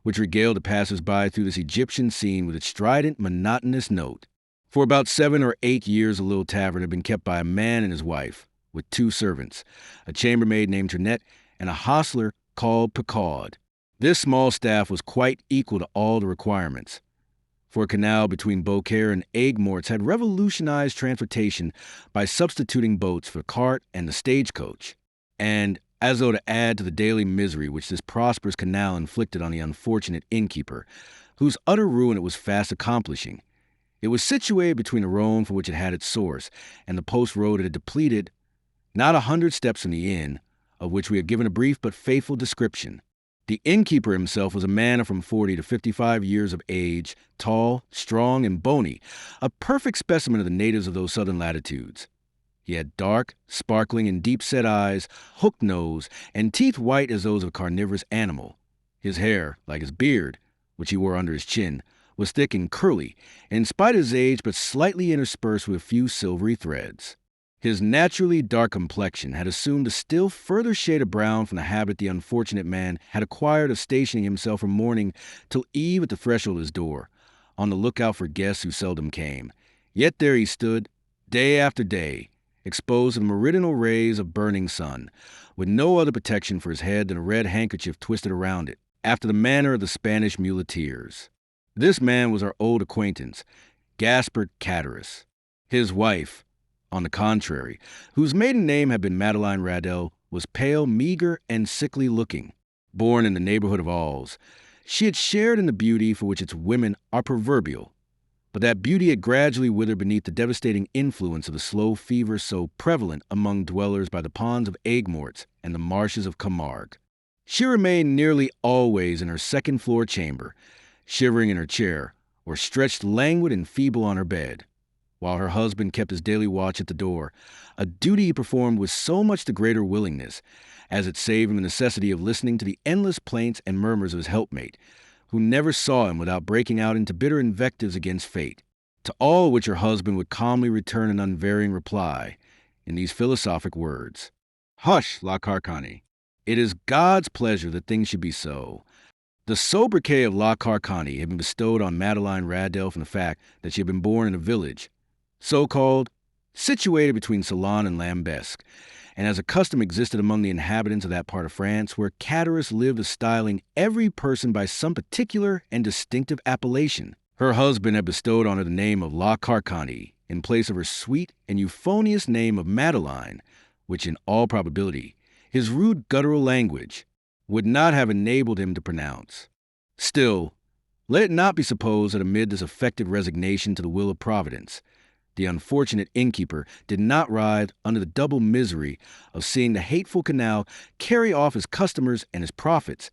which regaled the passers-by through this Egyptian scene with its strident, monotonous note. For about 7 or 8 years the little tavern had been kept by a man and his wife, with 2 servants, a chambermaid named Trinette and a hostler called Picaud. This small staff was quite equal to all the requirements, for a canal between Beaucaire and Aigues-Mortes had revolutionized transportation by substituting boats for cart and the stagecoach, and, as though to add to the daily misery which this prosperous canal inflicted on the unfortunate innkeeper, whose utter ruin it was fast accomplishing, it was situated between the Rhone from which it had its source, and the post road it had depleted, not 100 steps from the inn, of which we have given a brief but faithful description. The innkeeper himself was a man of from 40 to 55 years of age, tall, strong, and bony, a perfect specimen of the natives of those southern latitudes. He had dark, sparkling, and deep-set eyes, hooked nose, and teeth white as those of a carnivorous animal. His hair, like his beard, which he wore under his chin, was thick and curly, in spite of his age, but slightly interspersed with a few silvery threads. His naturally dark complexion had assumed a still further shade of brown from the habit the unfortunate man had acquired of stationing himself from morning till eve at the threshold of his door, on the lookout for guests who seldom came. Yet there he stood, day after day, exposed to the meridional rays of burning sun, with no other protection for his head than a red handkerchief twisted around it, after the manner of the Spanish muleteers. This man was our old acquaintance, Gaspard Cadaris. His wife, on the contrary, whose maiden name had been Madeleine Radel, was pale, meager, and sickly-looking. Born in the neighborhood of Alls, she had shared in the beauty for which its women are proverbial, but that beauty had gradually withered beneath the devastating influence of the slow fever so prevalent among dwellers by the ponds of Aigues-Mortes and the marshes of Camargue. She remained nearly always in her second-floor chamber, shivering in her chair, or stretched languid and feeble on her bed. while her husband kept his daily watch at the door, a duty he performed with so much the greater willingness, as it saved him the necessity of listening to the endless plaints and murmurs of his helpmate, who never saw him without breaking out into bitter invectives against fate, to all which her husband would calmly return an unvarying reply in these philosophic words: "Hush, La Carcani. It is God's pleasure that things should be so." The sobriquet of La Carcani had been bestowed on Madeleine Radel from the fact that she had been born in a village, so-called, situated between Salon and Lambesc, and as a custom existed among the inhabitants of that part of France, where Catullus lived of styling every person by some particular and distinctive appellation. Her husband had bestowed on her the name of La Carcani in place of her sweet and euphonious name of Madeleine, which in all probability his rude guttural language would not have enabled him to pronounce. Still, let it not be supposed that amid this affected resignation to the will of Providence, the unfortunate innkeeper did not writhe under the double misery of seeing the hateful canal carry off his customers and his profits,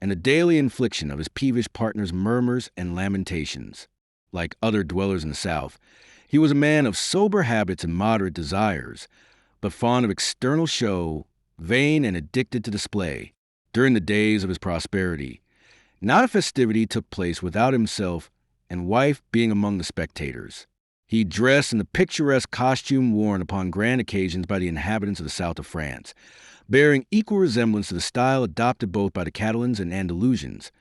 and the daily infliction of his peevish partner's murmurs and lamentations. Like other dwellers in the South, he was a man of sober habits and moderate desires, but fond of external show, vain and addicted to display. During the days of his prosperity, not a festivity took place without himself and wife being among the spectators. He dressed in the picturesque costume worn upon grand occasions by the inhabitants of the south of France, bearing equal resemblance to the style adopted both by the Catalans and Andalusians,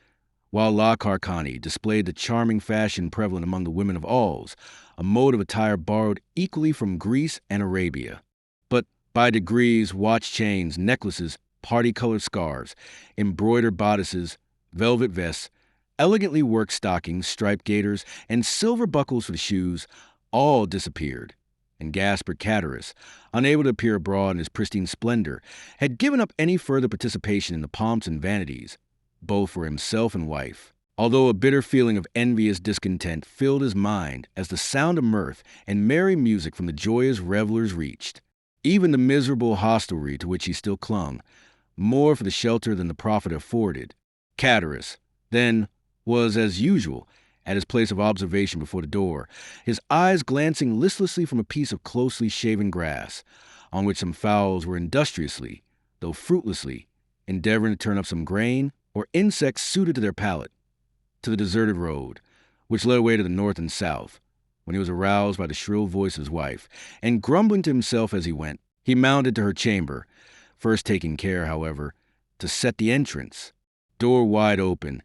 while La Carcani displayed the charming fashion prevalent among the women of Alls, a mode of attire borrowed equally from Greece and Arabia. But by degrees, watch chains, necklaces, party-colored scarves, embroidered bodices, velvet vests, elegantly worked stockings, striped gaiters, and silver buckles for the shoes all disappeared, and Gaspar Catullus, unable to appear abroad in his pristine splendor, had given up any further participation in the pomps and vanities, both for himself and wife, although a bitter feeling of envious discontent filled his mind as the sound of mirth and merry music from the joyous revelers reached. Even the miserable hostelry to which he still clung, more for the shelter than the profit afforded, Catullus, then, was, as usual, at his place of observation before the door, his eyes glancing listlessly from a piece of closely shaven grass, on which some fowls were industriously, though fruitlessly, endeavoring to turn up some grain or insects suited to their palate, to the deserted road, which led away to the north and south, when he was aroused by the shrill voice of his wife, and grumbling to himself as he went, he mounted to her chamber, first taking care, however, to set the entrance, door wide open,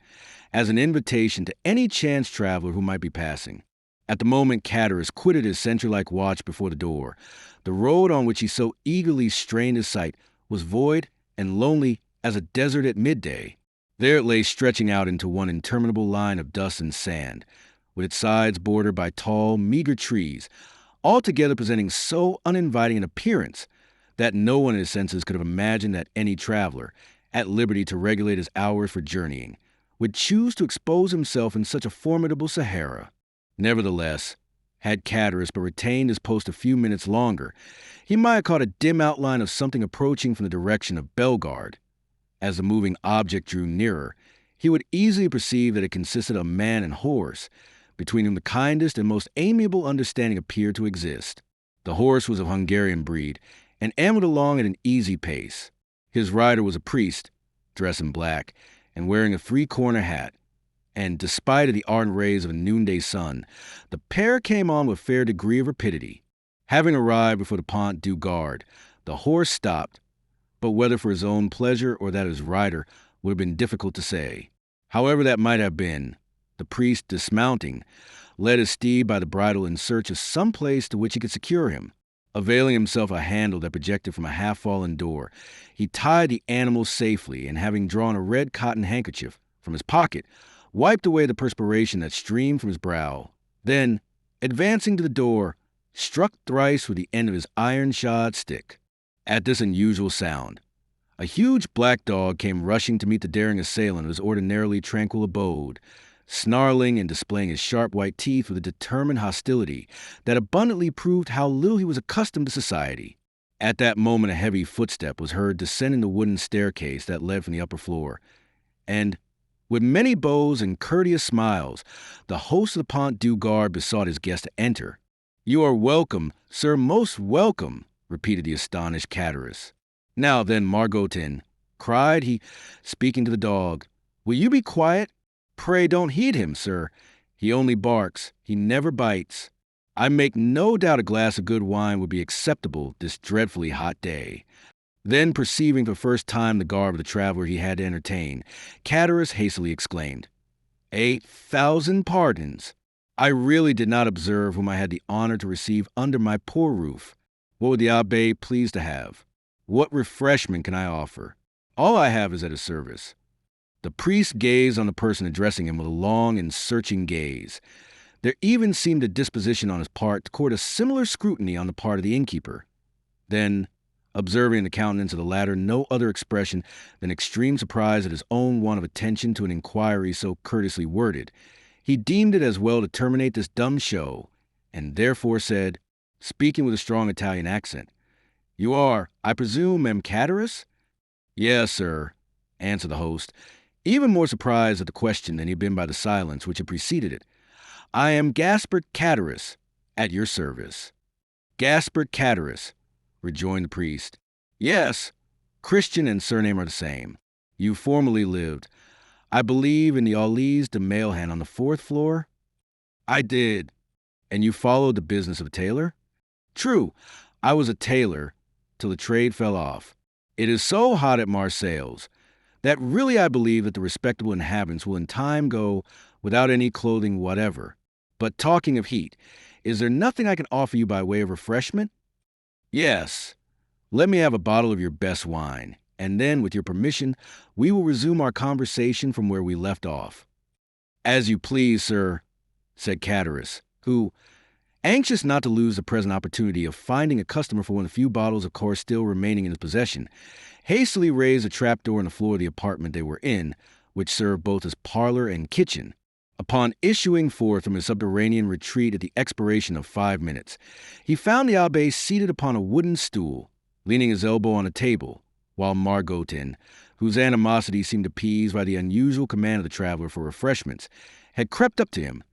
as an invitation to any chance traveler who might be passing. At the moment Catullus quitted his sentry-like watch before the door, the road on which he so eagerly strained his sight was void and lonely as a desert at midday. There it lay stretching out into one interminable line of dust and sand, with its sides bordered by tall, meager trees, altogether presenting so uninviting an appearance that no one in his senses could have imagined that any traveler, at liberty to regulate his hours for journeying, would choose to expose himself in such a formidable Sahara. Nevertheless, had Catullus but retained his post a few minutes longer, he might have caught a dim outline of something approaching from the direction of Bellegarde. As the moving object drew nearer, he would easily perceive that it consisted of man and horse, between whom the kindest and most amiable understanding appeared to exist. The horse was of Hungarian breed, and ambled along at an easy pace. His rider was a priest, dressed in black, and wearing a three-corner hat, and, despite the ardent rays of a noonday sun, the pair came on with a fair degree of rapidity. Having arrived before the Pont du Gard, the horse stopped, but whether for his own pleasure or that of his rider would have been difficult to say. However that might have been, the priest, dismounting, led his steed by the bridle in search of some place to which he could secure him. Availing himself of a handle that projected from a half-fallen door, he tied the animal safely, and having drawn a red cotton handkerchief from his pocket, wiped away the perspiration that streamed from his brow. Then, advancing to the door, struck thrice with the end of his iron-shod stick. At this unusual sound, a huge black dog came rushing to meet the daring assailant of his ordinarily tranquil abode, snarling and displaying his sharp white teeth with a determined hostility that abundantly proved how little he was accustomed to society. At that moment a heavy footstep was heard descending the wooden staircase that led from the upper floor, and, with many bows and courteous smiles, the host of the Pont du Gard besought his guest to enter. You are welcome, sir, most welcome, repeated the astonished Catharus. Now then, Margotin, cried he, speaking to the dog, will you be quiet? Pray don't heed him, sir. He only barks, he never bites. I make no doubt a glass of good wine would be acceptable this dreadfully hot day. Then, perceiving for the first time the garb of the traveler he had to entertain, Catharus hastily exclaimed, 8,000 pardons! I really did not observe whom I had the honor to receive under my poor roof. What would the abbé please to have? What refreshment can I offer? All I have is at his service. The priest gazed on the person addressing him with a long and searching gaze. There even seemed a disposition on his part to court a similar scrutiny on the part of the innkeeper. Then, observing in the countenance of the latter no other expression than extreme surprise at his own want of attention to an inquiry so courteously worded, he deemed it as well to terminate this dumb show, and therefore said, speaking with a strong Italian accent, You are, I presume, M. Catharus? Yes, sir, answered the host, even more surprised at the question than he had been by the silence which had preceded it. I am Gaspard Catharus, at your service. Gaspard Catharus, rejoined the priest. Yes, Christian and surname are the same. You formerly lived, I believe, in the Allées de Mailhan on the 4th floor? I did. And you followed the business of a tailor? True, I was a tailor, till the trade fell off. It is so hot at Marseilles that really I believe that the respectable inhabitants will in time go without any clothing whatever. But talking of heat, is there nothing I can offer you by way of refreshment? Yes. Let me have a bottle of your best wine, and then, with your permission, we will resume our conversation from where we left off. As you please, sir, said Catharus, who, anxious not to lose the present opportunity of finding a customer for one of the few bottles of course still remaining in his possession, hastily raised a trapdoor in the floor of the apartment they were in, which served both as parlor and kitchen. Upon issuing forth from his subterranean retreat at the expiration of 5 minutes, he found the abbé seated upon a wooden stool, leaning his elbow on a table, while Margotin, whose animosity seemed appeased by the unusual command of the traveler for refreshments, had crept up to him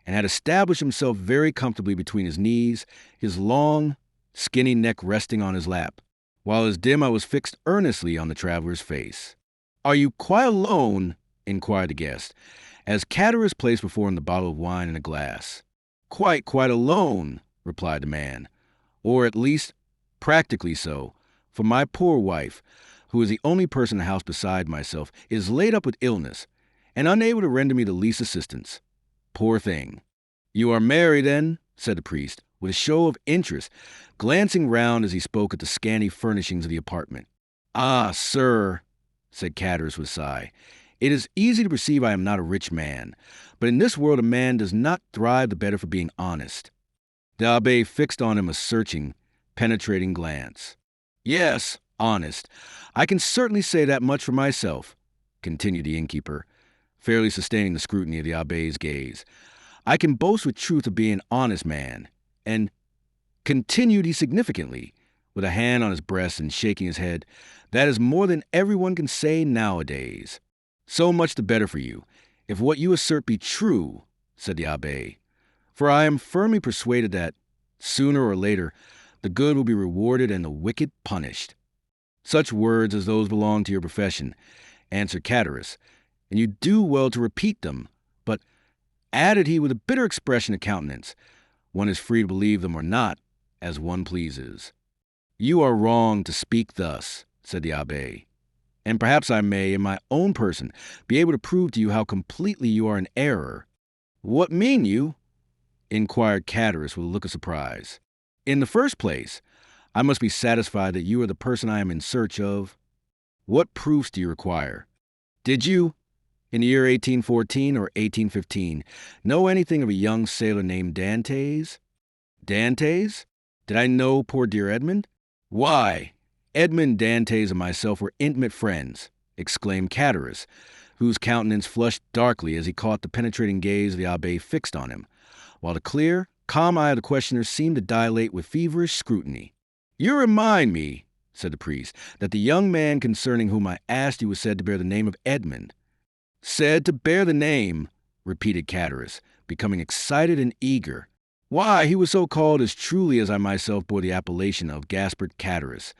and had established himself very comfortably between his knees, his long, skinny neck resting on his lap, while his dim eye was fixed earnestly on the traveler's face. Are you quite alone? Inquired the guest, as Catharus placed before him the bottle of wine and a glass. Quite alone, replied the man, or at least practically so, for my poor wife, who is the only person in the house beside myself, is laid up with illness and unable to render me the least assistance. Poor thing. You are married, then? Said the priest, with a show of interest, glancing round as he spoke at the scanty furnishings of the apartment. Ah, sir, said Catharus with a sigh, it is easy to perceive I am not a rich man, but in this world a man does not thrive the better for being honest. The abbé fixed on him a searching, penetrating glance. Yes, honest. I can certainly say that much for myself, continued the innkeeper, fairly sustaining the scrutiny of the abbé's gaze. I can boast with truth of being an honest man, and, continued he significantly, with a hand on his breast and shaking his head, that is more than everyone can say nowadays. So much the better for you, if what you assert be true, said the abbé, for I am firmly persuaded that, sooner or later, the good will be rewarded and the wicked punished. Such words as those belong to your profession, answered Catharus, and you do well to repeat them, but, added he with a bitter expression of countenance, one is free to believe them or not, as one pleases. You are wrong to speak thus, said the abbé, and perhaps I may, in my own person, be able to prove to you how completely you are in error. What mean you? Inquired Catharus with a look of surprise. In the first place, I must be satisfied that you are the person I am in search of. What proofs do you require? Did you, in the year 1814 or 1815, know anything of a young sailor named Dantès? Dantès? Did I know poor dear Edmond? Why, Edmond Dantès and myself were intimate friends, exclaimed Catharus, whose countenance flushed darkly as he caught the penetrating gaze of the abbé fixed on him, while the clear, calm eye of the questioner seemed to dilate with feverish scrutiny. You remind me, said the priest, that the young man concerning whom I asked you was said to bear the name of Edmond. Said to bear the name, repeated Catharus, becoming excited and eager. Why, he was so called as truly as I myself bore the appellation of gaspard Catullus.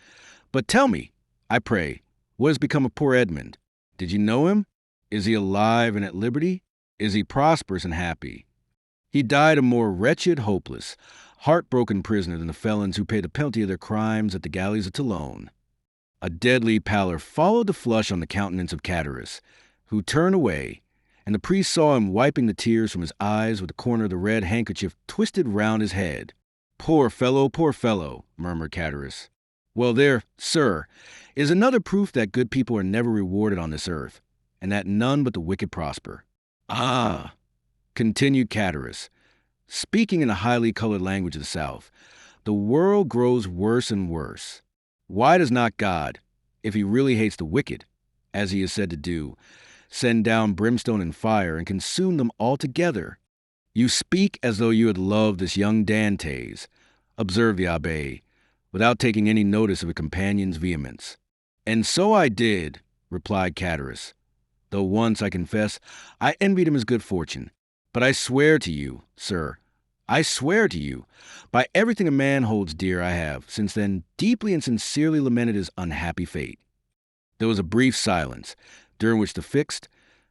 But tell me, I pray, what has become of poor Edmond? Did you know him? Is he alive and at liberty? Is he prosperous and happy? He died a more wretched, hopeless, heartbroken prisoner than the felons who paid the penalty of their crimes at the galleys of Toulon. A deadly pallor followed the flush on the countenance of Catullus, who turned away, and the priest saw him wiping the tears from his eyes with the corner of the red handkerchief twisted round his head. Poor fellow, murmured Catullus. Well, there, sir, is another proof that good people are never rewarded on this earth, and that none but the wicked prosper. Ah, continued Catullus, speaking in the highly colored language of the South, the world grows worse and worse. Why does not God, if he really hates the wicked, as he is said to do, send down brimstone and fire and consume them altogether? You speak as though you had loved this young Dantès, observed the abbé, without taking any notice of a companion's vehemence. And so I did, replied Catullus, though once, I confess, I envied him his good fortune. But I swear to you, sir, I swear to you, by everything a man holds dear, I have, since then, deeply and sincerely lamented his unhappy fate. There was a brief silence, during which the fixed,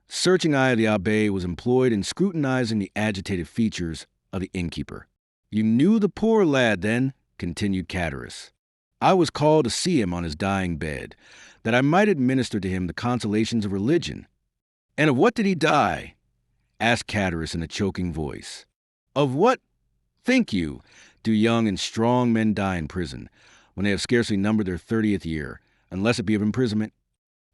searching eye of the abbé was employed in scrutinizing the agitated features of the innkeeper. You knew the poor lad, then, continued Catullus. I was called to see him on his dying bed, that I might administer to him the consolations of religion. And of what did he die? Asked Catullus in a choking voice. Of what, think you, do young and strong men die in prison, when they have scarcely numbered their 30th year, unless it be of imprisonment?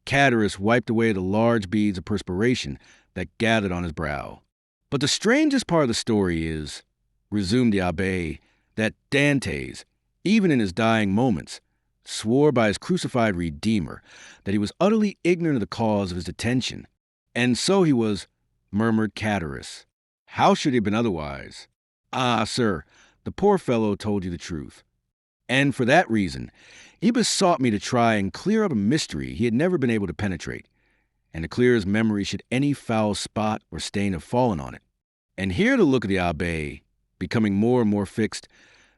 Catullus wiped away the large beads of perspiration that gathered on his brow. But the strangest part of the story is, resumed the abbé, that Dantès, even in his dying moments, swore by his crucified Redeemer that he was utterly ignorant of the cause of his detention. And so he was, murmured Catullus. How should he have been otherwise? Ah, sir, the poor fellow told you the truth. And for that reason, he besought me to try and clear up a mystery he had never been able to penetrate, and to clear his memory should any foul spot or stain have fallen on it. And here the look of the abbé, becoming more and more fixed,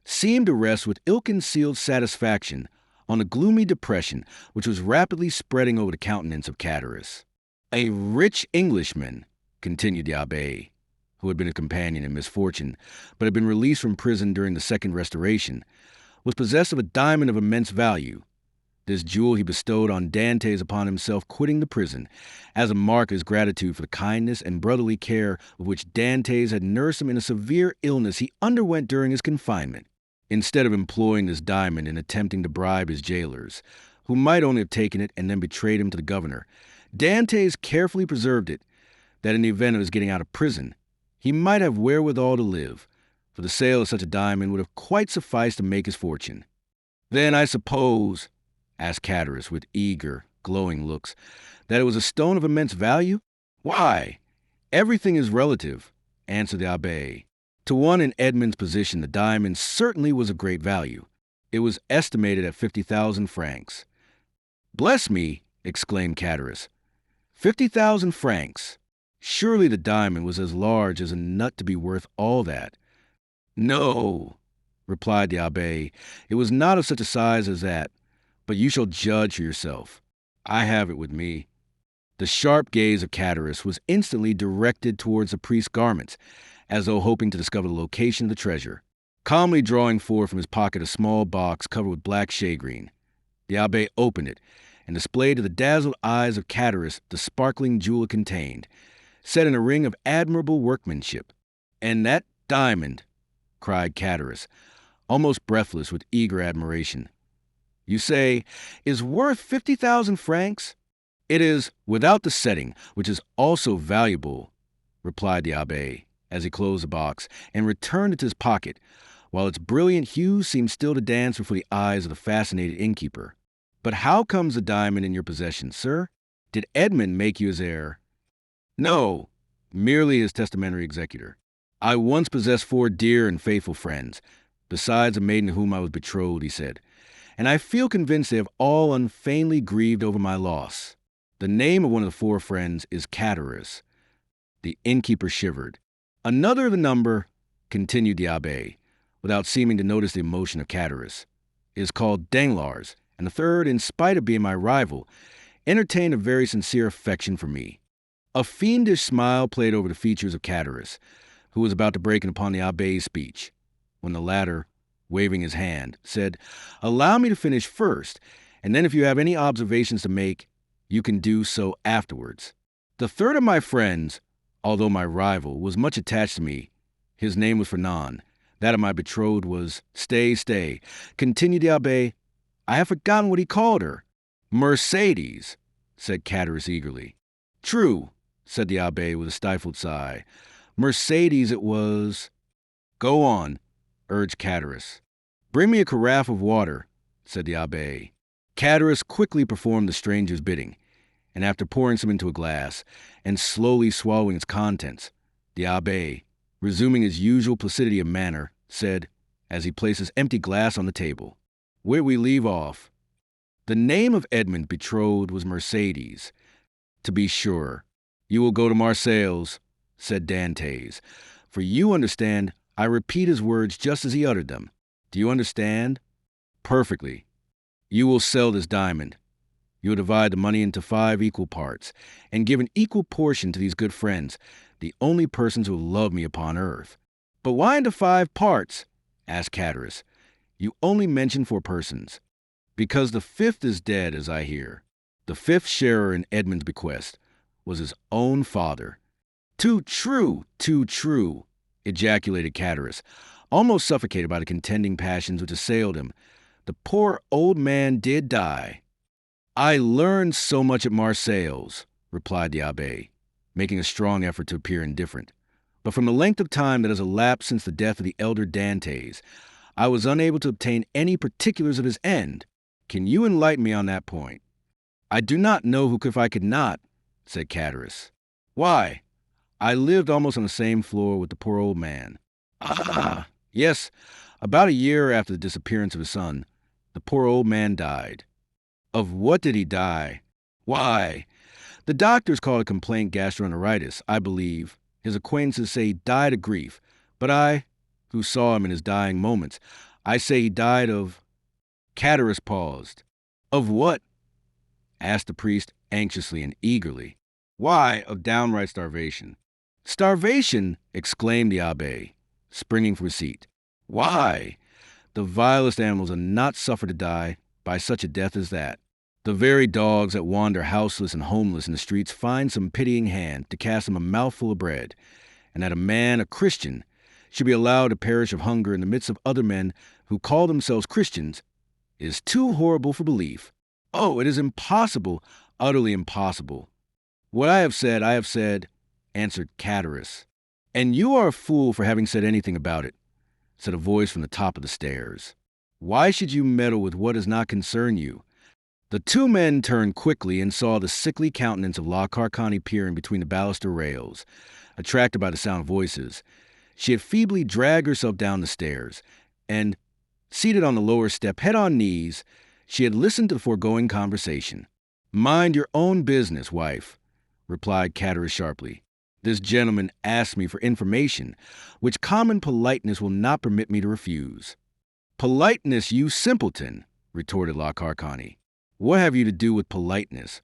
seemed to rest with ill-concealed satisfaction on the gloomy depression which was rapidly spreading over the countenance of Catullus. A rich Englishman, continued the abbé, who had been a companion in misfortune, but had been released from prison during the Second Restoration, was possessed of a diamond of immense value. This jewel he bestowed on Dantès upon himself quitting the prison, as a mark of his gratitude for the kindness and brotherly care with which Dantès had nursed him in a severe illness he underwent during his confinement. Instead of employing this diamond in attempting to bribe his jailers, who might only have taken it and then betrayed him to the governor, Dantès carefully preserved it, that in the event of his getting out of prison, he might have wherewithal to live, for the sale of such a diamond would have quite sufficed to make his fortune. Then I suppose, asked Catullus with eager, glowing looks, that it was a stone of immense value? Why, everything is relative, answered the abbé. To one in Edmond's position, the diamond certainly was of great value. It was estimated at 50,000 francs. Bless me, exclaimed Catullus. 50,000 francs! Surely the diamond was as large as a nut to be worth all that. No, replied the abbé, it was not of such a size as that, but you shall judge for yourself. I have it with me. The sharp gaze of Catullus was instantly directed towards the priest's garments, as though hoping to discover the location of the treasure. Calmly drawing forth from his pocket a small box covered with black shagreen, the abbé opened it and displayed to the dazzled eyes of Catullus the sparkling jewel it contained, set in a ring of admirable workmanship. And that diamond, cried Catullus, almost breathless with eager admiration, you say, is worth 50,000 francs? It is, without the setting, which is also valuable, replied the abbé, as he closed the box and returned it to his pocket, while its brilliant hues seemed still to dance before the eyes of the fascinated innkeeper. But how comes the diamond in your possession, sir? Did Edmond make you his heir? No, merely his testamentary executor. I once possessed 4 dear and faithful friends, besides a maiden to whom I was betrothed, he said, and I feel convinced they have all unfeignedly grieved over my loss. The name of one of the 4 friends is Catullus. The innkeeper shivered. Another of the number, continued the abbé, without seeming to notice the emotion of Chatteris, is called Danglars, and the third, in spite of being my rival, entertained a very sincere affection for me. A fiendish smile played over the features of Chatteris, who was about to break in upon the abbé's speech, when the latter, waving his hand, said, "Allow me to finish first, and then if you have any observations to make, you can do so afterwards. The third of my friends, although my rival, was much attached to me. His name was Fernand. That of my betrothed was Stay, continued the abbé. I have forgotten what he called her. Mercedes, said Chatteris eagerly. True, said the abbé with a stifled sigh. Mercedes it was. Go on, urged Chatteris. Bring me a carafe of water, said the abbé. Chatteris quickly performed the stranger's bidding, and after pouring some into a glass and slowly swallowing its contents, the abbé, resuming his usual placidity of manner, said, as he placed his empty glass on the table, "Where we leave off. The name of Edmond betrothed was Mercedes. To be sure, you will go to Marseilles, said Dantès, for you understand, I repeat his words just as he uttered them. Do you understand? Perfectly. You will sell this diamond. You will divide the money into 5 equal parts, and give an equal portion to these good friends, the only persons who love me upon earth. But why into 5 parts? Asked Chatteris. You only mention 4 persons. Because the 5th is dead, as I hear. The 5th sharer in Edmund's bequest was his own father. Too true, ejaculated Chatteris, almost suffocated by the contending passions which assailed him. The poor old man did die. I learned so much at Marseilles, replied the abbé, making a strong effort to appear indifferent. But from the length of time that has elapsed since the death of the elder Dantès, I was unable to obtain any particulars of his end. Can you enlighten me on that point? I do not know if I could not, said Chatteris. Why? I lived almost on the same floor with the poor old man. Ah, yes, about a year after the disappearance of his son, the poor old man died. Of what did he die? Why, the doctors call it complaint gastroenteritis, I believe. His acquaintances say he died of grief, but I, who saw him in his dying moments, I say he died of... Chatteris paused. Of what? Asked the priest anxiously and eagerly. Why, of downright starvation. Starvation? Exclaimed the abbé, springing from his seat. Why? The vilest animals are not suffered to die by such a death as that. The very dogs that wander houseless and homeless in the streets find some pitying hand to cast them a mouthful of bread, and that a man, a Christian, should be allowed to perish of hunger in the midst of other men who call themselves Christians is too horrible for belief. Oh, it is impossible, utterly impossible. What I have said, answered Chatteris. And you are a fool for having said anything about it, said a voice from the top of the stairs. Why should you meddle with what does not concern you? The 2 men turned quickly and saw the sickly countenance of La Carcani peering between the baluster rails. Attracted by the sound of voices, she had feebly dragged herself down the stairs, and, seated on the lower step, head on knees, she had listened to the foregoing conversation. Mind your own business, wife, replied Chatteris sharply. This gentleman asked me for information, which common politeness will not permit me to refuse. Politeness, you simpleton, retorted La Carcani. What have you to do with politeness?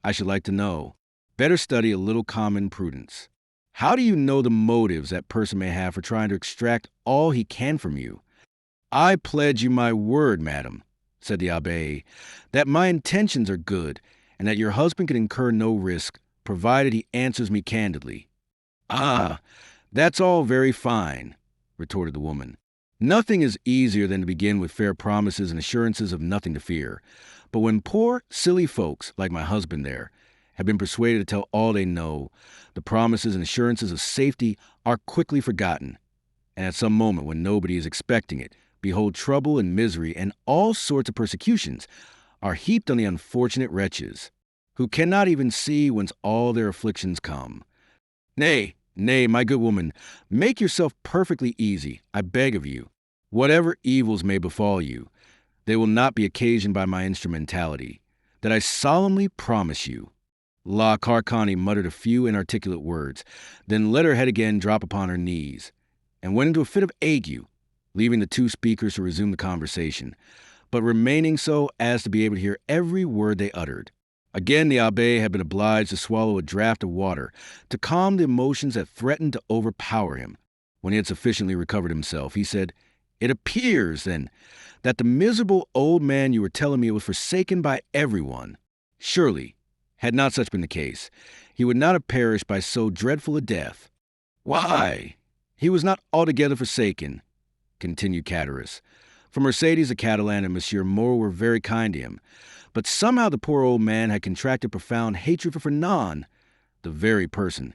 I should like to know. Better study a little common prudence. How do you know the motives that person may have for trying to extract all he can from you? I pledge you my word, madam, said the abbé, that my intentions are good, and that your husband can incur no risk, provided he answers me candidly. Ah, that's all very fine, retorted the woman. Nothing is easier than to begin with fair promises and assurances of nothing to fear. But when poor, silly folks, like my husband there, have been persuaded to tell all they know, the promises and assurances of safety are quickly forgotten. And at some moment when nobody is expecting it, behold, trouble and misery and all sorts of persecutions are heaped on the unfortunate wretches, who cannot even see whence all their afflictions come. Nay, my good woman, make yourself perfectly easy, I beg of you. Whatever evils may befall you, they will not be occasioned by my instrumentality. That I solemnly promise you. La Carcani muttered a few inarticulate words, then let her head again drop upon her knees, and went into a fit of ague, leaving the two speakers to resume the conversation, but remaining so as to be able to hear every word they uttered. Again, the abbé had been obliged to swallow a draught of water to calm the emotions that threatened to overpower him. When he had sufficiently recovered himself, he said, "It appears, then, that the miserable old man you were telling me was forsaken by everyone. Surely, had not such been the case, he would not have perished by so dreadful a death." "Why, he was not altogether forsaken," continued Chatteris. "For Mercedes the Catalan and Monsieur Moore were very kind to him. But somehow the poor old man had contracted profound hatred for Fernand, the very person,"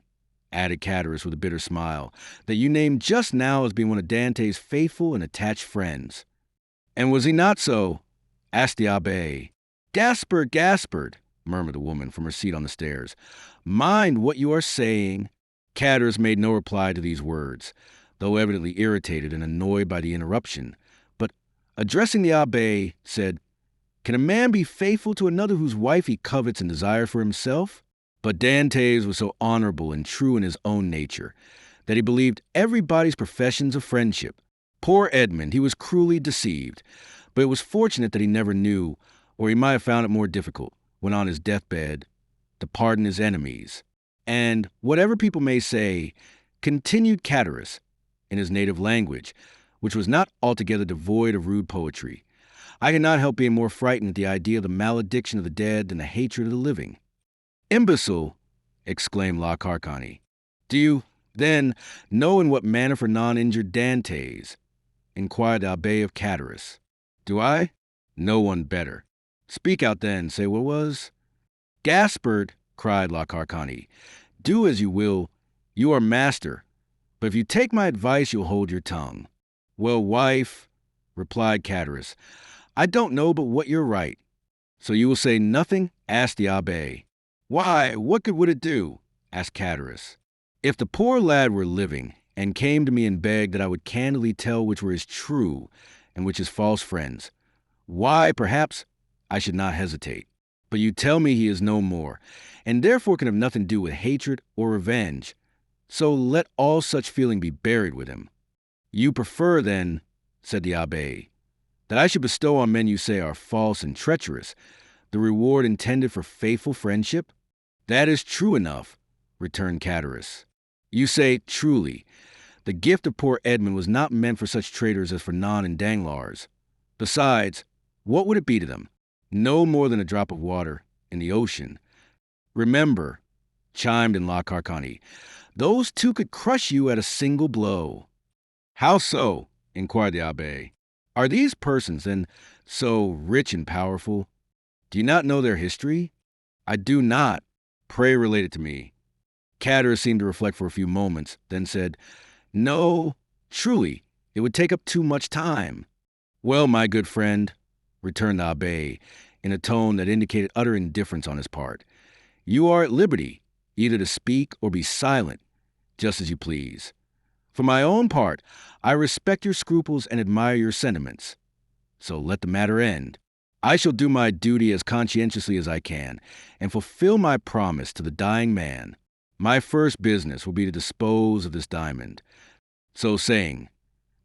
added Chatteris with a bitter smile, "that you named just now as being one of Dante's faithful and attached friends." "And was he not so?" asked the abbé. "Gaspard, Gaspard," murmured the woman from her seat on the stairs. "Mind what you are saying." Chatteris made no reply to these words, though evidently irritated and annoyed by the interruption, but, addressing the abbé, said, "Can a man be faithful to another whose wife he covets and desires for himself?" But Dantès was so honorable and true in his own nature that he believed everybody's professions of friendship. Poor Edmond, he was cruelly deceived, but it was fortunate that he never knew, or he might have found it more difficult, when on his deathbed, to pardon his enemies. "And whatever people may say," continued Chatteris, in his native language, which was not altogether devoid of rude poetry, "I cannot help being more frightened at the idea of the malediction of the dead than the hatred of the living." "Imbecile!" exclaimed La Carcani. "Do you, then, know in what manner Fernand injured Dantès?" inquired the Abbé of Chatteris. "Do I? No one better. Speak out then, say what it was." "Gaspard," cried La Carcani, "do as you will. You are master. But if you take my advice, you'll hold your tongue." "Well, wife," replied Chatteris, "I don't know but what you're right." "So you will say nothing?" asked the abbé. "Why, what good would it do?" asked Chatteris. "If the poor lad were living, and came to me and begged that I would candidly tell which were his true and which his false friends, why, perhaps, I should not hesitate. But you tell me he is no more, and therefore can have nothing to do with hatred or revenge. So let all such feeling be buried with him." "You prefer, then," said the abbé, "that I should bestow on men you say are false and treacherous the reward intended for faithful friendship?" "That is true enough," returned Chatteris. "You say truly. The gift of poor Edmond was not meant for such traitors as Fernand and Danglars. Besides, what would it be to them? No more than a drop of water in the ocean." "Remember," chimed in La Carcani, "those two could crush you at a single blow." "How so?" inquired the abbé. "Are these persons, then, so rich and powerful? Do you not know their history?" "I do not." "Pray relate it to me." Chatteris seemed to reflect for a few moments, then said, "No, truly, it would take up too much time." "Well, my good friend," returned the abbé, in a tone that indicated utter indifference on his part, "you are at liberty either to speak or be silent, just as you please. For my own part, I respect your scruples and admire your sentiments. So let the matter end. I shall do my duty as conscientiously as I can, and fulfill my promise to the dying man. My first business will be to dispose of this diamond." So saying,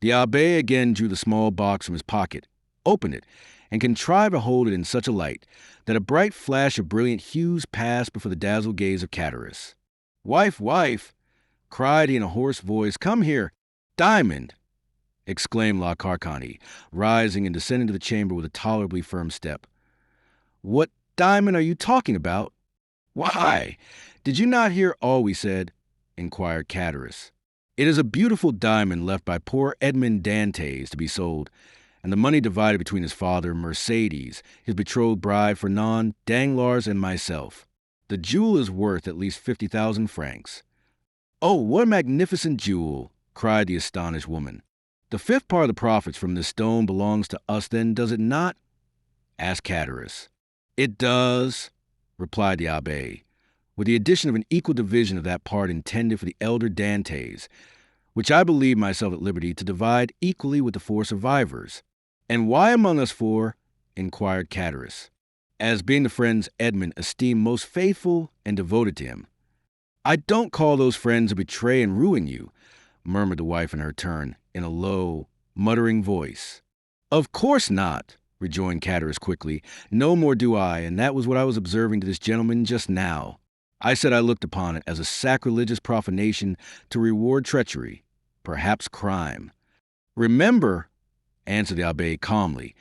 the abbé again drew the small box from his pocket, opened it, and contrived to hold it in such a light that a bright flash of brilliant hues passed before the dazzled gaze of Chatteris. "Wife, wife!" cried he in a hoarse voice, "come here." "Diamond!" exclaimed La Carcani, rising and descending to the chamber with a tolerably firm step. "What diamond are you talking about?" "Why, did you not hear all we said?" inquired Chatteris. "It is a beautiful diamond left by poor Edmond Dantès to be sold, and the money divided between his father, Mercedes, his betrothed bride, Fernand, Danglars, and myself. The jewel is worth at least 50,000 francs." "Oh, what a magnificent jewel!" cried the astonished woman. "The fifth part of the profits from this stone belongs to us, then, does it not?" asked Chatteris. "It does," replied the abbé, "with the addition of an equal division of that part intended for the elder Dantès, which I believe myself at liberty to divide equally with the 4 survivors." "And why among us 4?" inquired Chatteris. "As being the friends Edmond esteemed most faithful and devoted to him." "I don't call those friends who betray and ruin you, murmured the wife in her turn, in a low, muttering voice. Of course not, rejoined Chatteris quickly. No more do I, and that was what I was observing to this gentleman just now. I said I looked upon it as a sacrilegious profanation to reward treachery, perhaps crime. Remember, answered the abbé calmly,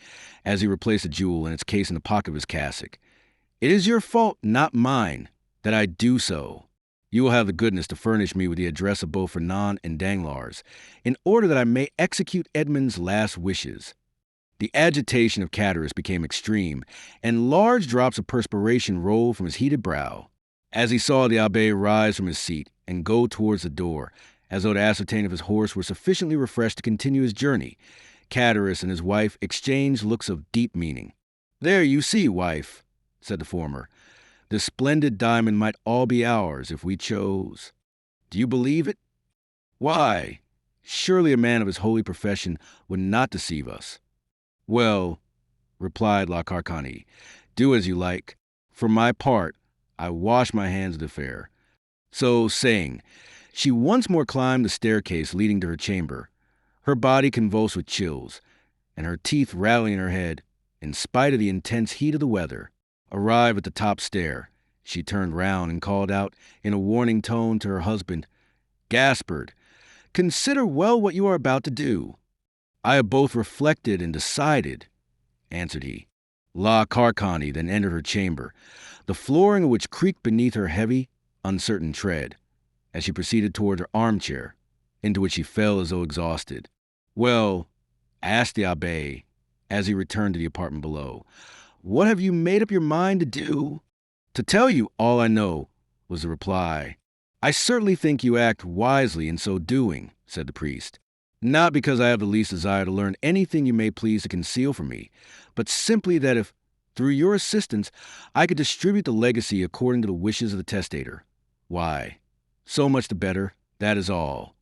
as he replaced the jewel in its case in the pocket of his cassock, it is your fault, not mine, that I do so. You will have the goodness to furnish me with the address of both Fernand and Danglars, in order that I may execute Edmond's last wishes. The agitation of Chatteris became extreme, and large drops of perspiration rolled from his heated brow. As he saw the abbé rise from his seat and go towards the door, as though to ascertain if his horse were sufficiently refreshed to continue his journey, Chatteris and his wife exchanged looks of deep meaning. There you see, wife, said the former. The splendid diamond might all be ours if we chose. Do you believe it? Why, surely a man of his holy profession would not deceive us. Well, replied La Carcani, do as you like. For my part, I wash my hands of the affair. So saying, she once more climbed the staircase leading to her chamber, her body convulsed with chills, and her teeth rattling in her head, in spite of the intense heat of the weather. Arrived at the top stair, she turned round and called out in a warning tone to her husband, Gaspard, consider well what you are about to do. I have both reflected and decided, answered he. La Carcani then entered her chamber, the flooring of which creaked beneath her heavy, uncertain tread, as she proceeded toward her armchair, into which she fell as though exhausted. Well, asked the abbé, as he returned to the apartment below, what have you made up your mind to do? To tell you all I know, was the reply. I certainly think you act wisely in so doing, said the priest. Not because I have the least desire to learn anything you may please to conceal from me, but simply that if, through your assistance, I could distribute the legacy according to the wishes of the testator, why, so much the better, that is all.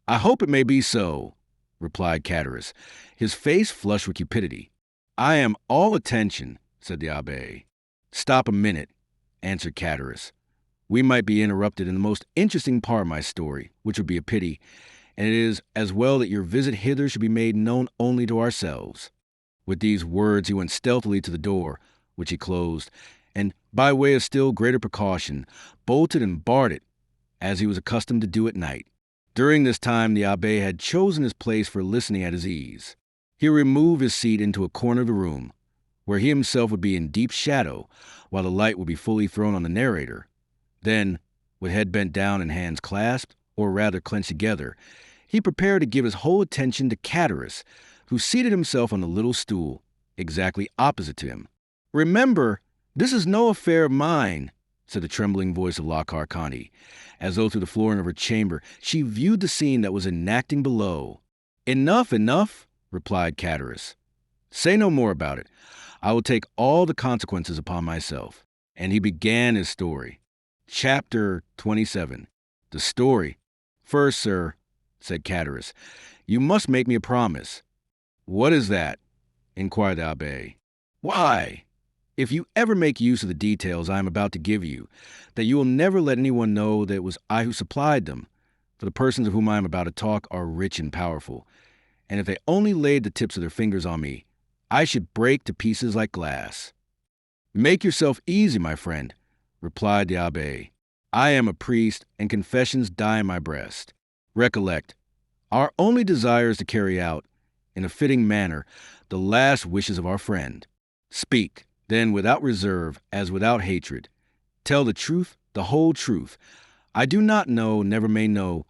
I hope it may be so, replied Chatteris, his face flushed with cupidity. I am all attention, said the abbé. Stop a minute, answered Chatteris. We might be interrupted in the most interesting part of my story, which would be a pity, and it is as well that your visit hither should be made known only to ourselves. With these words he went stealthily to the door, which he closed, and, by way of still greater precaution, bolted and barred it, as he was accustomed to do at night. During this time the abbé had chosen his place for listening at his ease. He removed his seat into a corner of the room, where he himself would be in deep shadow, while the light would be fully thrown on the narrator. Then, with head bent down and hands clasped, or rather clenched together, he prepared to give his whole attention to Chatteris, who seated himself on the little stool, exactly opposite to him. Remember, this is no affair of mine, said the trembling voice of La Carcani, as though through the flooring of her chamber she viewed the scene that was enacting below. Enough, enough, replied Chatteris. Say no more about it. I will take all the consequences upon myself. And he began his story. Chapter 27. The story. First, sir, said Chatteris, you must make me a promise. What is that? Inquired the abbé. Why, if you ever make use of the details I am about to give you, that you will never let anyone know that it was I who supplied them, for the persons of whom I am about to talk are rich and powerful, and if they only laid the tips of their fingers on me, I should break to pieces like glass. Make yourself easy, my friend, replied the abbé. I am a priest, and confessions die in my breast. Recollect, our only desire is to carry out, in a fitting manner, the last wishes of our friend. Speak, then, without reserve, as without hatred. Tell the truth, the whole truth. I do not know, never may know,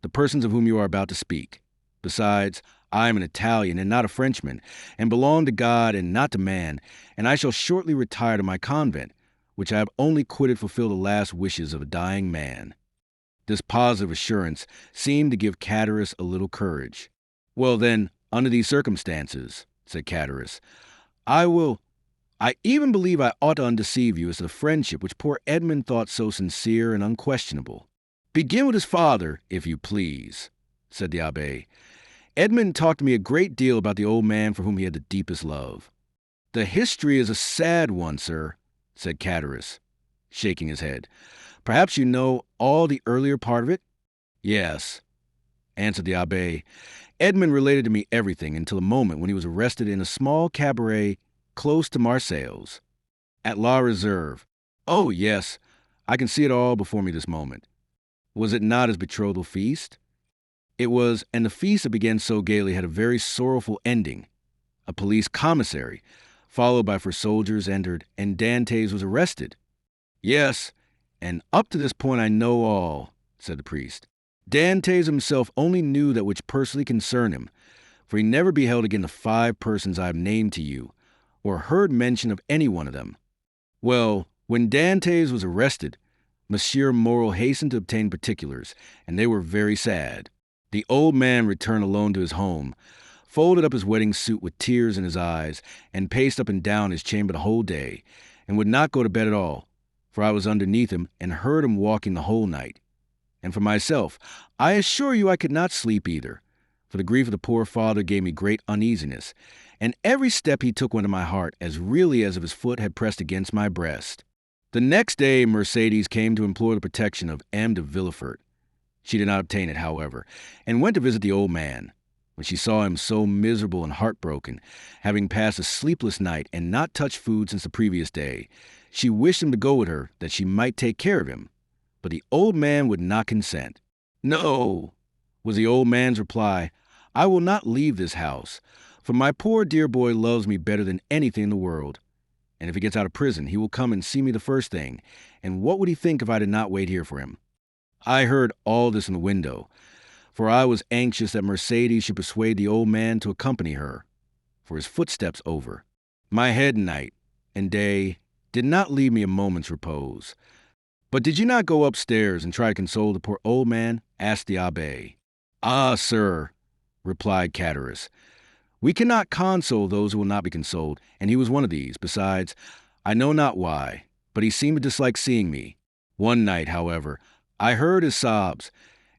the persons of whom you are about to speak. Besides, I am an Italian and not a Frenchman, and belong to God and not to man, and I shall shortly retire to my convent, which I have only quitted to fulfill the last wishes of a dying man. This positive assurance seemed to give Chatteris a little courage. Well then, under these circumstances, said Chatteris, I even believe I ought to undeceive you as to the friendship which poor Edmond thought so sincere and unquestionable. Begin with his father, if you please, said the abbé. Edmond talked to me a great deal about the old man for whom he had the deepest love. The history is a sad one, sir, said Chatteris, shaking his head. Perhaps you know all the earlier part of it? Yes. answered the abbé. Edmond related to me everything until a moment when he was arrested in a small cabaret close to Marseilles. At La Reserve. Oh, yes, I can see it all before me this moment. Was it not his betrothal feast? It was, and the feast that began so gaily had a very sorrowful ending. A police commissary, followed by 4 soldiers, entered, and Dantès was arrested. Yes, and up to this point I know all, said the priest. Dantès himself only knew that which personally concerned him, for he never beheld again the 5 persons I have named to you, or heard mention of any one of them. Well, when Dantès was arrested, Monsieur Morel hastened to obtain particulars, and they were very sad. The old man returned alone to his home, folded up his wedding suit with tears in his eyes, and paced up and down his chamber the whole day, and would not go to bed at all, for I was underneath him and heard him walking the whole night. And for myself, I assure you I could not sleep either, for the grief of the poor father gave me great uneasiness, and every step he took went to my heart as really as if his foot had pressed against my breast. The next day Mercédès came to implore the protection of M. de Villefort. She did not obtain it, however, and went to visit the old man. When she saw him so miserable and heartbroken, having passed a sleepless night and not touched food since the previous day, she wished him to go with her that she might take care of him. But the old man would not consent. No, was the old man's reply, I will not leave this house, for my poor dear boy loves me better than anything in the world. And if he gets out of prison, he will come and see me the first thing, and what would he think if I did not wait here for him? I heard all this in the window, for I was anxious that Mercédès should persuade the old man to accompany her, for his footsteps over. My head night and day did not leave me a moment's repose. But did you not go upstairs and try to console the poor old man? Asked the abbé. Ah, sir, replied Chatteris, we cannot console those who will not be consoled, and he was one of these. Besides, I know not why, but he seemed to dislike seeing me. One night, however, I heard his sobs,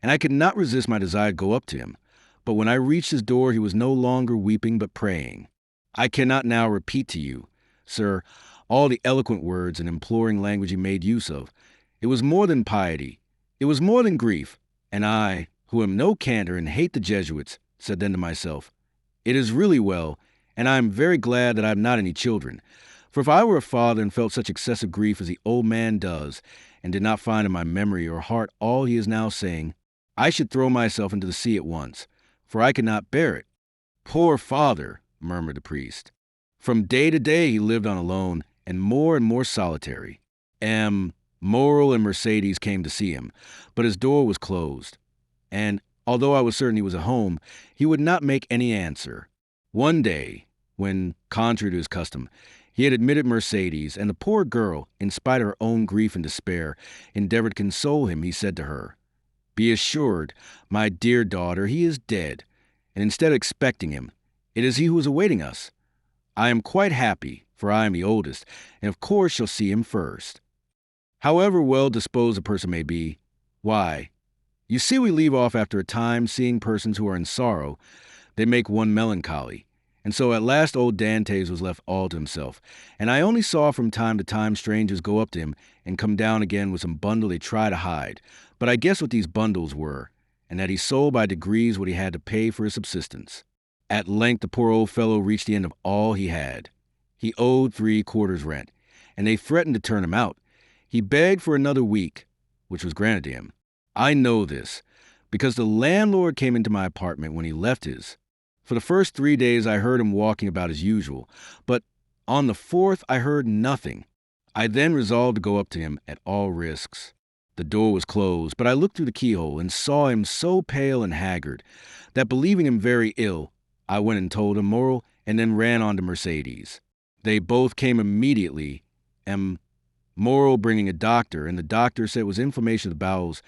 and I could not resist my desire to go up to him. But when I reached his door, he was no longer weeping but praying. I cannot now repeat to you, sir, all the eloquent words and imploring language he made use of. It was more than piety. It was more than grief. And I, who am no cantor and hate the Jesuits, said then to myself, it is really well, and I am very glad that I have not any children. For if I were a father and felt such excessive grief as the old man does, and did not find in my memory or heart all he is now saying, I should throw myself into the sea at once, for I could not bear it. Poor father, murmured the priest. From day to day he lived on alone, and more solitary. Morel and Mercédès came to see him, but his door was closed, and although I was certain he was at home, he would not make any answer. One day, when, contrary to his custom, he had admitted Mercédès, and the poor girl, in spite of her own grief and despair, endeavored to console him, he said to her, be assured, my dear daughter, he is dead, and instead of expecting him, it is he who is awaiting us. I am quite happy, for I am the oldest, and of course shall see him first. However well disposed a person may be, why, you see we leave off after a time seeing persons who are in sorrow. They make one melancholy. And so at last old Dantès was left all to himself, and I only saw from time to time strangers go up to him and come down again with some bundle they try to hide. But I guessed what these bundles were, and that he sold by degrees what he had to pay for his subsistence. At length the poor old fellow reached the end of all he had. He owed 3 quarters rent, and they threatened to turn him out. He begged for another week, which was granted to him. I know this, because the landlord came into my apartment when he left his. For the first 3 days I heard him walking about as usual, but on the 4th I heard nothing. I then resolved to go up to him at all risks. The door was closed, but I looked through the keyhole and saw him so pale and haggard that, believing him very ill, I went and told him Morel, and then ran on to Mercédès. They both came immediately, Morel bringing a doctor, and the doctor said it was inflammation of the bowels,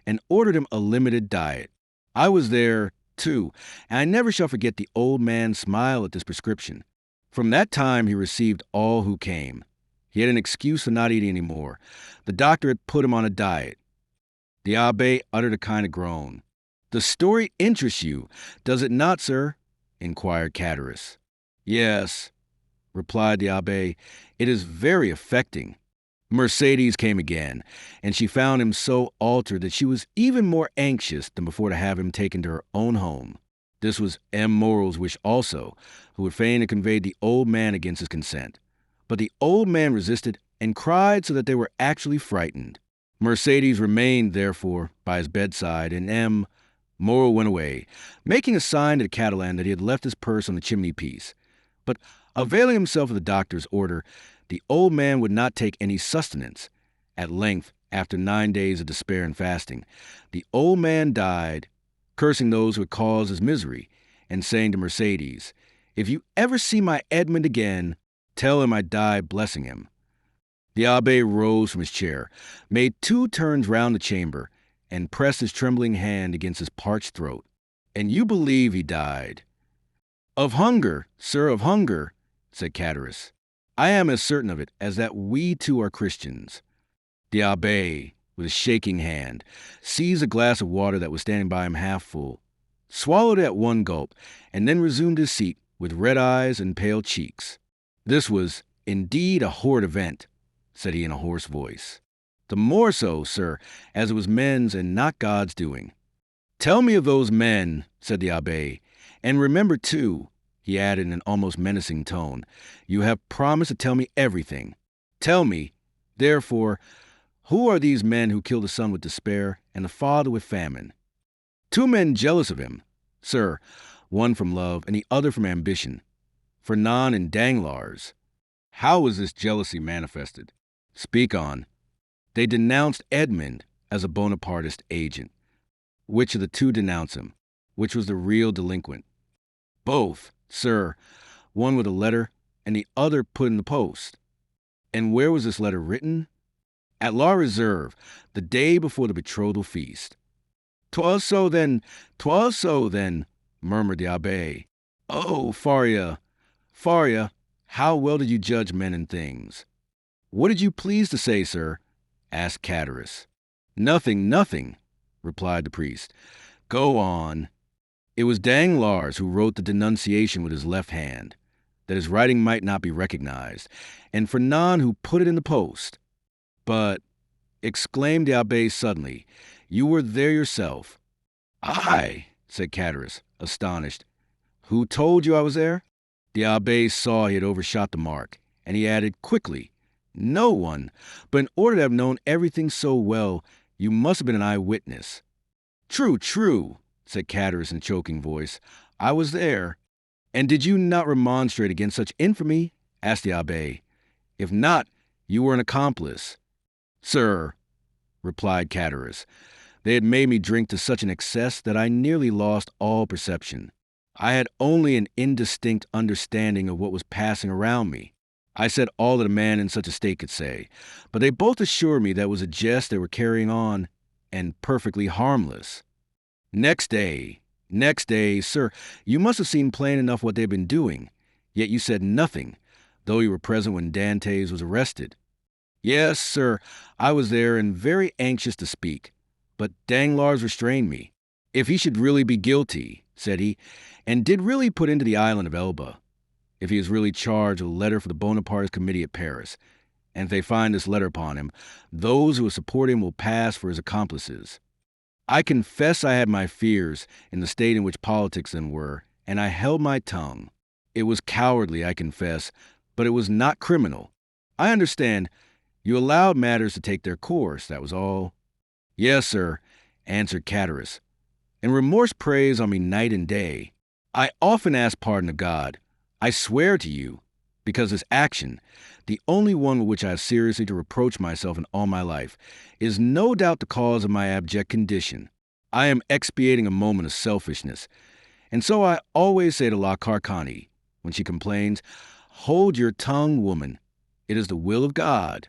and ordered him a limited diet. I was there, too, and I never shall forget the old man's smile at this prescription. From that time he received all who came. He had an excuse for not eating any more. The doctor had put him on a diet. The abbé uttered a kind of groan. The story interests you, does it not, sir? Inquired Chatteris. Yes, replied the abbé, it is very affecting. Mercedes came again, and she found him so altered that she was even more anxious than before to have him taken to her own home. This was M. Morrel's wish also, who would fain have conveyed the old man against his consent. But the old man resisted and cried so that they were actually frightened. Mercedes remained, therefore, by his bedside, and M. Morrel went away, making a sign to the Catalan that he had left his purse on the chimney-piece. But, availing himself of the doctor's order, the old man would not take any sustenance. At length, after 9 days of despair and fasting, the old man died, cursing those who had caused his misery, and saying to Mercedes, "If you ever see my Edmond again, tell him I die blessing him." The abbé rose from his chair, made 2 turns round the chamber, and pressed his trembling hand against his parched throat. "And you believe he died?" "Of hunger, sir, of hunger," said Cataris. "I am as certain of it as that we too are Christians." The abbé, with a shaking hand, seized a glass of water that was standing by him half full, swallowed it at one gulp, and then resumed his seat with red eyes and pale cheeks. "This was indeed a horrid event," said he in a hoarse voice. "The more so, sir, as it was men's and not God's doing." "Tell me of those men," said the abbé, "and remember, too," he added in an almost menacing tone, "you have promised to tell me everything. Tell me, therefore, who are these men who killed the son with despair and the father with famine?" "2 men jealous of him, sir, one from love and the other from ambition, Fernand and Danglars." "How was this jealousy manifested?" "Speak on." "They denounced Edmond as a Bonapartist agent." "Which of the 2 denounced him? Which was the real delinquent?" "Both, sir, one with a letter and the other put in the post." "And where was this letter written?" "At La Réserve, the day before the betrothal feast." "'Twas so then, murmured the abbé. "Oh, Faria, how well did you judge men and things?" "What did you please to say, sir?" asked Cataris. Nothing, replied the priest. "Go on." "It was Danglars who wrote the denunciation with his left hand, that his writing might not be recognized, and Fernand who put it in the post." "But," exclaimed the abbé suddenly, "you were there yourself." "I," said Cataris, astonished. "Who told you I was there?" The abbé saw he had overshot the mark, and he added quickly, "No one, but in order to have known everything so well, you must have been an eyewitness." True, said Cataris in a choking voice. "I was there." "And did you not remonstrate against such infamy?" asked the abbé. "If not, you were an accomplice." "Sir," replied Cataris, "they had made me drink to such an excess that I nearly lost all perception. I had only an indistinct understanding of what was passing around me. I said all that a man in such a state could say, but they both assured me that it was a jest they were carrying on, and perfectly harmless. Next day, sir, you must have seen plain enough what they'd been doing, yet you said nothing, though you were present when Dantès was arrested." "Yes, sir, I was there and very anxious to speak, but Danglars restrained me. If he should really be guilty," said he, "and did really put into the island of Elba, if he is really charged with a letter for the Bonapartist committee at Paris, and if they find this letter upon him, those who will support him will pass for his accomplices. I confess I had my fears in the state in which politics then were, and I held my tongue. It was cowardly, I confess, but it was not criminal. I understand. You allowed matters to take their course, that was all." "Yes, sir," answered Cataris, "and remorse preys on me night and day. I often ask pardon of God. I swear to you, because this action, the only one with which I have seriously to reproach myself in all my life, is no doubt the cause of my abject condition. I am expiating a moment of selfishness, and so I always say to La Carcani, when she complains, 'Hold your tongue, woman. It is the will of God.'"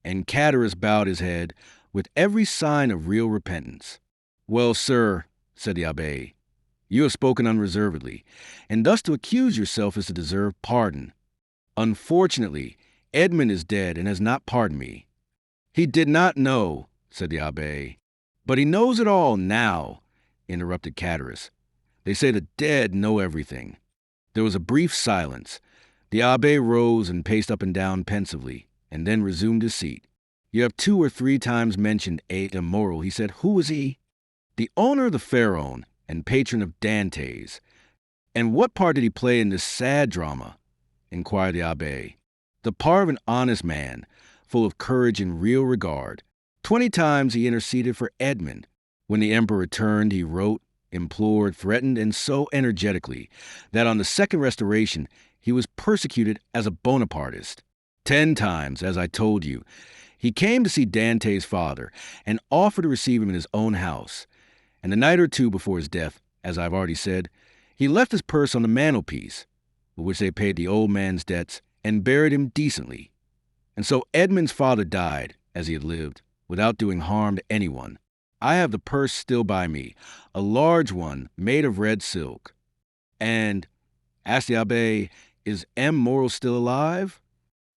And Cataris bowed his head with every sign of real repentance. "Well, sir," said the abbé, "you have spoken unreservedly, and thus to accuse yourself is to deserve pardon. Unfortunately, Edmond is dead and has not pardoned me." "He did not know," said the abbé. "But he knows it all now," interrupted Cataris. "They say the dead know everything." There was a brief silence. The abbé rose and paced up and down pensively, and then resumed his seat. "You have 2 or 3 times mentioned immoral," he said. "Who was he?" "The owner of the Pharaon and patron of Dantès." "And what part did he play in this sad drama?" inquired the abbé. "The part of an honest man, full of courage and real regard. 20 times he interceded for Edmond. When the emperor returned, he wrote, implored, threatened, and so energetically that on the second restoration he was persecuted as a Bonapartist. 10 times, as I told you, he came to see Dantès' father and offered to receive him in his own house. And a night or 2 before his death, as I've already said, he left his purse on the mantelpiece, with which they paid the old man's debts and buried him decently. And so Edmond's father died, as he had lived, without doing harm to anyone. I have the purse still by me, a large one made of red silk." "And," asked the abbé, "is M. Morel still alive?"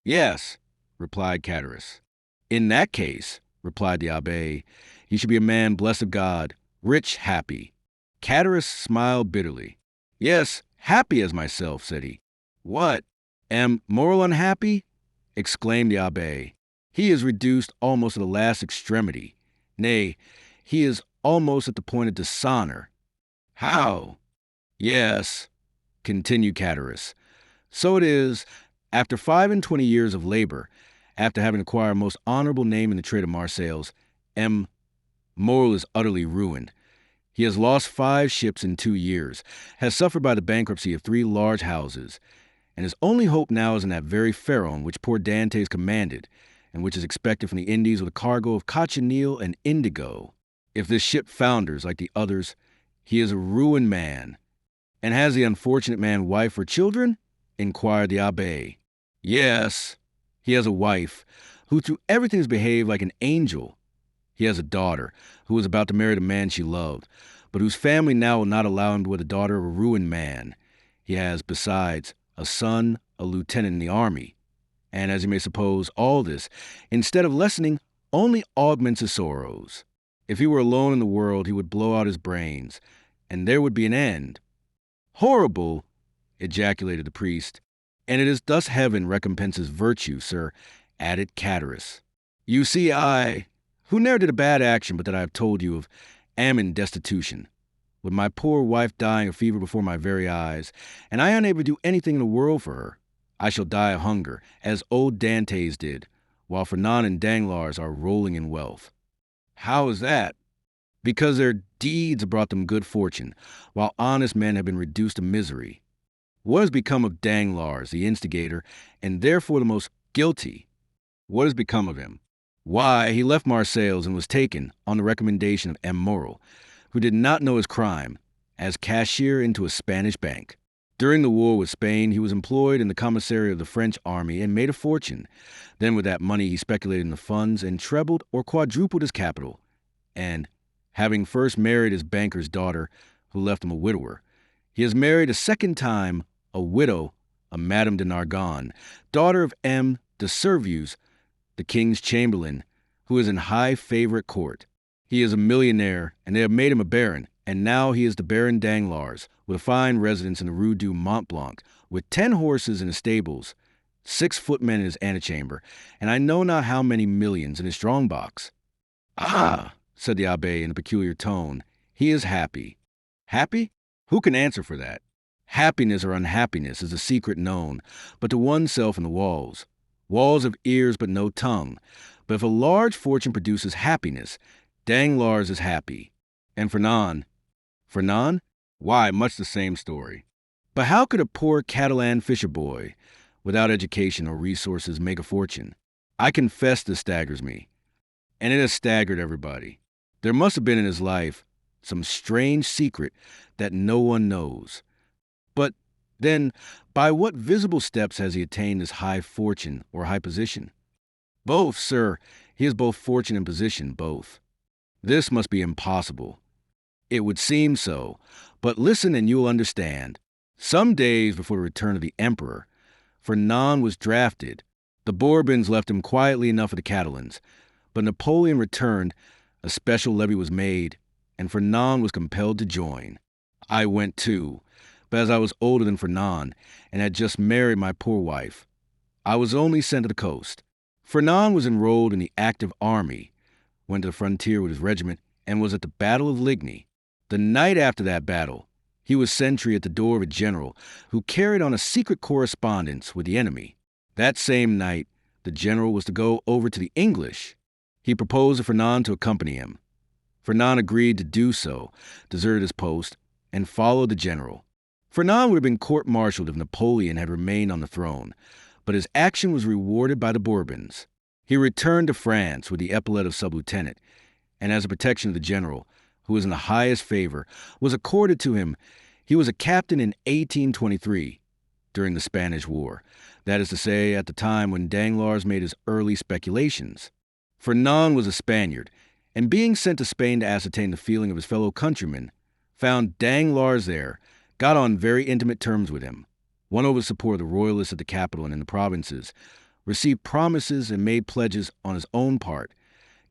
"Yes," replied Catullus. "In that case," replied the abbé, "he should be a man blessed of God, rich, happy." Catullus smiled bitterly. "Yes, happy as myself," said he. "What? M. Morel unhappy?" exclaimed the abbé. "He is reduced almost to the last extremity. Nay, he is almost at the point of dishonor." "How?" "Yes," continued Catullus. "So it is, after 25 years of labor, after having acquired a most honorable name in the trade of Marseilles, M. Morel is utterly ruined. He has lost 5 ships in 2 years, has suffered by the bankruptcy of 3 large houses, and his only hope now is in that very Pharaon which poor Dantès commanded, and which is expected from the Indies with a cargo of cochineal and indigo. If this ship founders like the others, he is a ruined man." "And has the unfortunate man wife or children?" inquired the abbé. "Yes, he has a wife, who through everything has behaved like an angel. He has a daughter, who is about to marry the man she loved, but whose family now will not allow him to be the daughter of a ruined man. He has, besides, a son, a lieutenant in the army. And as you may suppose, all this, instead of lessening, only augments his sorrows. If he were alone in the world, he would blow out his brains, and there would be an end." "Horrible!" ejaculated the priest. "And it is thus heaven recompenses virtue, sir," added Catullus. "You see, who ne'er did a bad action but that I have told you of, am in destitution, with my poor wife dying of fever before my very eyes, and I unable to do anything in the world for her. I shall die of hunger, as old Dantès did, while Fernand and Danglars are rolling in wealth." "How is that?" "Because their deeds have brought them good fortune, while honest men have been reduced to misery. What has become of Danglars, the instigator, and therefore the most guilty? What has become of him? Why, he left Marseilles and was taken, on the recommendation of M. Morel, who did not know his crime, as cashier into a Spanish bank. During the war with Spain, he was employed in the commissary of the French army and made a fortune. Then with that money he speculated in the funds and trebled or quadrupled his capital. And, having first married his banker's daughter, who left him a widower, he has married a second time a widow, a Madame de Nargonne, daughter of M. de Servius, the king's chamberlain, who is in high favor at court. He is a millionaire, and they have made him a baron, and now he is the Baron Danglars, with a fine residence in the Rue du Mont Blanc, with 10 horses in his stables, 6 footmen in his antechamber, and I know not how many millions in his strong box." "Ah," said the abbé in a peculiar tone, "he is happy." "Happy? Who can answer for that? Happiness or unhappiness is a secret known but to oneself and the walls. Walls have ears but no tongue. But if a large fortune produces happiness, Danglars is happy. And Fernand? Fernand? Why, much the same story. But how could a poor Catalan fisher boy, without education or resources, make a fortune? I confess this staggers me. And it has staggered everybody. There must have been in his life some strange secret that no one knows. But then, by what visible steps has he attained this high fortune or high position? Both, sir. He has both fortune and position, both. This must be impossible. It would seem so, but listen and you'll understand. Some days before the return of the emperor, Fernand was drafted. The Bourbons left him quietly enough at the Catalans, but Napoleon returned, a special levy was made, and Fernand was compelled to join. I went too, but as I was older than Fernand and had just married my poor wife, I was only sent to the coast. Fernand was enrolled in the active army, went to the frontier with his regiment, and was at the Battle of Ligny. The night after that battle, he was sentry at the door of a general who carried on a secret correspondence with the enemy. That same night, the general was to go over to the English. He proposed to Fernand to accompany him. Fernand agreed to do so, deserted his post, and followed the general. Fernand would have been court-martialed if Napoleon had remained on the throne, but his action was rewarded by the Bourbons. He returned to France with the epaulet of sub-lieutenant, and as a protection of the general, who was in the highest favor, was accorded to him. He was a captain in 1823, during the Spanish War, that is to say, at the time when Danglars made his early speculations. Fernand was a Spaniard, and being sent to Spain to ascertain the feeling of his fellow countrymen, found Danglars there, got on very intimate terms with him, won over the support of the royalists at the capital and in the provinces, received promises and made pledges on his own part,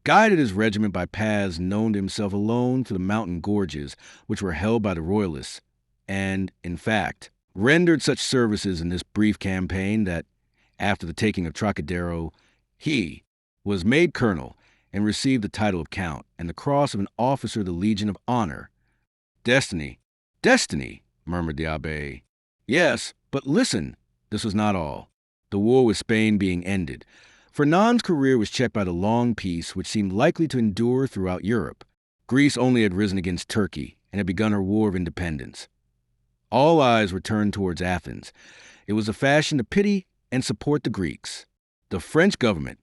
guided his regiment by paths known to himself alone through the mountain gorges which were held by the royalists, and, in fact, rendered such services in this brief campaign that, after the taking of Trocadero, he was made colonel and received the title of count and the cross of an officer of the Legion of Honor. Destiny, destiny, murmured the abbé. Yes, but listen, this was not all. The war with Spain being ended, Fernand's career was checked by the long peace which seemed likely to endure throughout Europe. Greece only had risen against Turkey and had begun her war of independence. All eyes were turned towards Athens. It was a fashion to pity and support the Greeks. The French government,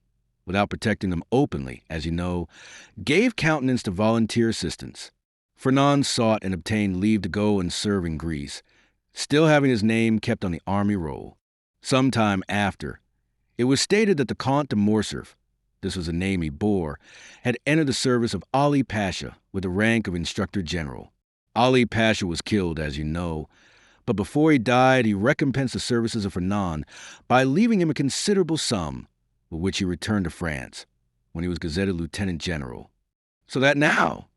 without protecting them openly, as you know, gave countenance to volunteer assistance. Fernand sought and obtained leave to go and serve in Greece, still having his name kept on the army roll. Some time after, it was stated that the Count de Morcerf, this was a name he bore, had entered the service of Ali Pasha with the rank of Instructor General. Ali Pasha was killed, as you know, but before he died, he recompensed the services of Fernand by leaving him a considerable sum, with which he returned to France, when he was gazetted Lieutenant General. So that now,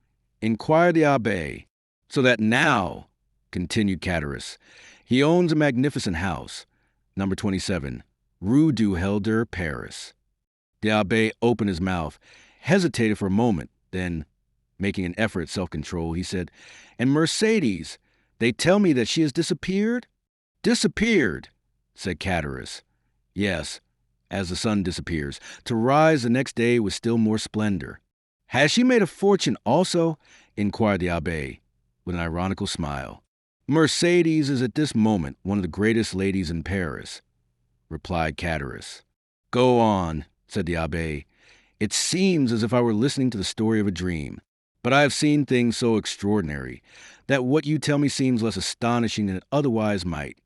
inquired the abbé, so that now, continued Catullus, he owns a magnificent house, number 27, Rue du Helder, Paris. The abbé opened his mouth, hesitated for a moment, then, making an effort at self-control, he said, "And Mercedes, they tell me that she has disappeared?" "Disappeared," said Catullus. "Yes, as the sun disappears, to rise the next day with still more splendor." "Has she made a fortune also?" inquired the abbé, with an ironical smile. "Mercedes is at this moment one of the greatest ladies in Paris," replied Catullus. "Go on," said the abbé. "It seems as if I were listening to the story of a dream, but I have seen things so extraordinary that what you tell me seems less astonishing than it otherwise might.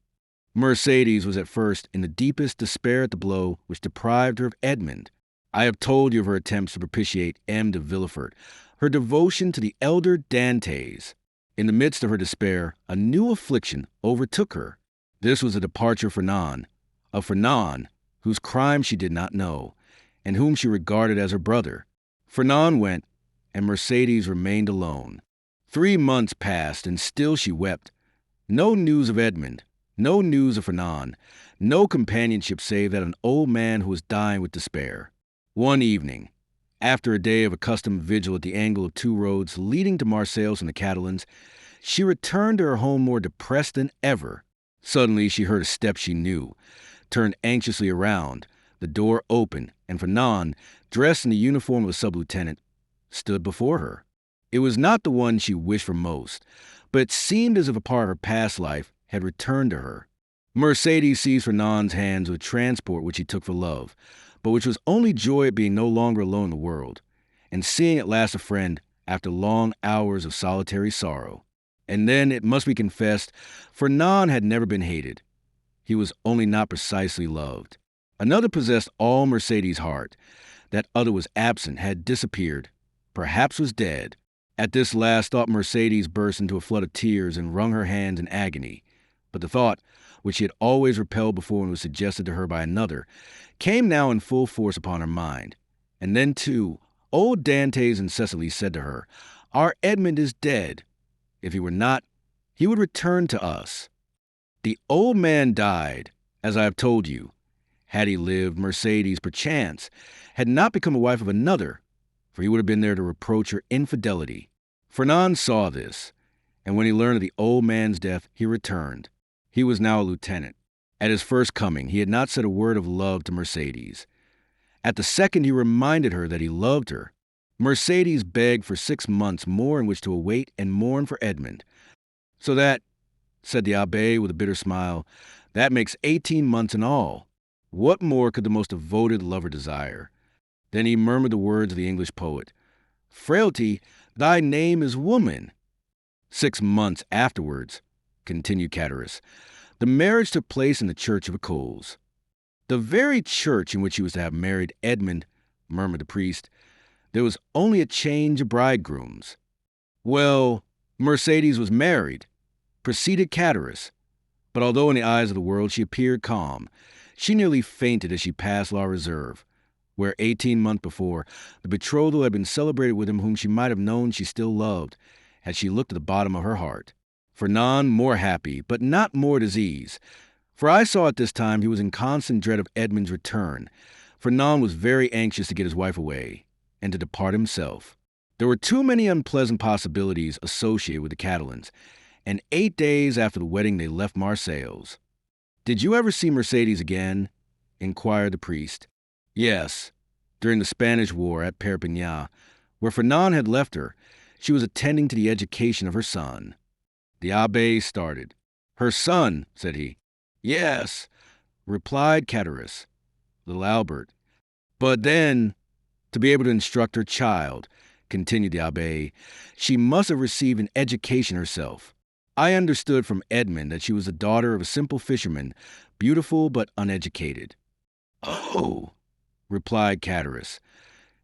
Mercedes was at first in the deepest despair at the blow which deprived her of Edmond. I have told you of her attempts to propitiate M. de Villefort, her devotion to the elder Dantès. In the midst of her despair, a new affliction overtook her. This was the departure of Fernand, whose crime she did not know, and whom she regarded as her brother. Fernand went, and Mercedes remained alone. 3 months passed, and still she wept. No news of Edmond, no news of Fernand, no companionship save that of an old man who was dying with despair. One evening, after a day of accustomed vigil at the angle of 2 roads leading to Marseilles and the Catalans, she returned to her home more depressed than ever. Suddenly she heard a step she knew, turned anxiously around, the door opened, and Fernand, dressed in the uniform of a sub-lieutenant, stood before her. It was not the one she wished for most, but it seemed as if a part of her past life had returned to her. Mercedes seized Fernand's hands with transport which he took for love, but which was only joy at being no longer alone in the world, and seeing at last a friend after long hours of solitary sorrow. And then, it must be confessed, Fernand had never been hated. He was only not precisely loved. Another possessed all Mercedes' heart. That other was absent, had disappeared, perhaps was dead. At this last thought, Mercedes burst into a flood of tears and wrung her hands in agony. But the thought, which she had always repelled before when it was suggested to her by another, came now in full force upon her mind. And then, too, old Dantès and Cecily said to her, "Our Edmond is dead. If he were not, he would return to us." The old man died, as I have told you, Had he lived, Mercedes, perchance, had not become a wife of another, for he would have been there to reproach her infidelity. Fernand saw this, and when he learned of the old man's death, he returned. He was now a lieutenant. At his first coming, he had not said a word of love to Mercedes. At the second, he reminded her that he loved her. Mercedes begged for 6 months more in which to await and mourn for Edmond. So that, said the abbé with a bitter smile, that makes 18 months in all. What more could the most devoted lover desire? Then he murmured the words of the English poet, "Frailty, thy name is woman." 6 months afterwards, continued Catullus, the marriage took place in the church of Ecoles. The very church in which he was to have married Edmond, murmured the priest. There was only a change of bridegrooms. Well, Mercedes was married, proceeded Catullus, but although in the eyes of the world she appeared calm, she nearly fainted as she passed La Reserve, where 18 months before, the betrothal had been celebrated with him whom she might have known she still loved, had she looked at the bottom of her heart. Fernand more happy, but not more at his ease, for I saw at this time he was in constant dread of Edmond's return. Fernand was very anxious to get his wife away, and to depart himself. There were too many unpleasant possibilities associated with the Catalans, and 8 days after the wedding they left Marseilles. "Did you ever see Mercedes again?" inquired the priest. "Yes, during the Spanish War at Perpignan, where Fernand had left her. She was attending to the education of her son." The abbé started. "Her son," said he. "Yes," replied Catullus, little Albert. "But then, to be able to instruct her child," continued the abbé, "she must have received an education herself. I understood from Edmond that she was the daughter of a simple fisherman, beautiful but uneducated." "Oh," replied Catullus.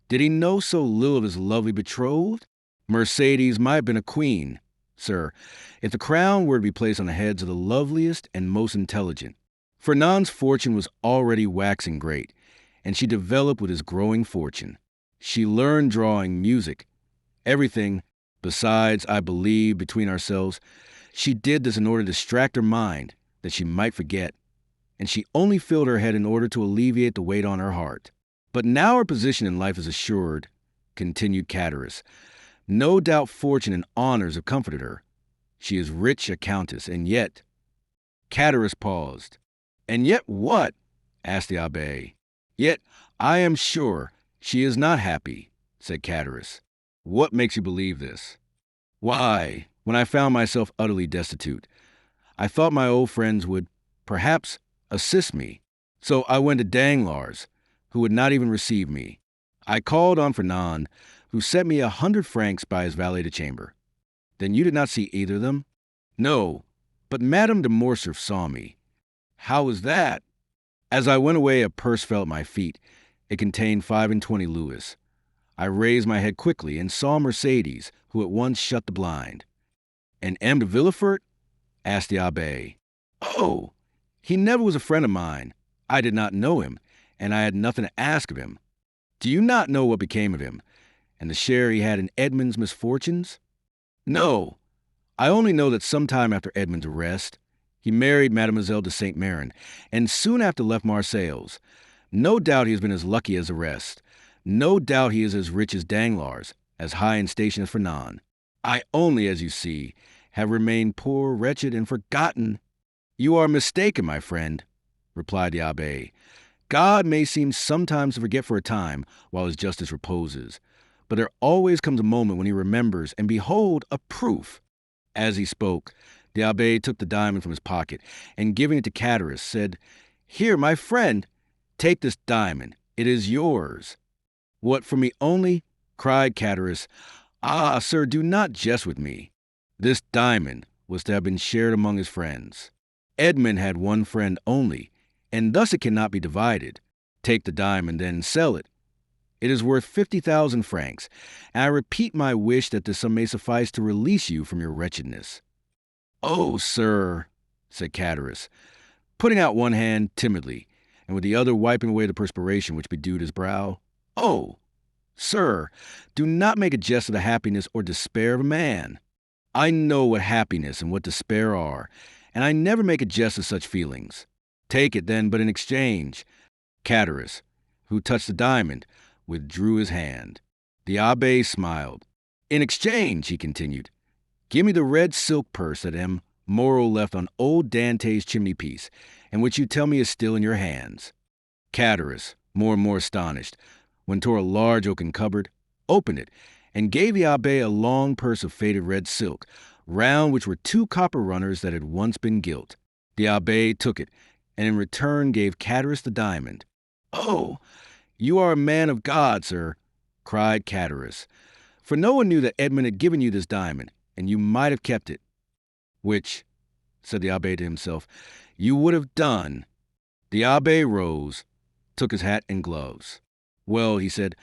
"Did he know so little of his lovely betrothed? Mercedes might have been a queen, sir, if the crown were to be placed on the heads of the loveliest and most intelligent. Fernand's fortune was already waxing great, and she developed with his growing fortune. She learned drawing, music, everything. Besides, I believe, between ourselves, she did this in order to distract her mind, that she might forget, and she only filled her head in order to alleviate the weight on her heart. But now her position in life is assured," continued Catullus. "No doubt fortune and honors have comforted her. She is rich, a countess, and yet—" Catullus paused. "And yet what?" asked the abbé. "Yet I am sure she is not happy," said Catullus. "What makes you believe this?" "Why, when I found myself utterly destitute, I thought my old friends would, perhaps, assist me. So I went to Danglars, who would not even receive me. I called on Fernand, who sent me 100 francs by his valet de chambre." "Then you did not see either of them?" "No, but Madame de Morcerf saw me." "How was that?" "As I went away, a purse fell at my feet. It contained 25 louis. I raised my head quickly and saw Mercedes, who at once shut the blind." "And M. de Villefort?" asked the abbé. "Oh, he never was a friend of mine. I did not know him, and I had nothing to ask of him. Do you not know what became of him, and the share he had in Edmond's misfortunes?" "No, I only know that some time after Edmond's arrest, he married Mademoiselle de Saint-Méran, and soon after left Marseilles. No doubt he has been as lucky as the rest. No doubt he is as rich as Danglars, as high in station as Fernand. I only, as you see, have remained poor, wretched, and forgotten." "You are mistaken, my friend," replied the abbé. "God may seem sometimes to forget for a time while his justice reposes, but there always comes a moment when he remembers, and behold, a proof." As he spoke, the abbé took the diamond from his pocket, and giving it to Catullus, said, "Here, my friend, take this diamond. It is yours." "What, for me only?" cried Catullus. "Ah, sir, do not jest with me. This diamond was to have been shared among his friends. Edmond had one friend only, and thus it cannot be divided. Take the diamond, then sell it. It is worth 50,000 francs, and I repeat my wish that this sum may suffice to release you from your wretchedness." "Oh, sir," said Catullus, putting out one hand timidly, and with the other wiping away the perspiration which bedewed his brow. "Oh, sir, do not make a jest of the happiness or despair of a man. I know what happiness and what despair are, and I never make a jest of such feelings. Take it, then, but in exchange, Catharus, who touched the diamond, withdrew his hand. The abbé smiled. In exchange, he continued, give me the red silk purse that M. Moreau left on old Dantès' chimney-piece, and which you tell me is still in your hands. Catharus, more and more astonished, went toward a large oaken cupboard, opened it, and gave the abbé a long purse of faded red silk, round which were 2 copper runners that had once been gilt. The abbé took it, and in return gave Catharus the diamond. "Oh, you are a man of God, sir," cried Catharus, "for no one knew that Edmond had given you this diamond, and you might have kept it. Which," said the abbé to himself, "you would have done." The abbé rose, took his hat and gloves. "Well," he said,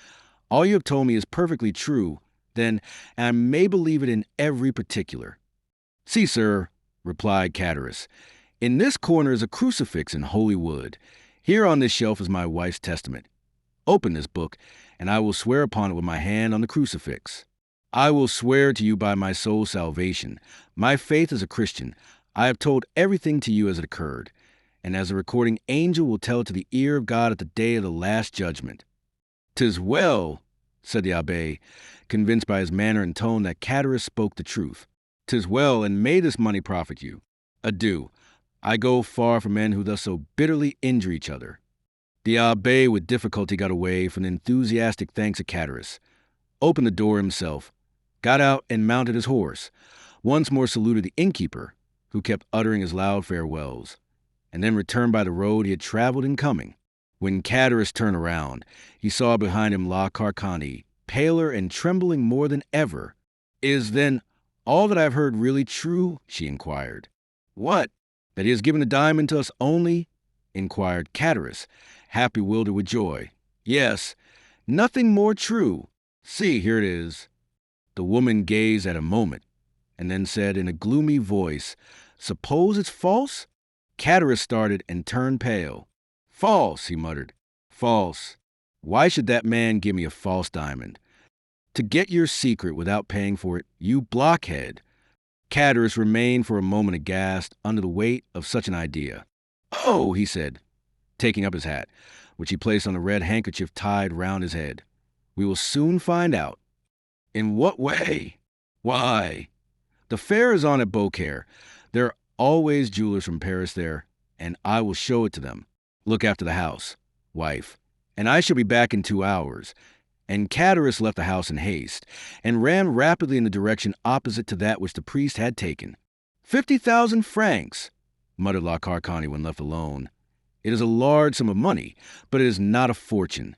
"all you have told me is perfectly true, then, and I may believe it in every particular." "See, sir," replied Catharus, "in this corner is a crucifix in holy wood. Here on this shelf is my wife's testament. Open this book, and I will swear upon it with my hand on the crucifix. I will swear to you by my soul's salvation, my faith as a Christian. I have told everything to you as it occurred, and as a recording angel will tell it to the ear of God at the day of the last judgment." "'Tis well," said the abbé, convinced by his manner and tone that Catharus spoke the truth. "'Tis well, and may this money profit you. Adieu. I go far from men who thus so bitterly injure each other." The abbé with difficulty got away from the enthusiastic thanks of Catharus, opened the door himself, got out and mounted his horse, once more saluted the innkeeper, who kept uttering his loud farewells, and then returned by the road he had traveled in coming. When Catharus turned around, he saw behind him La Carcani, paler and trembling more than ever. "Is, then, all that I have heard really true?" she inquired. "What? That he has given the diamond to us only?" inquired Catharus, half bewildered with joy. "Yes, nothing more true. See, here it is." The woman gazed at a moment, and then said in a gloomy voice, "Suppose it's false?" Catharus started and turned pale. "False," he muttered. "False. Why should that man give me a false diamond? To get your secret without paying for it, you blockhead." Catharus remained for a moment aghast under the weight of such an idea. "Oh," he said, taking up his hat, which he placed on a red handkerchief tied round his head. "We will soon find out." "In what way?" "Why, the fair is on at Beaucaire. There are always jewelers from Paris there, and I will show it to them. Look after the house, wife, and I shall be back in 2 hours." And Catharus left the house in haste, and ran rapidly in the direction opposite to that which the priest had taken. 50,000 francs, muttered La Carcani when left alone. "It is a large sum of money, but it is not a fortune.